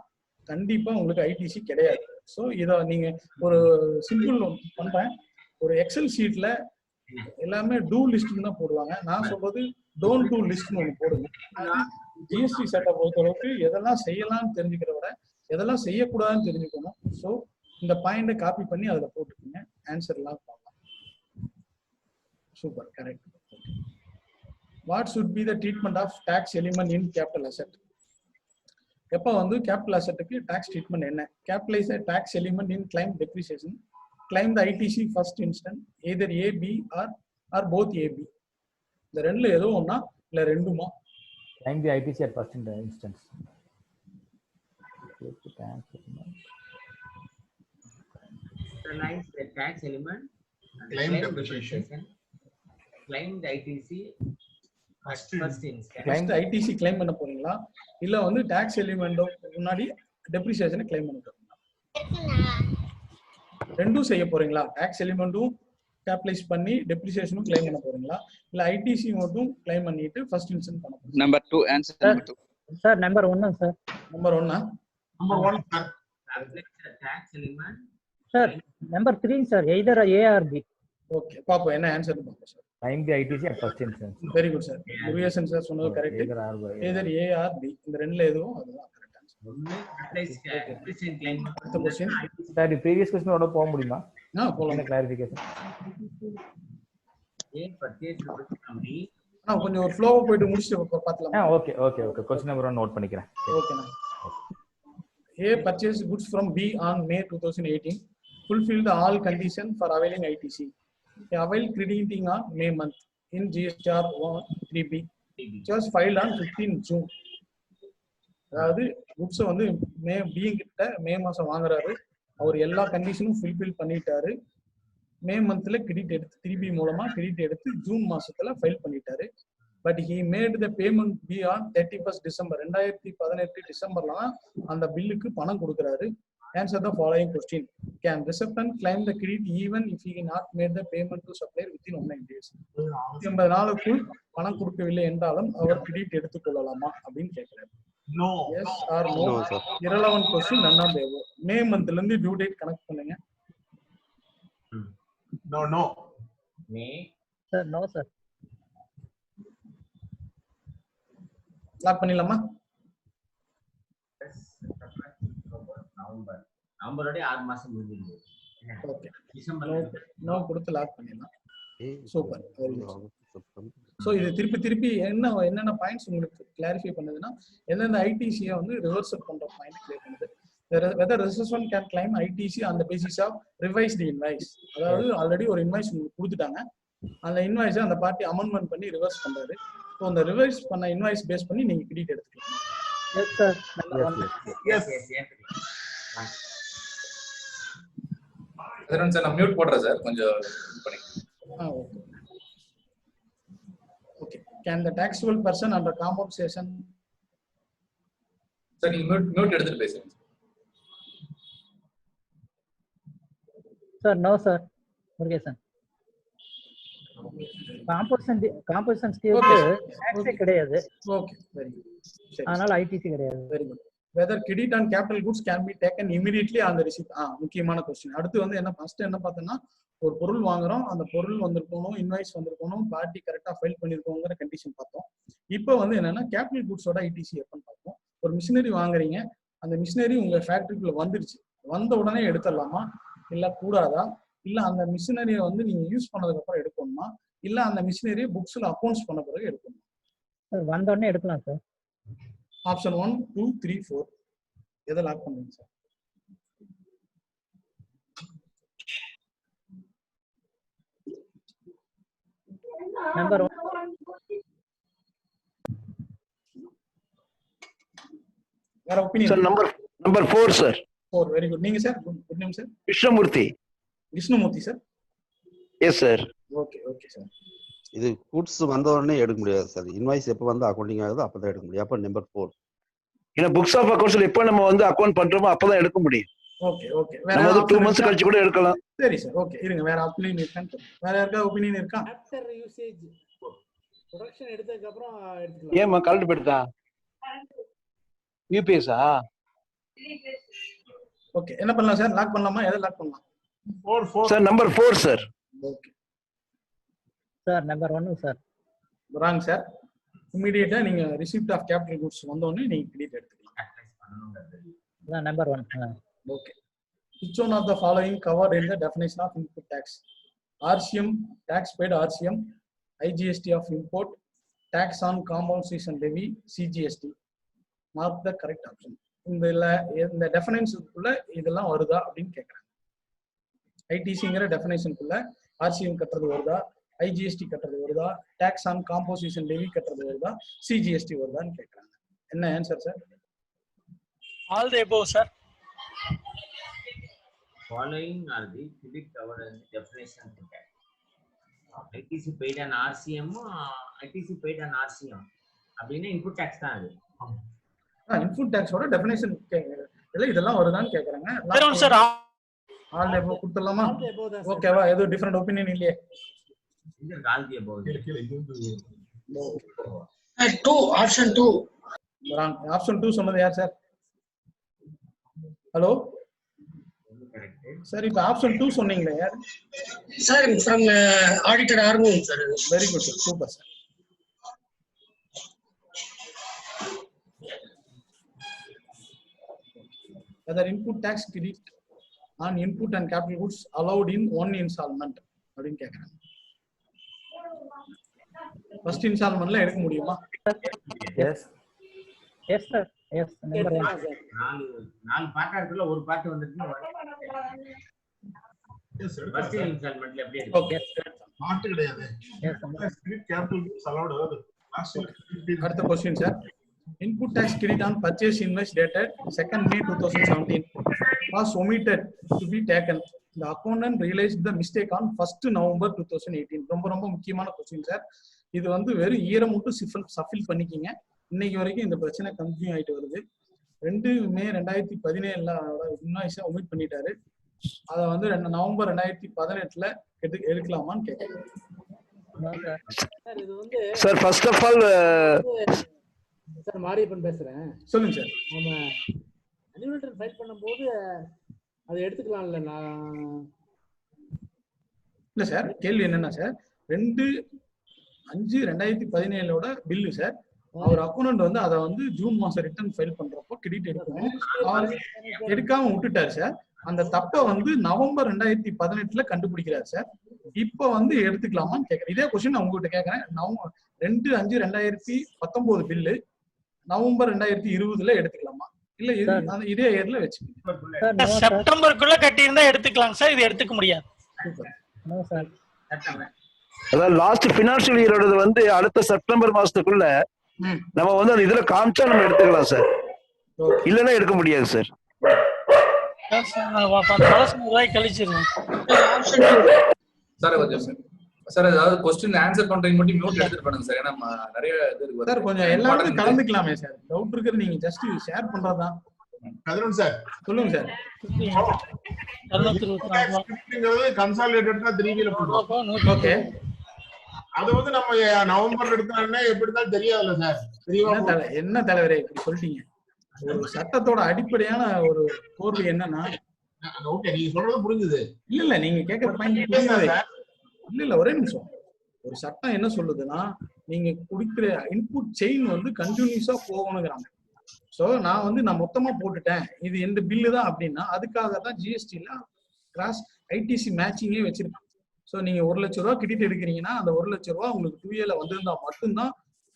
கண்டிப்பா உங்களுக்கு ஐடிசி கிடையாது. ஸோ இதை நீங்க ஒரு சிம்பிள் பண்றேன். ஒரு எக்ஸல் ஷீட்ல எல்லாமே டூ லிஸ்ட்னு தான் போடுவாங்க. நான் சொல்றது டோன்ட் டூ லிஸ்ட்னு ஒன்று போடுங்க. ஜிஎஸ்டி சட்டை பொறுத்தளவுக்கு எதெல்லாம் செய்யலாம்னு தெரிஞ்சுக்கிறத விட எதெல்லாம் செய்யக்கூடாதுன்னு தெரிஞ்சுக்கணும். ஸோ இந்த பாயிண்டை காப்பி பண்ணி அதில் போட்டுக்கோங்க. ஆன்சர்லாம் பார்க்கலாம். Super, correct. What should be the treatment of tax element in capital asset? எப்போ வந்து கேபிட்டல் அசெட்டுக்கு டாக்ஸ் ட்ரீட்மெண்ட் என்ன? Capitalise tax element in claim depreciation, claim the ITC first instant, either A B or both AB. இந்த ரெண்டுல ஏதோ ஒன்னா இல்ல ரெண்டுமா? Claim the ITC at first instance. Analyze the tax element and Claim depreciation. Claim the ITC at first instance. Claim the ITC claim பண்ண போறீங்களா இல்ல வந்து tax element முன்னாடி டெப்ரிசியேஷனை claim பண்ண போறீங்களா? ரெண்டும் செய்ய போறீங்களா? டாக்ஸ் எலிமெண்ட்டும் கேபிட்டலைஸ் பண்ணி டெப்ரிசியேஷனும் claim பண்ண போறீங்களா இல்ல ஐடிசி மட்டும் claim பண்ணிட்டு ஃபர்ஸ்ட் இன்ஸ்டன்ட் பண்ண போறீங்களா? Number 2 answer number 2 sir. Number 1 sir. Number 1 number 1 sir. Calculate the tax element. Sir number 3 sir. either A or B. Okay, பாப்போம் என்ன ஆன்சர் பாப்போம் sir. Claim the ITC at first instance. Very good sir. Murugesan sir சொன்னது correct. either A or B இந்த ரெண்டுல எதுவும் அதுதான் correct answer. ஒன்னு capitalize depreciation claim. அடுத்த क्वेश्चन சார் ப்ரீவியஸ் क्वेश्चन ஓட போக முடியுமா? போலாம். கிளாரிஃபிகேஷன். A purchase company. கொஞ்சம் ஒரு ஃப்ளோவா போயிட்டு முடிச்சிட்டு பார்க்கலாம். Okay okay okay. Question number 1 note பண்ணிக்கிறேன். ஓகேண்ணா. A purchased goods from B on May 2018, fulfilled all conditions for availing ITC. He availed crediting on May month in GSTR 3B, which was filed on 15 June. அதாவது குட்ஸை வந்து B கிட்ட மே மாசம் வாங்குறாரு. அவர் எல்லா கண்டிஷனும் fulfil பண்ணிட்டாரு. மே மந்த்ல கிரெடிட் எடுத்து 3B மூலமா கிரெடிட் எடுத்து ஜூன் மாசத்துல ஃபைல் பண்ணிட்டாரு. But he made the payment be ஆன் 31st December 2018 டிசம்பர்ல அந்த பில்லுக்கு பணம் கொடுக்குறாரு. Answer the following question. Can recipient claim the credit even if he not made the payment to supplier within 19 days? 80 நாளுக்குள் பணம் கொடுக்கவில்லை என்றாலும் அவர் கிரெடிட் எடுத்துக்கொள்ளலாமா அப்படின்னு கேட்கிறாரு. No. Yes or no? Irrelevant question. None of the above. May மந்த்ல இருந்து டியூ டேட் கனெக்ட் பண்ணுங்க. No no. May sir. No sir. Lock பண்ணிடலாமா? நவம்பரோட 6 மாசம் முடிஞ்சிருது. ஓகே, டிசம்பர் நோ கொடுத்து லாக் பண்ணிடலாம். சூப்பர். ஸோ இது திருப்பி என்னென்ன பாயிண்ட்ஸ் உங்களுக்கு கிளாரிஃபை பண்ணுதுன்னா எந்தெந்த ஐடிசியை வந்து ரிவர்சல் பண்ற பாயிண்ட் கிளியர் பண்ணுது. whether reservation can claim ITC on the basis of revised invoice. அதாவது ஆல்ரெடி ஒரு இன்வாய்ஸ் உங்களுக்கு கொடுத்துட்டாங்க. அந்த இன்வாய்ஸை அந்த பார்ட்டி அமெண்ட்மெண்ட் பண்ணி ரிவர்ஸ் பண்றாரு. ஸோ அந்த ரிவர்ஸ் பண்ண இன்வாய்ஸ் பேஸ் பண்ணி நீங்க கிரெடிட் எடுத்துக்கலாம். Yes sir. எஸ் சார் நான் மியூட் போடுறேன் சார், கொஞ்சம் okay. Okay. Can the taxable person under compensation? Sir நீங்க மியூட் எடுத்துட்டு பேசுங்க sir. No sir. Murugesan. Composition ஸ்கீமுக்கு டாக்ஸே கிடையாது. Okay, very good. அதனால ஐடிசி கிடையாது. Very good. whether credit on capital goods can be taken immediately on the receipt? முக்கியமான question. அடுத்து வந்து என்ன ஃபர்ஸ்ட் என்ன பார்த்தோம்னா ஒரு பொருள் வாங்குறோம், அந்த பொருள் வந்திருக்கணும், இன்வாய்ஸ் வந்திருக்கணும், பார்ட்டி கரெக்டா ஃபைல் பண்ணிருக்கோங்கிற கண்டிஷன் பார்த்தோம். இப்போ வந்து என்னன்னா கேபிட்டல் குட்ஸோட ஐடிசி எப்பன்னு பார்ப்போம். ஒரு மிஷினரி வாங்குறீங்க, அந்த மிஷினரி உங்க ஃபேக்டரிக்குள்ள வந்துருச்சு, வந்த உடனே எடுத்துடலாமா இல்ல கூடாதா? இல்ல அந்த மிஷினரியை வந்து நீங்க யூஸ் பண்ணதுக்கு அப்புறம் எடுக்கணுமா இல்ல அந்த மிஷினரியை புக்ஸ்ல அக்கௌண்ட்ஸ் பண்ண பிறகு எடுக்கணுமா? சார் வந்த உடனே எடுக்கலாம் சார். ஆப்ஷன் 1, 2, 3, 4 எதை லாக் பண்ணுங்க சார்? நம்பர் 1. வேற opinion? Sir number 4 sir. 4. Very good. நீங்க sir? Good name sir? Krishnamurthy. Vishnumurthy sir. Yes sir. Okay okay sir. இது கூட்ஸ் வந்த உடனே எடுக்க முடியாது சார். இன்வாய்ஸ் எப்போ வந்து அக்கௌண்டிங் ஆகுதோ அப்பதான் எடுக்க முடியும். அப்போ நம்பர் 4. ஏன்னா புக்ஸ் ஆஃப் அக்கௌண்ட்ஸ்ல எப்ப நம்ம வந்து அக்கௌண்ட் பண்றோமோ அப்பதான் எடுக்க முடியும். Okay okay. வேற நம்ம வந்து 2 months கழிச்சு கூட எடுக்கலாம். சரி சார், ஓகே. இருங்க, வேற ஒபினியன் இருக்கான்னு வேற யாருக்கா ஒபினியன் இருக்கா? ஆஃப்டர் யூசேஜ் ப்ரொடக்ஷன் எடுத்ததுக்கு அப்புறம் எடுத்துக்கலாம். ஏமா கரண்ட் போயிடுதா? யூபிஎஸ்ஸா? ஓகே, என்ன பண்ணலாம் சார்? லாக் பண்ணலாமா? எதை லாக் பண்ணலாம்? 4 sir number 4 sir. Okay sir number 1 sir. Wrong sir. இமிடியேட்டா நீங்க ரிசிப்ட் ஆஃப் கேபிட்டல் குட்ஸ் வந்தோடனே நீங்க கிரெடிட் எடுத்துக்கலாம். அதான் number 1. Okay. Which one of the following covered in the definition of input tax? RCM, tax paid RCM, IGST of import, tax on compensation levy, CGST. Mark the correct option. இந்த டெஃபினேஷனுக்குள்ள இதெல்லாம் வருதா அப்படின்னு கேட்குறாங்க. ஐடிசிங்கிற டெஃபினேஷனுக்குள்ள RCM கட்டுறது வருதா, IGST கட்டுறது வருதா, tax on composition Levy கட்டுறது வருதா, சிஜிஎஸ்டி வருதான்னு கேட்குறாங்க. என்ன answer sir? All the above sir. Following are the to be covered in the definition of tax. ITC paid an RCM, ITC paid an RCM. அப்படின்னா input tax தான் அது. Input டாக்ஸோட definition இதெல்லாம் வருதான்னு கேக்குறாங்க. சார் ஆல் எபோ கொடுத்துடலாமா? ஓகேவா? ஏதோ different opinion இல்லையே? இந்த all the above. 2 option 2. Wrong. Option 2 சொன்னது யார் சார்? ஹலோ சார், இப்போ ஆப்ஷன் 2 சொன்னீங்களே யார் sir? From audited organisation sir. Very good sir, super sir. whether input tax credit on input and capital goods allowed in one installment அப்படினு கேக்குறாங்க. First இன்ஸ்டால்மென்ட்ல எடுக்க முடியுமா? Yes yes sir. Yes number 1. நாலு part இருக்குல, ஒரு பார்ட் வந்துருச்சு. First இன்ஸ்டால்மென்ட்ல எப்படி எடுக்க? ஓகே, பார்ட் கிடையாது. Yes credit capital goods allowed. அடுத்த question sir. Input tax credit on purchase invoice dated 2nd May 2017 was omitted to be taken. The accountant realized the mistake on 1st November 2018. ரொம்ப முக்கியமான question sir. இது வந்து வெறும் ஈரம் மட்டும் சஃபில் பண்ணிக்கிங்க. இன்னைக்கு வரைக்கும் இந்த பிரச்சனை கண்டினியூ ஆயிட்டு வருது. 2 மே 2017 இன்வாய்ஸை ஒமிட் பண்ணிட்டாரு. அதை வந்து நவம்பர் 2018 எடுக்கலாமான்னு கேட்குறேன் சார். இது வந்து sir first of all sir Mariappan பேசுறேன். சொல்லுங்க சார். நம்ம அனுவல் ரிட்டர்ன் ஃபைல் பண்ணும்போது அதை எடுத்துக்கலாம்ல? நான் இல்ல சார், கேள்வி என்னன்னா சார், 2/5/2017 பில்லு சார். அவர் அக்கௌண்ட் வந்து அதை வந்து ஜூன் மாசம் ரிட்டர்ன் ஃபைல் பண்றப்போ கிரெடிட் எடுக்கணும், அவர் எடுக்காம விட்டுட்டாரு சார். அந்த தப்பை வந்து நவம்பர் 2018 கண்டுபிடிக்கிறார் சார். இப்ப வந்து எடுத்துக்கலாமான்னு கேட்கறேன். இதே கொஸ்டின் நான் உங்ககிட்ட கேட்கறேன். 2/5/2019 பில்லு நவம்பர் 2020 எடுத்துக்கலாமா, இல்ல இதே இயர்ல வச்சுக்கோங்க? செப்டம்பருக்குள்ள கட்டி இருந்தா எடுத்துக்கலாம் சார், இது எடுத்துக்க முடியாது. அதாவது லாஸ்ட் ஃபினான்ஷியல் இயரோட வந்து அடுத்த செப்டம்பர் மாசத்துக்குள்ள நம்ம வந்து அந்த இதுல காமிச்சா நம்ம எடுத்துக்கலாம் சார், இல்லைன்னா எடுக்க முடியாது சார். சார் கொஞ்சம் சார் அதாவது क्वेश्चन ஆன்சர் பண்றீங்க மட்டும் மியூட் எடுத்துட்டு பண்ணுங்க சார், ஏன்னா நிறைய இது இருக்கு சார். கொஞ்சம் எல்லாரும் கலந்துக்கலாமே சார், டவுட் இருக்குது, நீங்க ஜஸ்ட் ஷேர் பண்றதுதான். கதிரவன் சார் சொல்லுங்க சார். கன்சாலிடேட்டடா 3V ல போடுறோம். ஓகே, அது வந்து நம்ம நவம்பர் எடுத்தானே எப்படிதான் தெரியாதுல்ல சார். என்ன தலைவரே இப்படி சொல்லிட்டீங்க? ஒரு சட்டத்தோட அடிப்படையான ஒரு கோர்வை என்னன்னா, ஓகே நீங்க சொல்றது புரிஞ்சுது. இல்ல நீங்க கேக்குற பாயிண்ட் புரியுது. இல்ல ஒரே நிமிஷம். ஒரு சட்டம் என்ன சொல்லுதுன்னா, நீங்க குடிக்கிற இன்புட் செயின் வந்து கண்டினியூஸா போகணுங்கிறாங்க. சோ நான் மொத்தமா போட்டுட்டேன், இது எந்த பில்லு தான் அப்படின்னா அதுக்காக தான் ஜிஎஸ்டில கிராஸ் ஐடிசி மேட்சிங்கே வச்சிருக்காங்க. சோ நீங்க 1 லட்ச ரூபா கிரெடிட் எடுக்கிறீங்கன்னா அந்த 1 லட்ச ரூபா உங்களுக்கு 2Aல வந்திருந்தா மட்டும்தான்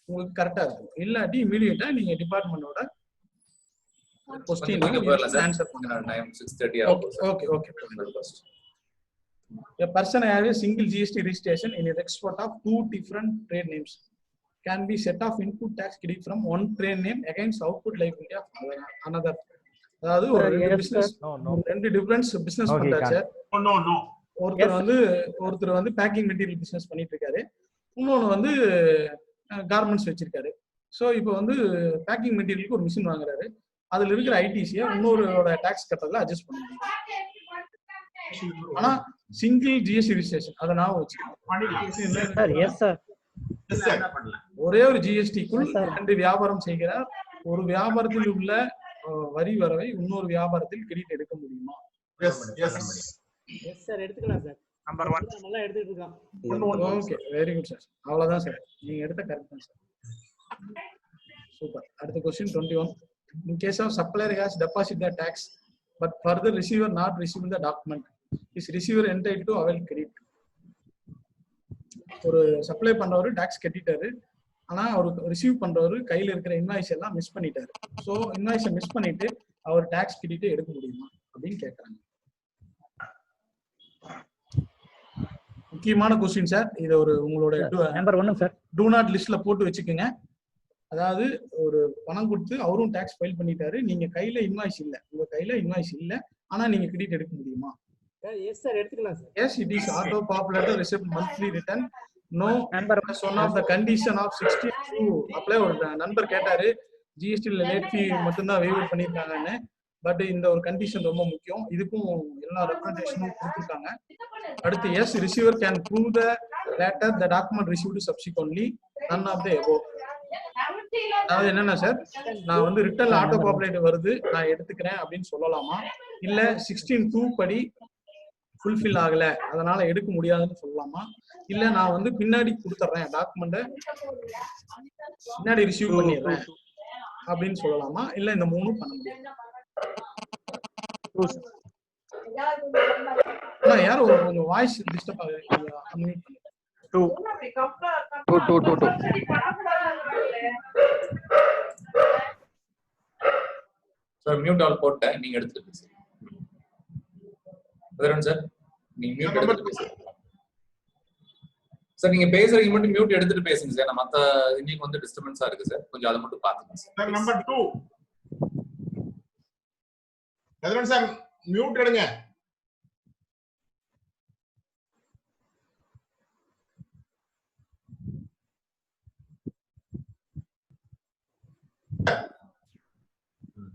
உங்களுக்கு கரெக்டா இருக்கும். இல்லாட்டி இமீடியட்டா நீங்க டிபார்ட்மெண்டோட ஆன்சர் பண்ணுங்க. 6:30 okay okay. A person having a single GST registration in a export of 2 different trade names can be set off input tax credit from one trade name against output liability of another. அதாவது ஒரு ரெண்டு difference business பண்றாரு sir. ஒருத்தர் வந்து packing material business பண்ணிட்டு இருக்காரு, இன்னொன்னு வந்து கார்மெண்ட்ஸ் வச்சிருக்காரு. ஸோ இப்போ வந்து பேக்கிங் மெட்டீரியலுக்கு ஒரு மிஷின் வாங்குறாரு, அதுல இருக்கிற ஐடிசியை இன்னொருவோட டாக்ஸ் கட்டறதுல அட்ஜஸ்ட் பண்ண முடியும். ஆனா சிங்கிள் ஜிஎஸ்டி ரிஜிஸ்ட்ரேஷன் அதை நான் வச்சுக்கேன். ஒரே ஒரு ஜிஎஸ்டிக்குள் 2 வியாபாரம் செய்கிறார். ஒரு வியாபாரத்தில் உள்ள வரி வரவை இன்னொரு வியாபாரத்தில் கிரெடிட் எடுக்க முடியுமா? எஸ் சார், எடுத்துக்கலாம் சார். நம்பர் 1 நல்லா எடுத்துட்டு இருக்கான். Okay, very good sir. அவ்வளவுதான் சார், நீங்க எடுத்த கரெக்ட் தான் சார். சூப்பர். அடுத்த question 21. In case of supplier has deposited the tax but further receiver not receiving the document, is receiver entitled to avail credit? ஒரு supply பண்றவரு tax கட்டிட்டாரு, ஆனா அவர் receive பண்றவரு கையில இருக்கிற invoice எல்லாம் மிஸ் பண்ணிட்டாரு. சோ இன்வாய்ஸை மிஸ் பண்ணிட்டு அவர் tax credit எடுக்க முடியுமா அப்படின்னு கேக்குறாங்க. முக்கியமான क्वेश्चन சார். இது ஒரு உங்களோட நம்பர் 1 சார் டூ நாட் லிஸ்ட்ல போட்டு வச்சுக்கோங்க. அதாவது ஒரு பணம் கொடுத்து அவரும் டாக்ஸ் ஃபைல் பண்ணிட்டாரு, நீங்க கையில இன்வாய்ஸ் இல்ல, உங்க கையில இன்வாய்ஸ் இல்ல, ஆனா நீங்க கிரெடிட் எடுக்க முடியுமா? எஸ் சார், எடுத்துக்கலாம் sir. Yes, it is auto populated receipt monthly return. No, as one of the condition of 60 to apply. ஒரு நண்பர் கேட்டாரு ஜிஎஸ்டில லேட் ஃபீ மட்டும் தான் வேவ் பண்ணிருக்காங்கன்னு. பட் இந்த ஒரு கண்டிஷன் ரொம்ப முக்கியம், இதுக்கும் எல்லா ரெப்ரசன்டேஷனும் கொடுத்துருக்காங்க. அடுத்து yes, receiver can prove the latter the document received subsequently none of the above. அதாவது என்னன்னா சார், நான் வந்து ரிட்டர்ன் ஆட்டோ பாப்புலேட் வருது நான் எடுத்துக்கிறேன் அப்படின்னு சொல்லலாமா, இல்ல 16(2) படி ஃபுல்ஃபில் ஆகல அதனால எடுக்க முடியாதுன்னு சொல்லலாமா, இல்ல நான் வந்து பின்னாடி கொடுத்துட்றேன் டாக்குமெண்ட்டை பின்னாடி ரிசீவ் பண்ணிடுறேன் அப்படின்னு சொல்லலாமா, இல்ல இந்த மூணும் பண்ண முடியாது? யாரும் கொஞ்சம் வாய்ஸ் டிஸ்டர்ப் ஆகுது, அன்மியூட் பண்ணுங்க. சார் மியூட் ஆல் போட்டேன், நீங்க எடுத்துட்டு பேசுங்க. சார் நீங்க மியூட் எடுத்துட்டு பேசுங்க சார். நீங்க பேசுறீங்க மட்டும் மியூட் எடுத்துட்டு பேசுங்க சார். நான் மத்த இன்னைக்கு வந்து டிஸ்டர்பன்ஸா இருக்கு சார், கொஞ்சம் அதை மட்டும் பாத்துங்க சார். நம்பர் 2 எதனா சார் மியூட் எடுங்க.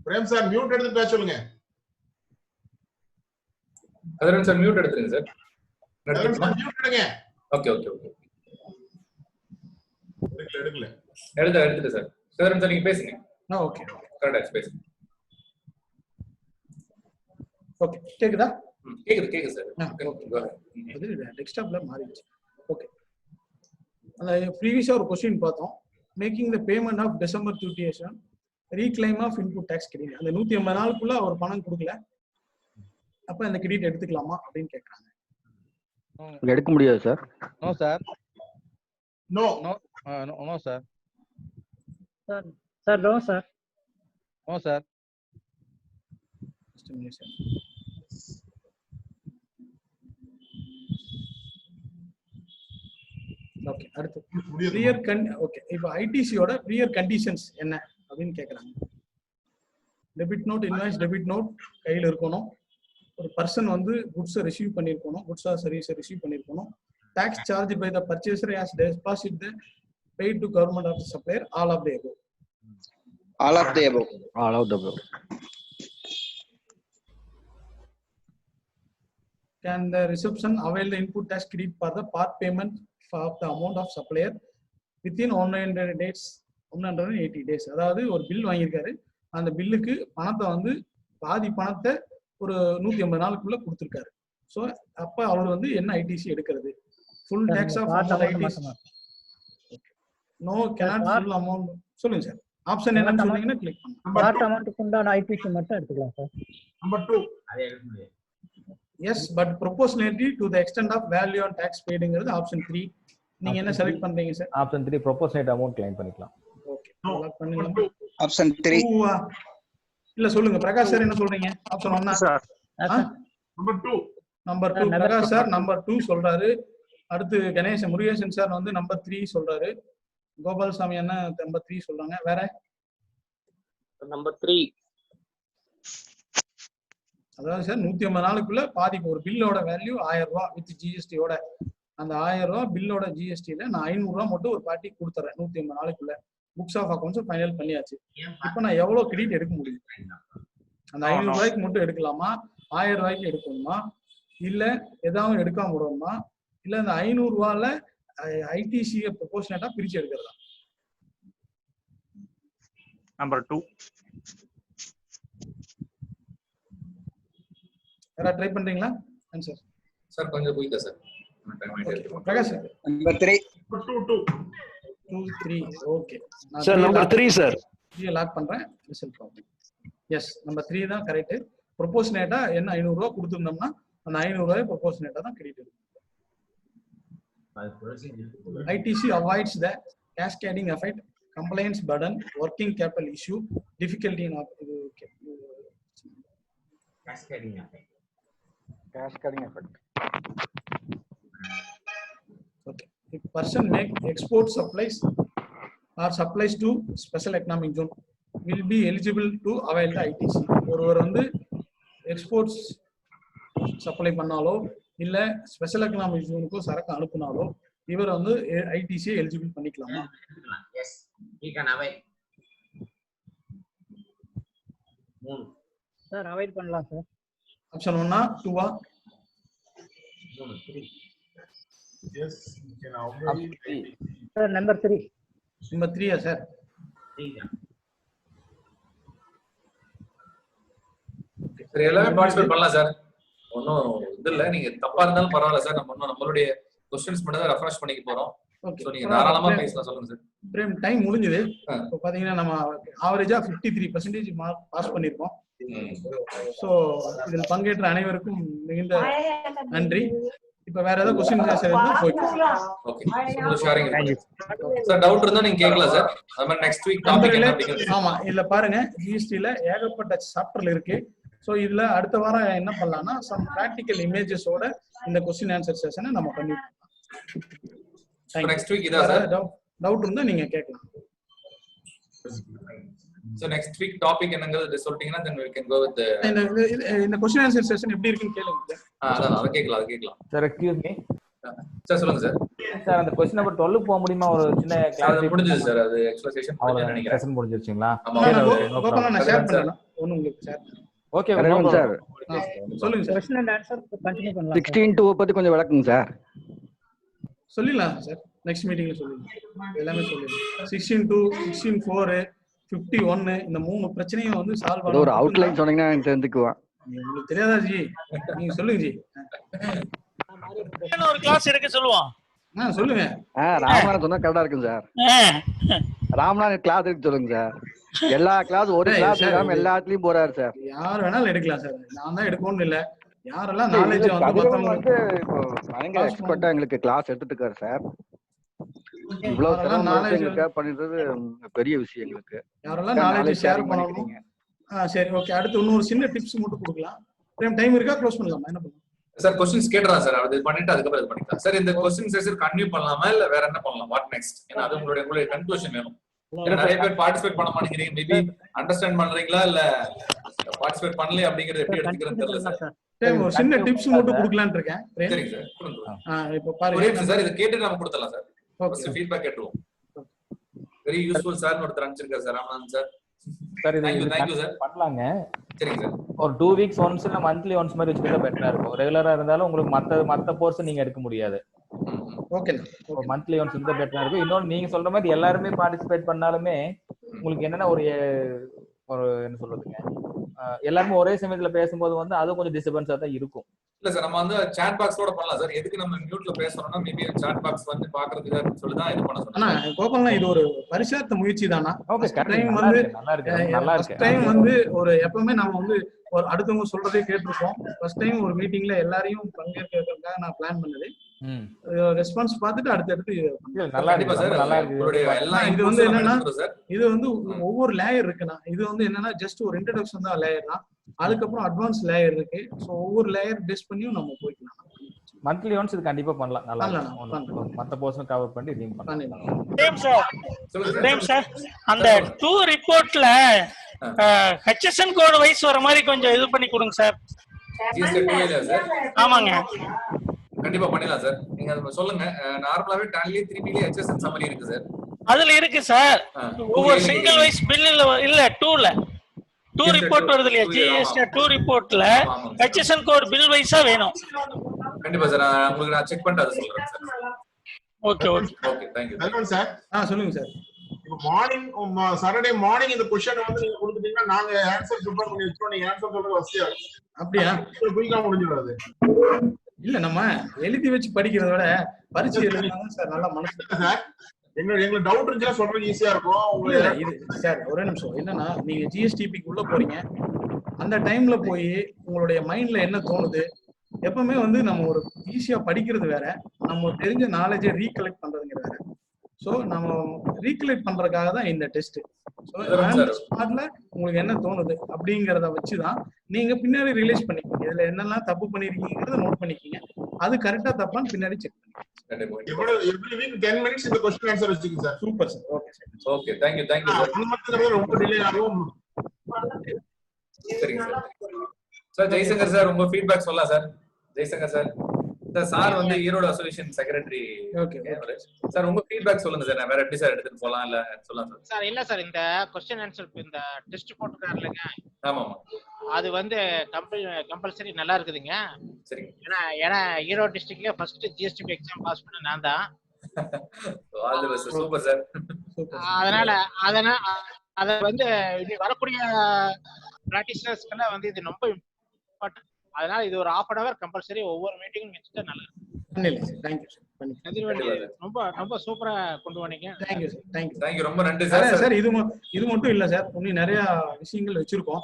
பிரேம் சார் மியூட் எடுத்து பேச சொல்லுங்க. கதிரவன் சார் மியூட் எடுத்துருங்க சார். கதிரவன் சார் மியூட் எடுங்க. Okay okay okay. எடுக்கல. எடுத்துட்டு சார். கதிரவன் சார் நீங்க பேசுங்க. ஓகே கரெக்ட்டா பேசுங்க. ஓகே, கேக்குதா? கேக்குது சார். அது டெஸ்க்டாப்ல மாறிடுச்சு. ஓகே, அந்த ப்ரீவியஸா ஒரு क्वेश्चन பார்த்தோம். Making the payment of December டியூட்டியேஷன் reclaim of input tax credit. அந்த 180 நாளுக்குள்ள அவர் பணம் கொடுக்கல, அப்ப அந்த கிரெடிட் எடுத்துக்கலாமா அப்படின்னு கேக்குறாங்க. எடுக்க முடியாது sir. No sir. No no no sir. Sir no sir. No sir. Okay, அடுத்து ப்ரியர் ஓகே, இப்போ ஐடிசியோட ப்ரியர் கண்டிஷன்ஸ் என்ன அப்படின்னு கேக்குறாங்க. Debit note, invoice debit note கையில் இருக்கணும். ஒரு பர்சன் வந்து குட்ஸை ரிசீவ் பண்ணியிருக்கணும், குட்ஸ் ஆர் சர்வீஸை ரிசீவ் பண்ணியிருக்கணும். Tax charge by the purchaser has deposit the paid to government of the supplier, all of the above. All of the above. All of the above. Can the reception avail the input tax credit for the part payment of the amount of supplier within 100 days, 180 days? அதாவது ஒரு bill வாங்கியிருக்காரு, அந்த பில்லுக்கு பணத்தை வந்து பாதி பணத்தை ஒரு 180 நாளுக்குள்ள கொடுத்துருக்காரு. ஸோ அப்ப அவர் வந்து என்ன ஐடிசி எடுக்கிறது? Full tax of ITC. No cannot full amount. சொல்லுங்க சார், ஆப்ஷன் என்ன சொன்னீங்கன்னா கிளிக் பண்ணுங்க. பார்ட் அமௌண்ட்க்கு உண்டான ஐடிசி மட்டும் எடுத்துக்கலாம் சார். நம்பர் 2 அதே எடுக்க முடியாது. Yes, but proportionality to the extent of value on tax paid ங்கிறது ஆப்ஷன் 3. நீங்க என்ன செலக்ட் பண்றீங்க sir? Option 3 proportionate amount claim பண்ணிக்கலாம். ஓகே, செலக்ட் பண்ணலாம். ஆப்ஷன் 3 இல்ல சொல்லுங்க பிரகாஷ் சார், என்ன சொல்றீங்க? Option 1 sir. Number 2 number 2 Prakash sir number 2 சொல்றாரு. அடுத்து கணேஷ் முருகேசன் சார் வந்து நம்பர் 3 சொல்றாரு. கோபால்சாமி என்ன நம்பர் 3 சொல்றாங்க. வேற நம்பர் 3. அதாவது சார் 180 நாளுக்குள்ள பாதி ஒரு பில்லோட வேல்யூ 1000 ரூபாய் வித் ஜிஎஸ்டியோட, அந்த 1000 ரூபாய் பில்லோட ஜிஎஸ்டியில நான் 500 ரூபாய் மட்டும் ஒரு பார்ட்டி கொடுத்துறேன் 180 நாளுக்குள்ள. புக்ஸ் ஆஃப் அக்கௌண்ட்ஸ் ஃபைனல் பண்ணியாச்சு. இப்போ நான் எவ்வளவு கிரெடிட் எடுக்க முடியும்? அந்த 500 ரூபாய்க்கு மட்டும் எடுக்கலாமா, 1000 ரூபாய்க்கு எடுக்கணுமா, இல்ல ஏதாவது எடுக்காம விடணுமா, இல்ல அந்த 500 ரூபாயில ஐடிசியை ப்ரொபோர்ஷனேட்டா பிரிச்சு எடுக்கிறதா? நம்பர் 2. யாரா ட்ரை பண்றீங்களா? ஆன்சர் சார் கொஞ்சம் குயிக்கா sir. Prakash number 3. 2 3 okay sir number 3 sir. 3 lock பண்றேன். ரிசல்ட் பாருங்க. எஸ் நம்பர் 3 தான் கரெக்ட். ப்ரொபோர்ஷனேட்டா என்ன 500 ரூபாய் கொடுத்திருந்தோம்னா அந்த 500 ரூபாய் ப்ரொபோர்ஷனேட்டா தான் கிரெடிட் இருக்கும். ITC avoids the cascading effect, compliance burden, working capital issue, difficulty in cascading effect. Okay. If person make export supplies or supplies to special economic zone will be eligible to avail the ITC. ஒருவர் வந்து exports supply பண்ணாலோ இல்ல special economic ஜோனுக்கோ சரக்கு அனுப்புனாலோ இவர் வந்து ஐடிசியை eligible பண்ணிக்கலாமா? Yes he can avail. 3 sir avoid பண்ணலாம் சார். ஆப்ஷன் 1 ஆ 2 ஆ? 3 yes you can avail. Sir number 3. Number 3 ஆ சார்? 3 தான். சரி எல்லாமே பார்ட்டிசிபேட் பண்ணலாம் சார். ஒன்னும் இது இல்ல, நீங்க தப்பா இருந்தாலும் பரவாயில்ல சார். நம்ம இன்னும் நம்மளுடைய क्वेश्चंस மட்டும் தான் ரெஃப்ரெஷ் பண்ணிக்க போறோம். சோ நீங்க தாராளமா பேசலாம். சொல்லுங்க சார். பிரேம் டைம் முடிஞ்சது. இப்போ பாத்தீங்கன்னா நம்ம ஆவரேஜா 53% மார்க் பாஸ் பண்ணிருக்கோம். சோ இதில் பங்கேற்ற அனைவருக்கும் மிகுந்த நன்றி. இப்போ வேற ஏதாவது क्वेश्चन ஆன்சர் இருந்தா போய்க்கலாம். Okay so sharing sir. Doubt இருந்தா நீங்க கேட்கலாம் சார். நம்ம நெக்ஸ்ட் வீக் டாபிக் என்ன அப்படிங்கிறது. ஆமா இல்ல பாருங்க ஜிஎஸ்டில ஏகப்பட்ட சாப்டர்ல இருக்கு. சோ இதுல அடுத்த வாரம் என்ன பண்ணலாம்னா சம் பிராக்டிகல் இமேஜஸோட இந்த क्वेश्चन ஆன்சர் செஷனை நம்ம பண்ணிடலாம். நெக்ஸ்ட் வீக் இதா சார்? டவுட் இருந்தா நீங்க கேட்கலாம். சோ நெக்ஸ்ட் வீக் டாபிக் என்னங்கிறது சொல்லிட்டீங்கன்னா then we can go with the இந்த क्वेश्चन ஆன்சர் செஷன் எப்படி இருக்குன்னு கேளுங்க. அதான் அத கேட்கலாம். Sir excuse me. சார் சொல்லுங்க சார். சார் அந்த क्वेश्चन நம்பர் 12 போக முடியுமா? ஒரு சின்ன கிளாஸ் முடிஞ்சது சார். அது எக்ஸ்பிளனேஷன் பண்ணி நினைக்கிறேன். செஷன் முடிஞ்சிருச்சுங்களா? ஓகே நான் ஷேர் பண்றேன். ஒண்ணு உங்களுக்கு ஷேர். ஓகே சார் சொல்லுங்க sir. Question and answer continue பண்ணலாம். 16 பத்தி கொஞ்சம் விளக்குங்க சார். சொல்லிடலாம் சார். நெக்ஸ்ட் மீட்டிங்ல சொல்லுங்க. எல்லாமே சொல்லுங்க. 16 16 4 51 இந்த மூணு பிரச்சனையும் வந்து சால்வ் பண்ண ஒரு அவுட்லைன் சொன்னீங்கன்னா எனக்கு தெரிஞ்சுக்குவேன். உங்களுக்கு தெரியாதா ஜி? நீங்க சொல்லுங்க ஜி. ஒரு கிளாஸ் எடுக்க சொல்லுவான். சொல்லுங்க. ராமநாதன் சொன்னா கரெக்டா இருக்கும் சார். ராமநாதன் கிளாஸ் எடுக்க சொல்லுங்க சார். எல்லா கிளாஸ் ஒரு கிளாஸ் இல்லாம எல்லாத்துலயும் போறாரு சார். யார் வேணாலும் எடுக்கலாம் சார். நான் தான் எடுக்கணும்னு இல்ல. யாரெல்லாம் நாலேஜ் வந்து பயங்கர எக்ஸ்பர்ட்டா எங்களுக்கு கிளாஸ் எடுத்துட்டு இருக்காரு சார். இவ்வளவு சிரமம் பண்ணிடுறது பெரிய விஷயம் எங்களுக்கு. யாரெல்லாம் நாலேஜ் ஷேர் பண்ணணும். சரி ஓகே. அடுத்து இன்னொரு சின்ன டிப்ஸ் மட்டும் கொடுக்கலாம். டைம் இருக்கா? க்ளோஸ் பண்ணலாமா? என்ன பண்ணலாம் சார்? Questions கேட்றேன் sir. அது பண்ணிட்டு அதுக்கு அப்புறம் இது பண்ணிக்கலாம் சார். இந்த क्वेश्चन செஷன் கண்டினியூ பண்ணலாமா இல்ல வேற என்ன பண்ணலாம்? What next? ஏன்னா அது உங்களுடைய கன்க்ளூஷன் வேணும். நிறைய பேர் பார்ட்டிசிபேட் பண்ண மாட்டேங்கிறீங்க. மேபி அண்டர்ஸ்டாண்ட் பண்றீங்களா இல்ல பார்ட்டிசிபேட் பண்ணல அப்படிங்கறது எப்படி எடுத்துக்கிறது தெரியல சார். ஒரு சின்ன டிப்ஸ் மட்டும் கொடுக்கலாம்னு இருக்கேன். சரிங்க சார் கொடுங்க. இப்போ பாருங்க ஒரே சார் இத கேட்டு நாம கொடுத்தலாம் சார். ஃபர்ஸ்ட் ஃபீட்பேக் கேட்டுவோம். வெரி யூஸ்ஃபுல் சார் ஒருத்தர் அனுப்பிச்சிருக்காரு சார். ராமநாதன் சார். சார் இது தேங்க்யூ சார். பண்ணலாங்க. சரிங்க சார். ஒரு 2 வீக்ஸ் ஒன்ஸ் இல்ல மந்த்லி ஒன்ஸ் மாதிரி வச்சுக்கிட்டா பெட்டரா இருக்கும். ரெகுலரா இருந்தாலும் உங்களுக்கு மத்த போர்ஷன் நீங்க எடுக்க முடியாது. ஓகே மந்த்லி ஒன்ஸ் இருந்தா பெட்டரா இருக்கும். இன்னொன்னு நீங்க சொல்ற மாதிரி எல்லாருமே பார்ட்டிசிபேட் பண்ணாலுமே உங்களுக்கு என்னன்னா ஒரு என்ன சொல்றதுங்க, எல்லாருமே ஒரே சமயத்துல பேசும்போது வந்து அது கொஞ்சம் டிஸ்டர்பன்ஸா தான் இருக்கும். இல்ல சார் நம்ம வந்து சாட் பாக்ஸோட பண்ணலாம் சார். எதுக்கு நம்ம மியூட்ல பேசறோம்னா மேபி சாட் பாக்ஸ் வந்து பாக்குறதுக்கு சொல்லி தான் இது பண்ண சொன்னேன். அண்ணா கோபால்னா இது ஒரு பரிசார்த்த முயற்சி தானா? ஓகே டைம் வந்து நல்லா இருக்கு. டைம் வந்து ஒரு எப்பவுமே நாம வந்து ஒரு அடுத்தவங்க சொல்றதே கேட்டிருப்போம். ஃபர்ஸ்ட் டைம் ஒரு மீட்டிங்ல எல்லாரையும் பங்கேற்கிறதுக்காக நான் பிளான் பண்ணது. ரெஸ்பான்ஸ் பார்த்துட்டு அடுத்தடுத்து நல்லா இருக்கு சார். நல்லா இருக்கு. இது வந்து என்னன்னா இது வந்து ஒவ்வொரு லேயர் இருக்குண்ணா. இது வந்து என்னன்னா ஜஸ்ட் ஒரு இன்ட்ரோடக்ஷன் தான் லேயர் தான். அதுக்கப்புறம் அட்வான்ஸ் லேயர் இருக்கு. ஸோ ஒவ்வொரு லேயர் பேஸ் பண்ணியும் நம்ம போய்க்கலாம். மந்த்லி ஒன்ஸ் இது கண்டிப்பா பண்ணலாம். நல்லா இருக்கும். மத்த போர்ஷன் கவர் பண்ணி இதையும் பண்ணலாம். Same sir. அந்த 2 ரிப்போர்ட்ல ஹெச்எஸ்என் கோட் வைஸ் வர மாதிரி கொஞ்சம் இது பண்ணி கொடுங்க சார். ஆமாங்க கண்டிப்பா பண்ணிடலாம் சார். நீங்க அத சொல்லுங்க. நார்மலாவே டாலி 3 ஹெச்எஸ்என் சம்மரி இருக்கு சார். அதுல இருக்கு சார். ஒவ்வொரு சிங்கிள் வைஸ் பில்ல இல்ல 2ல 2 ரிப்போர்ட் வருது இல்லையா, ஜிஎஸ்டி 2 ரிப்போர்ட்ல ஹெச்எஸ்என் கோட் பில் வைஸா வேணும். கண்டிப்பா சார், உங்களுக்கு நான் செக் பண்ணிட்டு அதை சொல்றேன் sir. Okay okay okay thank you. தல்வன் சார் சொல்லுங்க சார். இப்போ மார்னிங் சாட்டர்டே மார்னிங் இந்த क्वेश्चन வந்து நீங்க கொடுத்துட்டீங்கன்னா நாங்க ஆன்சர் ப்ரிப்பேர் பண்ணி வச்சோம். நீங்க ஆன்சர் சொல்றது வசதியா இருக்கும். அப்படியா? குயிக்கா முடிஞ்சிடாது. இல்ல நம்ம எழுதி வச்சு படிக்கிறத விட பரிச்சை எழுதுனாதான் சார் நல்லா மனசு. சார் எங்களுக்கு டவுட் இருந்துச்சுன்னா சொல்றது ஈஸியா இருக்கும். இது சார் ஒரே நிமிஷம். என்னன்னா நீங்க ஜிஎஸ்டிபிக்கு உள்ள போறீங்க, அந்த டைம்ல போய் உங்களுடைய மைண்ட்ல என்ன தோணுது, எப்பவுமே வந்து நம்ம ஒரு ஈஸியா படிக்கிறது வேற, நம்ம தெரிஞ்ச நாலேஜை ரீகலெக்ட் பண்றதுங்கிற வேற. ஸோ நம்ம ரீகலெக்ட் பண்றதுக்காக தான் இந்த டெஸ்ட். ஸோ ஸ்பாட்ல உங்களுக்கு என்ன தோணுது அப்படிங்கிறத வச்சுதான் நீங்க பின்னாடி ரிலைஸ் பண்ணிக்கீங்க. இதுல என்னெல்லாம் தப்பு பண்ணிருக்கீங்கிறத நோட் பண்ணிக்கீங்க. அது கரெக்டா தப்பான்னு பின்னாடி செக் பண்ணிக்கீங்க. எவ்ரி வீக் 10 minutes இந்த क्वेश्चन ஆன்சர் வச்சுக்கீங்க sir. Super sir. Okay sir. Okay thank you sir. உண்மையிலேயே ரொம்ப டிலே ஆகும். சரிங்க சார். சார் ஜெய்சங்கர் சார் உங்க ஃபீட்பேக் சொல்லலாம் சார். ஜெய்சங்கர் சார் சார் வந்து Erode association secretary. Okay sir உங்க ஃபீட்பேக் சொல்லுங்க சார். நான் வேற எப்படி சார் எடுத்துட்டு போலாம் இல்ல சொல்லலாம் சார். சார் இல்ல சார், இந்த क्वेश्चन ஆன்சர் இந்த டெஸ்ட் போட்டுருக்காருலங்க, ஆமா அது வந்து கம்பல்சரி நல்லா இருக்குதுங்க. சரிங்க. ஏன்னா ஈரோடு டிஸ்ட்ரிக்ட்லயே ஃபர்ஸ்ட் ஜிஎஸ்டி எக்ஸாம் பாஸ் பண்ண நான் தான். Super sir. அதனால அத வந்து வரக்கூடிய பிராக்டிஷனர்ஸ்க்கெல்லாம் வந்து இது ரொம்ப இம்பார்ட்டன்ட். அதனால இது ஒரு 1/2 hour கம்பல்சரி ஒவ்வொரு மீட்டிங்கும் வச்சுட்டா நல்லா இருக்கும். ரொம்ப ரொம்ப சூப்பரா கொண்டு வந்தீங்க. தேங்க்யூ ரொம்ப நன்றி சார். சார் இது மட்டும் இல்ல சார், இன்னும் நிறைய விஷயங்கள் வச்சிருக்கோம்.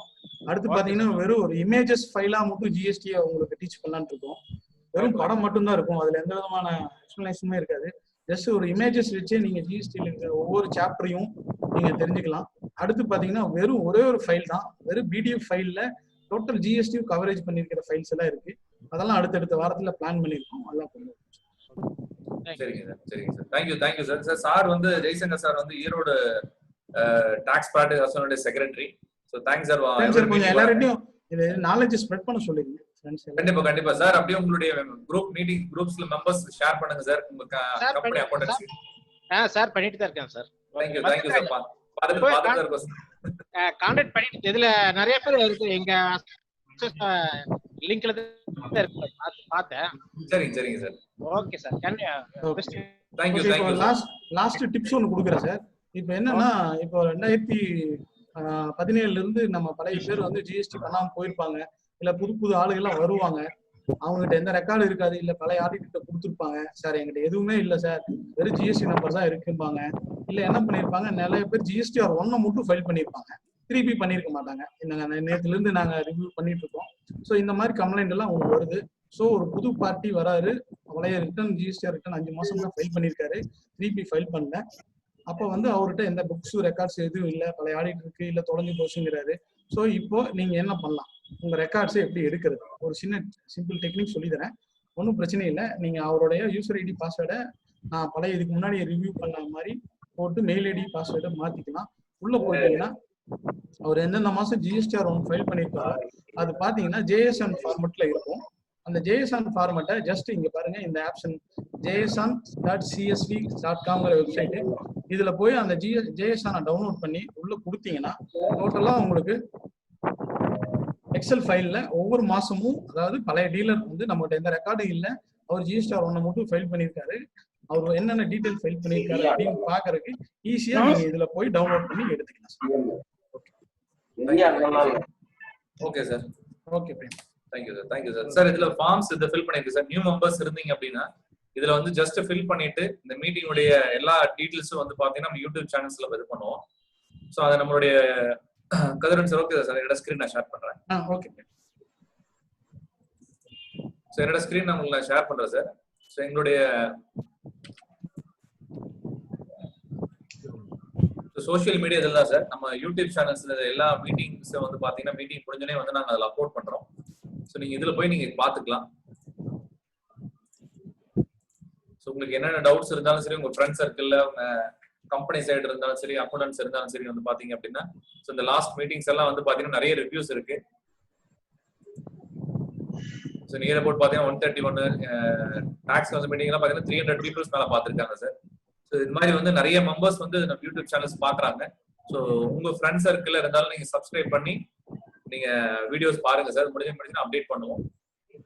அடுத்து பாத்தீங்கன்னா வெறும் ஒரு இமேஜஸ் ஃபைலா மட்டும் ஜிஎஸ்டி உங்களுக்கு டீச் பண்ணலான்னு இருக்கோம். வெறும் படம் மட்டும் தான் இருக்கும், அதுல எந்த விதமான எக்ஸ்பிளனேஷனுமே இருக்காது. ஜஸ்ட் ஒரு இமேஜஸ் வச்சு நீங்க ஜிஎஸ்டில இருக்கிற ஒவ்வொரு சாப்டரையும் நீங்க தெரிஞ்சுக்கலாம். அடுத்து பாத்தீங்கன்னா வெறும் ஒரே ஒரு ஃபைல் தான், வெறும் பிடிஎஃப் ஃபைல்ல டோட்டல் ஜிஎஸ்டி கவரேஜ் பண்ணிருக்கிற ஃபைல்ஸ் எல்லாம் இருக்கு. அதெல்லாம் அடுத்தடுத்த வாரத்துல பிளான் பண்ணிருக்கோம். அதெல்லாம் கொண்டு வரோம். சரிங்க சார். சரிங்க சார். Thank you sir. சார் வந்து ஜெய்சங்கர் சார் வந்து Erode tax practice association secretary. So thanks sir. கொஞ்சம் எல்லாரையும் இது நாலேஜ் ஸ்ப்ரெட் பண்ண சொல்லிருங்க ஃப்ரெண்ட்ஸ். கண்டிப்பா சார். அப்படியே உங்களுடைய குரூப் மீட்டிங் குரூப்ஸ்ல மெம்பர்ஸ் ஷேர் பண்ணுங்க சார். உங்க கம்பெனி அக்கவுண்டன்ஸ் சார் பண்ணிட்டு தான் இருக்கேன் சார். Thank you sir. பாத்துட்டு இருக்கோம். கான்டாக்ட் பண்ணிட்டு இதுல நிறைய பேர் இருக்கு, எங்க லிங்க்ல தான் இருக்கு, பார்த்தேன். சரிங்க sir. Okay sir. Thank you. Last tips ஒன்னு கொடுக்குறேன் சார். இப்போ என்னன்னா, இப்போ 2017 இருந்து நம்ம பழைய பேர் வந்து ஜிஎஸ்டி பண்ணாம போயிருப்பாங்க, இல்ல புது ஆளுகள்லாம் வருவாங்க. அவங்ககிட்ட எந்த ரெக்கார்டு இருக்காது, இல்ல பழைய ஆடிட்டர் கொடுத்துருப்பாங்க. சார் என்கிட்ட எதுவுமே இல்ல சார், வெறும் ஜிஎஸ்டி நம்பர் தான் இருக்கும்பாங்க. இல்ல என்ன பண்ணிருப்பாங்க, நிறைய பேர் ஜிஎஸ்டிஆர் 1 மட்டும் ஃபைல் பண்ணிருப்பாங்க, 3B பண்ணிருக்க மாட்டாங்க. நேத்துல இருந்து நாங்க ரிவ்யூ பண்ணிட்டு இருக்கோம். ஸோ இந்த மாதிரி கம்ப்ளைண்ட் எல்லாம் உங்களுக்கு வருது. ஸோ ஒரு புது பார்ட்டி வராரு, பழைய ரிட்டர்ன் ஜிஎஸ்டிஆர் ரிட்டர்ன் 5 மாசம் தான் ஃபைல் பண்ணிருக்காரு, 3B ஃபைல் பண்ணல. அப்ப வந்து அவர்கிட்ட எந்த புக்ஸ் ரெக்கார்ட்ஸ் எதுவும் இல்லை, பழைய ஆடிட்டருக்கு இல்ல தொலைஞ்சு போச்சுங்கிறாரு. ஸோ இப்போ நீங்க என்ன பண்ணலாம், உங்க ரெக்கார்ட்ஸை எப்படி எடுக்கிறது, ஒரு சின்ன சிம்பிள் டெக்னிக் சொல்லி தரேன். ஒன்றும் பிரச்சனை இல்லை. நீங்க அவருடைய யூசர் ஐடி பாஸ்வேர்டை நான் பழைய இதுக்கு முன்னாடி ரிவ்யூ பண்ண மாதிரி போட்டு மெயில் ஐடி பாஸ்வேர்டை மாத்திக்கலாம். உள்ள போயிட்டீங்கன்னா அவர் எந்தெந்த மாசம் ஜிஎஸ்டிஆர் 1 ஃபைல் பண்ணிருக்காரோ அது பாத்தீங்கன்னா JSON ஃபார்மெட்ல இருக்கும். அந்த JSON ஃபார்மெட்டை ஜஸ்ட் இங்க பாருங்க, இந்த ஆப்ஷன் json.csv.com வெப்சைட், இதுல போய் அந்த JSON டவுன்லோட் பண்ணி உள்ள கொடுத்தீங்கன்னா டோட்டலா உங்களுக்கு எக்ஸல் ஃபைல்ல ஒவ்வொரு மாசமும், அதாவது பழைய டீலர் வந்து நம்மகிட்ட எந்த ரெக்கார்டும் இல்லை, அவர் ஜிஎஸ்டிஆர் 1 மட்டும் ஃபைல் பண்ணியிருக்காரு, அவர் என்னென்ன டீடைல் ஃபைல் பண்ணியிருக்காரு அப்படின்னு பாக்குறதுக்கு ஈஸியா நீங்க இதுல போய் டவுன்லோட் பண்ணி எடுத்துக்கலாம். Okay sir. Okay thank you sir. Sir இதுல ஃபார்ம்ஸ் இதை ஃபில் பண்ணிருக்கு சார். நியூ மெம்பர்ஸ் இருந்தீங்க அப்படின்னா இதுல வந்து ஜஸ்ட் ஃபில் பண்ணிட்டு இந்த மீட்டிங்குடைய எல்லா டீடைல்ஸும் வந்து பாத்தீங்கன்னா நம்ம யூடியூப் சேனல்ஸ்ல இது பண்ணுவோம். ஸோ அதை நம்மளுடைய கதிரன் சார். ஓகே சார், என்னோட ஸ்கிரீன் நான் ஷேர் பண்றேன். ஓகே சார், என்னோட ஸ்கிரீன் நான் உங்களுக்கு ஷேர் பண்றேன் சார். ஸோ எங்களுடைய சோஷியல் மீடியா இதெல்லாம் சார், நம்ம யூடியூப் சேனல்ஸ்ல எல்லா மீட்டிங்ஸ் வந்து பாத்தீங்கன்னா மீட்டிங் முடிஞ்சோடனே வந்து நாங்க அதில் அப்லோட் பண்றோம். ஸோ நீங்க இதுல போய் நீங்க பாத்துக்கலாம். ஸோ உங்களுக்கு என்னென்ன டவுட்ஸ் இருந்தாலும் சரி, உங்க ஃப்ரெண்ட் சர்க்கிள்ல உங்க கம்பெனி சைடு இருந்தாலும் சரி, அக்கௌண்டன்ஸ் இருந்தாலும் சரி வந்து பாத்தீங்க அப்படின்னா, ஸோ இந்த லாஸ்ட் மீட்டிங்ஸ் எல்லாம் வந்து பாத்தீங்கன்னா நிறைய ரிவ்யூஸ் இருக்கு. ஸோ நியர் அபவுட் பாத்தீங்கன்னா 131 டாக்ஸ் கவுன்சில் மீட்டிங் எல்லாம் பாத்தீங்கன்னா 300 பீப்புள்ஸ் மேல பாத்துருக்காங்க சார். ஸோ இது மாதிரி வந்து நிறைய மெம்பர்ஸ் வந்து நம்ம யூடியூப் சேனல்ஸ் பாக்குறாங்க. ஸோ உங்க ஃப்ரெண்ட் சர்க்கிள் இருந்தாலும் நீங்க சப்ஸ்கிரைப் பண்ணி நீங்க வீடியோஸ் பாருங்க சார். முடிஞ்சு அப்டேட் பண்ணுவோம்.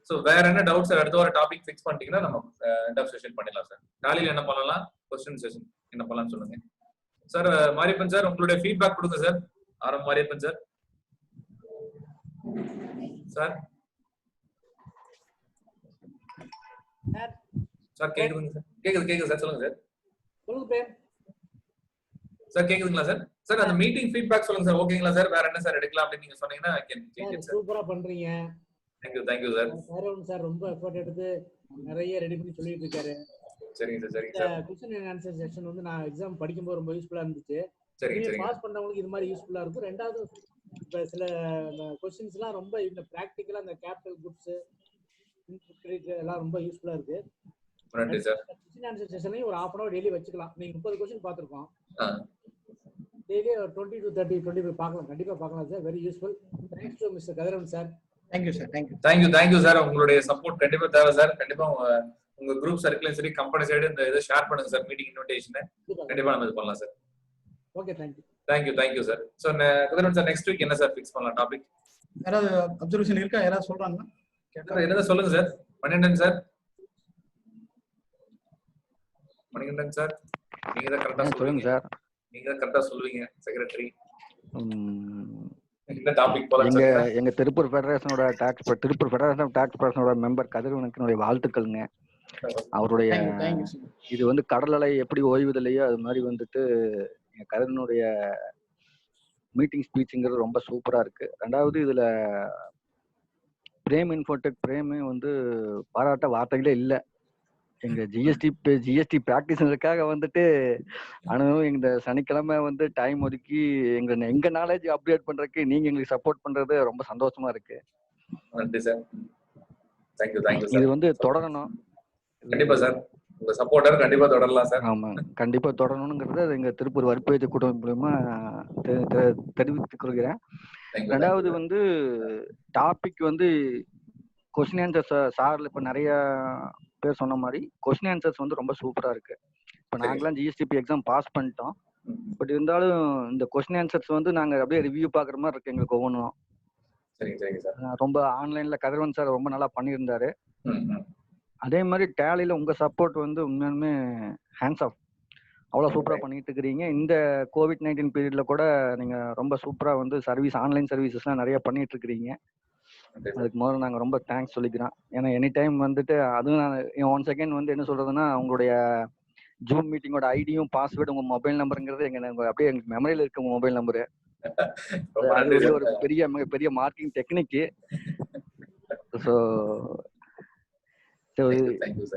ஸோ வேற என்ன டவுட் சார்? அடுத்த ஒரு டாபிக் ஃபிக்ஸ் பண்ணிட்டீங்கன்னா நம்ம எண்ட் ஆஃப் செஷன் பண்ணிடலாம் சார். காலையில் என்ன பண்ணலாம்? கொஸ்டின் செஷன் என்ன பண்ணலாம்னு சொல்லுங்க சார். மாரியப்பன் சார் உங்களுடைய ஃபீட்பேக் கொடுங்க சார். ஆரம் மாரியப்பன் சார். சார் சார் கேக்குதுங்க சார்? கேக்குது சார். சொல்லுங்க சார். சொல்லுங்க சார் கேக்குதுங்களா சார்? சார் அந்த மீட்டிங் ஃபீட்பேக் சொல்லுங்க சார். ஓகேங்களா சார்? வேற என்ன சார் எடுக்கலாம் அப்படின்னு நீங்க சொன்னீங்கன்னா I can take it sir. சூப்பரா பண்றீங்க. Thank you sir. சார் ரொம்ப எஃபோர்ட் எடுத்து நிறைய ரெடி பண்ணி சொல்லிட்டு இருக்காரு. சரிங்க sir. Question and answer section வந்து நான் எக்ஸாம் படிக்கும்போது ரொம்ப யூஸ்ஃபுல்லா இருந்துச்சு. சரிங்க. பாஸ் பண்றவங்களுக்கு இது மாதிரி யூஸ்ஃபுல்லா இருக்கும். ரெண்டாவது இப்ப சில क्वेश्चंसலாம் ரொம்ப இந்த பிராக்டிகலா அந்த கேபிட்டல் குட்ஸ் எல்லாம் ரொம்ப யூஸ்ஃபுல்லா இருக்கு. நன்றி சார். क्वेश्चन ஆன்சர் செஷன்லயும் ஒரு 1/2 hour டெய்லி வச்சுக்கலாம். நீங்க 30 क्वेश्चन பாத்துறோம். டெய்லி 20 to 30 25 பார்க்கலாம். கண்டிப்பா பார்க்கலாம் sir. Very useful. Thanks to mister Kathiravan sir. Thank you sir. Thank you sir. உங்களுடைய சப்போர்ட் கண்டிப்பா தேவை சார். கண்டிப்பா உங்க குரூப் சர்க்கிளையும் சரி கம்பெனி சைடு இந்த இதை ஷேர் பண்ணுங்க சார். மீட்டிங் இன்விடேஷனை கண்டிப்பா நம்ம இது பண்ணலாம் sir. Okay thank you sir. So Kathiravan sir next week என்ன சார் ஃபிக்ஸ் பண்ணலாம் டாபிக்? யாராவது அப்சர்வேஷன் இருக்கா? யாராவது சொல்றாங்களா? என்னதான் சொல்லுங்க sir. Manikandan sir. Manikandan sir நீங்க தான் கரெக்ட்டா சொல்லுங்க சார். நீங்க தான் கரெக்ட்டா சொல்லுவீங்க செக்ரட்டரி. இந்த டாபிக் போல எங்க திருப்பூர் ஃபெடரேஷனோட திருப்பூர் ஃபெடரேஷன் ஆஃப் டாக்ஸ் பர்சனோட மெம்பர் கதிரவனுக்கு வாழ்த்துக்கள்ங்க. அவருடைய இது வந்து கடல் அலை எப்படி ஓய்வதில்லையோ அது மாதிரி வந்துட்டு கதிரவனுடைய மீட்டிங் ஸ்பீச்சுங்கிறது ரொம்ப சூப்பரா இருக்கு. ரெண்டாவது இதுல பிரேம் இன்ஃபோடெக் பிரேமே வந்து பாராட்ட வார்த்தைகளே இல்லை. எங்க ஜிஎஸ்டி பிராக்டிஸ்க்காக வந்துட்டு அனுபவம் இந்த சனிக்கிழமை வந்து டைம் ஒதுக்கி எங்க நாலேஜ் அப்டேட் பண்றதுக்கு நீங்க எங்களுக்கு சப்போர்ட் பண்றது ரொம்ப சந்தோஷமா இருக்கு. நன்றி சார். Thank you sir. இது வந்து தொடரணும். கண்டிப்பா சார். உங்க சப்போர்ட்டர் கண்டிப்பா தொடரலாம் சார். ஆமா கண்டிப்பா தொடரணுங்கிறது எங்க திருப்பூர் வற்பேஜ் கூட்டம் மூலமா தெரிவித்துக் கொள்கிறேன். ரெண்டாவது வந்து டாபிக் வந்து கொஸ்டின் ஆன்சர்ஸ் சார்ல இப்ப நிறைய பேர் சொன்ன மாதிரி கொஸ்டின் ஆன்சர்ஸ் வந்து ரொம்ப சூப்பரா இருக்கு. இப்ப நாங்கெல்லாம் ஜிஎஸ்டிபி எக்ஸாம் பாஸ் பண்ணிட்டோம். பட் இருந்தாலும் இந்த கொஸ்டின் ஆன்சர்ஸ் வந்து நாங்க அப்படியே ரிவ்யூ பாக்குற மாதிரி இருக்கு எங்களுக்கு ஒவ்வொன்றும். ரொம்ப ஆன்லைன்ல கதிரவன் சார் ரொம்ப நல்லா பண்ணியிருந்தாரு. அதே மாதிரி டேலியில உங்க சப்போர்ட் வந்து உண்மையாலுமே ஹேண்ட்ஸ் ஆஃப். அவ்வளவு சூப்பரா பண்ணிட்டு இருக்கிறீங்க. இந்த COVID-19 பீரியட்ல கூட நீங்க ரொம்ப சூப்பரா வந்து சர்வீஸ் ஆன்லைன் சர்வீசஸ் எல்லாம் நிறைய பண்ணிட்டு இருக்கிறீங்க. அதுக்கு முதல்ல நாங்க ரொம்ப தேங்க்ஸ் சொல்லிக்கிறோம். ஏன்னா எனி டைம் வந்துட்டு அதுவும் நான் ஒன் செகண்ட் வந்து என்ன சொல்றதுன்னா உங்களுடைய ஜூம் மீட்டிங்கோட ஐடியும் பாஸ்வேர்டு உங்க மொபைல் நம்பருங்கிறது அப்படியே எங்களுக்கு மெமரியில இருக்க உங்க மொபைல் நம்பரு. அது ஒரு பெரிய marking technique. So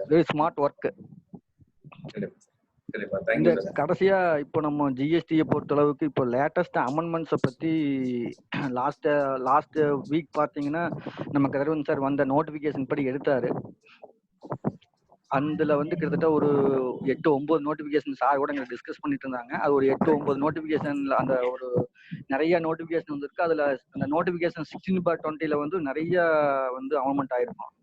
very smart work. இந்த கடைசியா இப்போ நம்ம ஜிஎஸ்டியை பொறுத்த அளவுக்கு இப்போ லேட்டஸ்ட் அமெண்ட்மெண்ட்ஸை பத்தி லாஸ்ட் வீக் பாத்தீங்கன்னா நம்ம கதிரவன் சார் வந்த நோட்டிபிகேஷன் படி எடுத்தாரு. அதுல வந்து கிட்டத்தட்ட ஒரு 8-9 நோட்டிபிகேஷன் சார் கூட எங்களுக்கு டிஸ்கஸ் பண்ணிட்டு இருந்தாங்க. அது ஒரு 8-9 நோட்டிபிகேஷன்ல அந்த ஒரு நிறைய நோட்டிபிகேஷன் வந்துருக்கு. அதுல அந்த நோட்டிபிகேஷன் 16/20 வந்து நிறைய வந்து அமெண்ட்மெண்ட் ஆயிருக்கும்.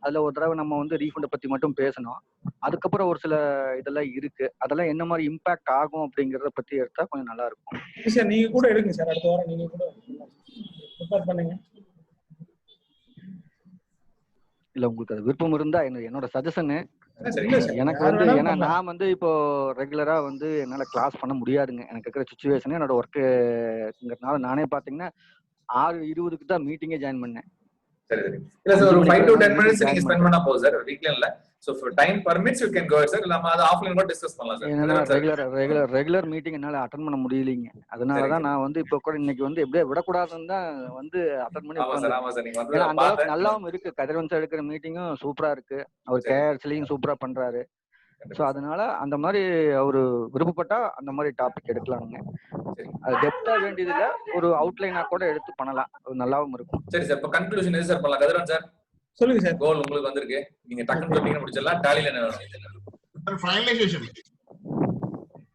அதுல ஒரு தடவை நம்ம வந்து ரீஃபண்டை பத்தி மட்டும் பேசணும். அதுக்கப்புறம் ஒரு சில இதெல்லாம் இருக்கு. அதெல்லாம் என்ன மாதிரி இம்பாக்ட் ஆகும் அப்படிங்கறத பத்தி எடுத்தா கொஞ்சம் நல்லா இருக்கும். சார் நீங்க கூட எடுங்க சார். அடுத்த வாரம் நீங்க கூட ப்ரிப்பேர் பண்ணுங்க. இல்ல உங்களுக்கு அது விருப்பம் இருந்தா என்னோட சஜஷனு எனக்கு வந்து ஏன்னா நான் வந்து இப்போ ரெகுலரா வந்து என்னால கிளாஸ் பண்ண முடியாதுங்க. எனக்கு இருக்கிற சுச்சுவேஷன் என்னோட ஒர்க்குங்கிறதுனால நானே பாத்தீங்கன்னா 6:20 தான் மீட்டிங்கே ஜாயின் பண்ணேன். சரி இல்ல சார் ஒரு 5 to 10 minutes நீங்க ஸ்பெண்ட் பண்ணா போதும் சார் வீக்ல இல்ல. So for time permits you can go ahead sir. நம்ம அத ஆஃப்லைன் கூட டிஸ்கஸ் பண்ணலாம் சார். ரெகுலர் மீட்டிங் என்னால அட்டெண்ட் பண்ண முடியலீங்க. அதனால தான் நான் வந்து இப்போ கூட இன்னைக்கு வந்து எப்படியே விடக்கூடாதுன்னு தான் வந்து அட்டெண்ட் பண்ணி ஏன்னா அந்த அளவுக்கு நல்லாவும் இருக்கு. கதிரவன் சார் எடுக்கிற மீட்டிங்கும் சூப்பரா இருக்கு. அவர் கேஆர்ஸ்லயும் சூப்பரா பண்றாரு. ஸோ அதனால அந்த மாதிரி அவரு விருப்பப்பட்டா அந்த மாதிரி டாபிக் எடுக்கலாங்க. அது டெப்தா வேண்டியது இல்ல, ஒரு அவுட்லைனா கூட எடுத்து பண்ணலாம். அது நல்லாவும் இருக்கும். சரி சார். இப்போ கன்க்ளூஷன் எது சார் பண்ணலாம்? கதிரவன் சார் சொல்லுங்க சார். கோல் உங்களுக்கு வந்திருக்கு. நீங்க டக்குன்னு சொல்லிங்க முடிச்சிடலாம். டாலில என்ன வேணும்? Finalisation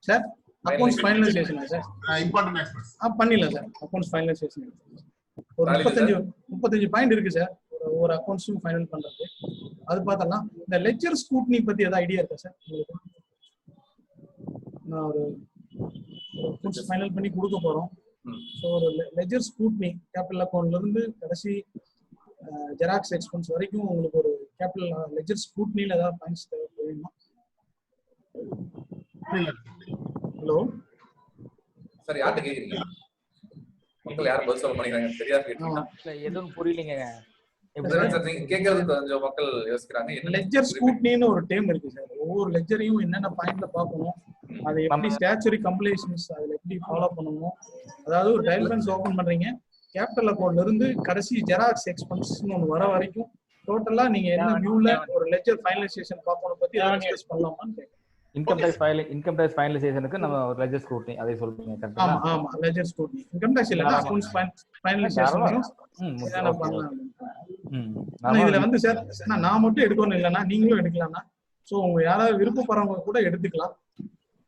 sir. Accounts finalisation sir. Important aspects பண்ணிடலாம் சார். அக்கவுண்ட்ஸ் ஃபைனலைசேஷன் ஒரு 35 பாயிண்ட் இருக்கு சார். ஒரு அக்கவுண்ட்ஸும் ஃபைனல் பண்றது அது பார்த்தலாம். இந்த லெட்ஜர் ஸ்கூட்னி பத்தி ஏதாவது ஐடியா இருக்கா சார் உங்களுக்கு? நான் ஒரு ஃபைனல் பண்ணி கொடுக்க போறோம். ஸோ ஒரு லெஜர் ஸ்கூட்னி கேபிட்டல் அக்கௌண்ட்ல இருந்து கடைசி ஜெராக்ஸ் எக்ஸ்பென்ஸ் வரைக்கும் உங்களுக்கு ஒரு கேபிட்டல் லெஜர் ஸ்கூட்னில ஏதாவது பாயிண்ட்ஸ் தேவைப்படுமா? ஹலோ சார், யார்கிட்ட கேக்குறீங்க? மக்கள் யாரும் பதில் சொல்ல மாட்டேங்கிறாங்க, தெரியாம கேட்டீங்க. எதுவும் புரியலங்க. நீங்க கேக்குறது கொஞ்சம் மக்கள் யோசிக்கிறாங்க. லெஜர் ஸ்கூட்னின்னு ஒரு டேம் இருக்கு சார். ஒவ்வொரு லெஜரையும் என்னென்ன பாயிண்ட்ல பார்க்கணும், அது எப்படி ஸ்டாச்சுரி கம்ப்ளீஷன்ஸ் அதுல எப்படி ஃபாலோ பண்ணணும். அதாவது ஒரு ட்ரையல் பேலன்ஸ் ஓபன் பண்றீங்க, கேபிட்டல் அக்கௌண்ட்ல இருந்து கடைசி ஜெராக்ஸ் எக்ஸ்பென்சஸ்னு ஒன்று வர வரைக்கும் டோட்டலா நீங்க என்ன வியூல ஒரு லெஜர் ஃபைனலைசேஷன் பார்க்கணும் பத்தி டிஸ்கஸ் பண்ணலாமான்னு கேக்குறேன். இன்கம் டாக்ஸ் ஃபைனலைசேஷனுக்கு நம்ம லெஜர் ஸ்க்ரூட்டினி அதை சொல்றீங்க கரெக்ட்டா? ஆமா லெஜர் ஸ்க்ரூட்டினி. இன்கம் டாக்ஸ் இல்ல, அக்கவுண்ட்ஸ் ஃபைனலைசேஷன் என்ன பண்ணலாம். இதுல வந்து சார் நான் மட்டும் எடுக்கணும் இல்லைன்னா நீங்களும் எடுக்கலாம்னா, ஸோ உங்க யாராவது விருப்பப்படுறவங்க கூட எடுத்துக்கலாம்.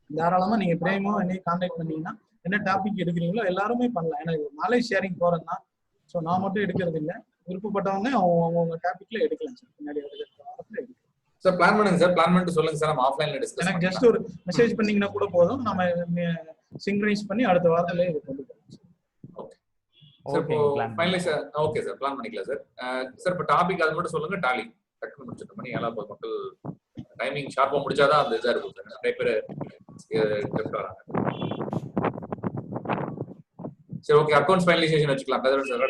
தாராளமா நீங்க பிரேமோ என்னையும் கான்டாக்ட் பண்ணீங்கன்னா என்ன டாபிக் எடுக்கிறீங்களோ எல்லாருமே பண்ணலாம். ஏன்னா நாலேஜ் ஷேரிங் போறது தான். ஸோ நான் மட்டும் எடுக்கிறது இல்லை, விருப்பப்பட்டவங்க அவங்க டாபிக்ல எடுக்கலாம் சார். பின்னாடி எடுக்கலாம் சார். பிளான் பண்ணுங்க சார், பிளான் பண்ணிட்டு சொல்லுங்க சார், நம்ம ஆஃப்லைன்ல டிஸ்கஸ் எனக்கு ஜஸ்ட் ஒரு மெசேஜ் பண்ணீங்கன்னா கூட போதும், நம்ம சிங்க்ரைஸ் பண்ணி அடுத்த வாரத்திலே இது கொண்டு போறோம். ஓகே சார், இப்போ ஃபைனலைஸ் ஓகே சார், பிளான் பண்ணிக்கலாம் சார். சார் இப்போ டாபிக் அது மட்டும் சொல்லுங்க, டாலி டக்குனு முடிச்சிட்டு மணி 7 மக்கள் டைமிங் ஷார்ப்பா முடிச்சாதான் அந்த இதா இருக்கும் சார். நிறைய பேர் வராங்க. சரி ஓகே, அக்கவுண்ட்ஸ் ஃபைனலைசேஷன் வச்சுக்கலாம். கதிரவன் சார்,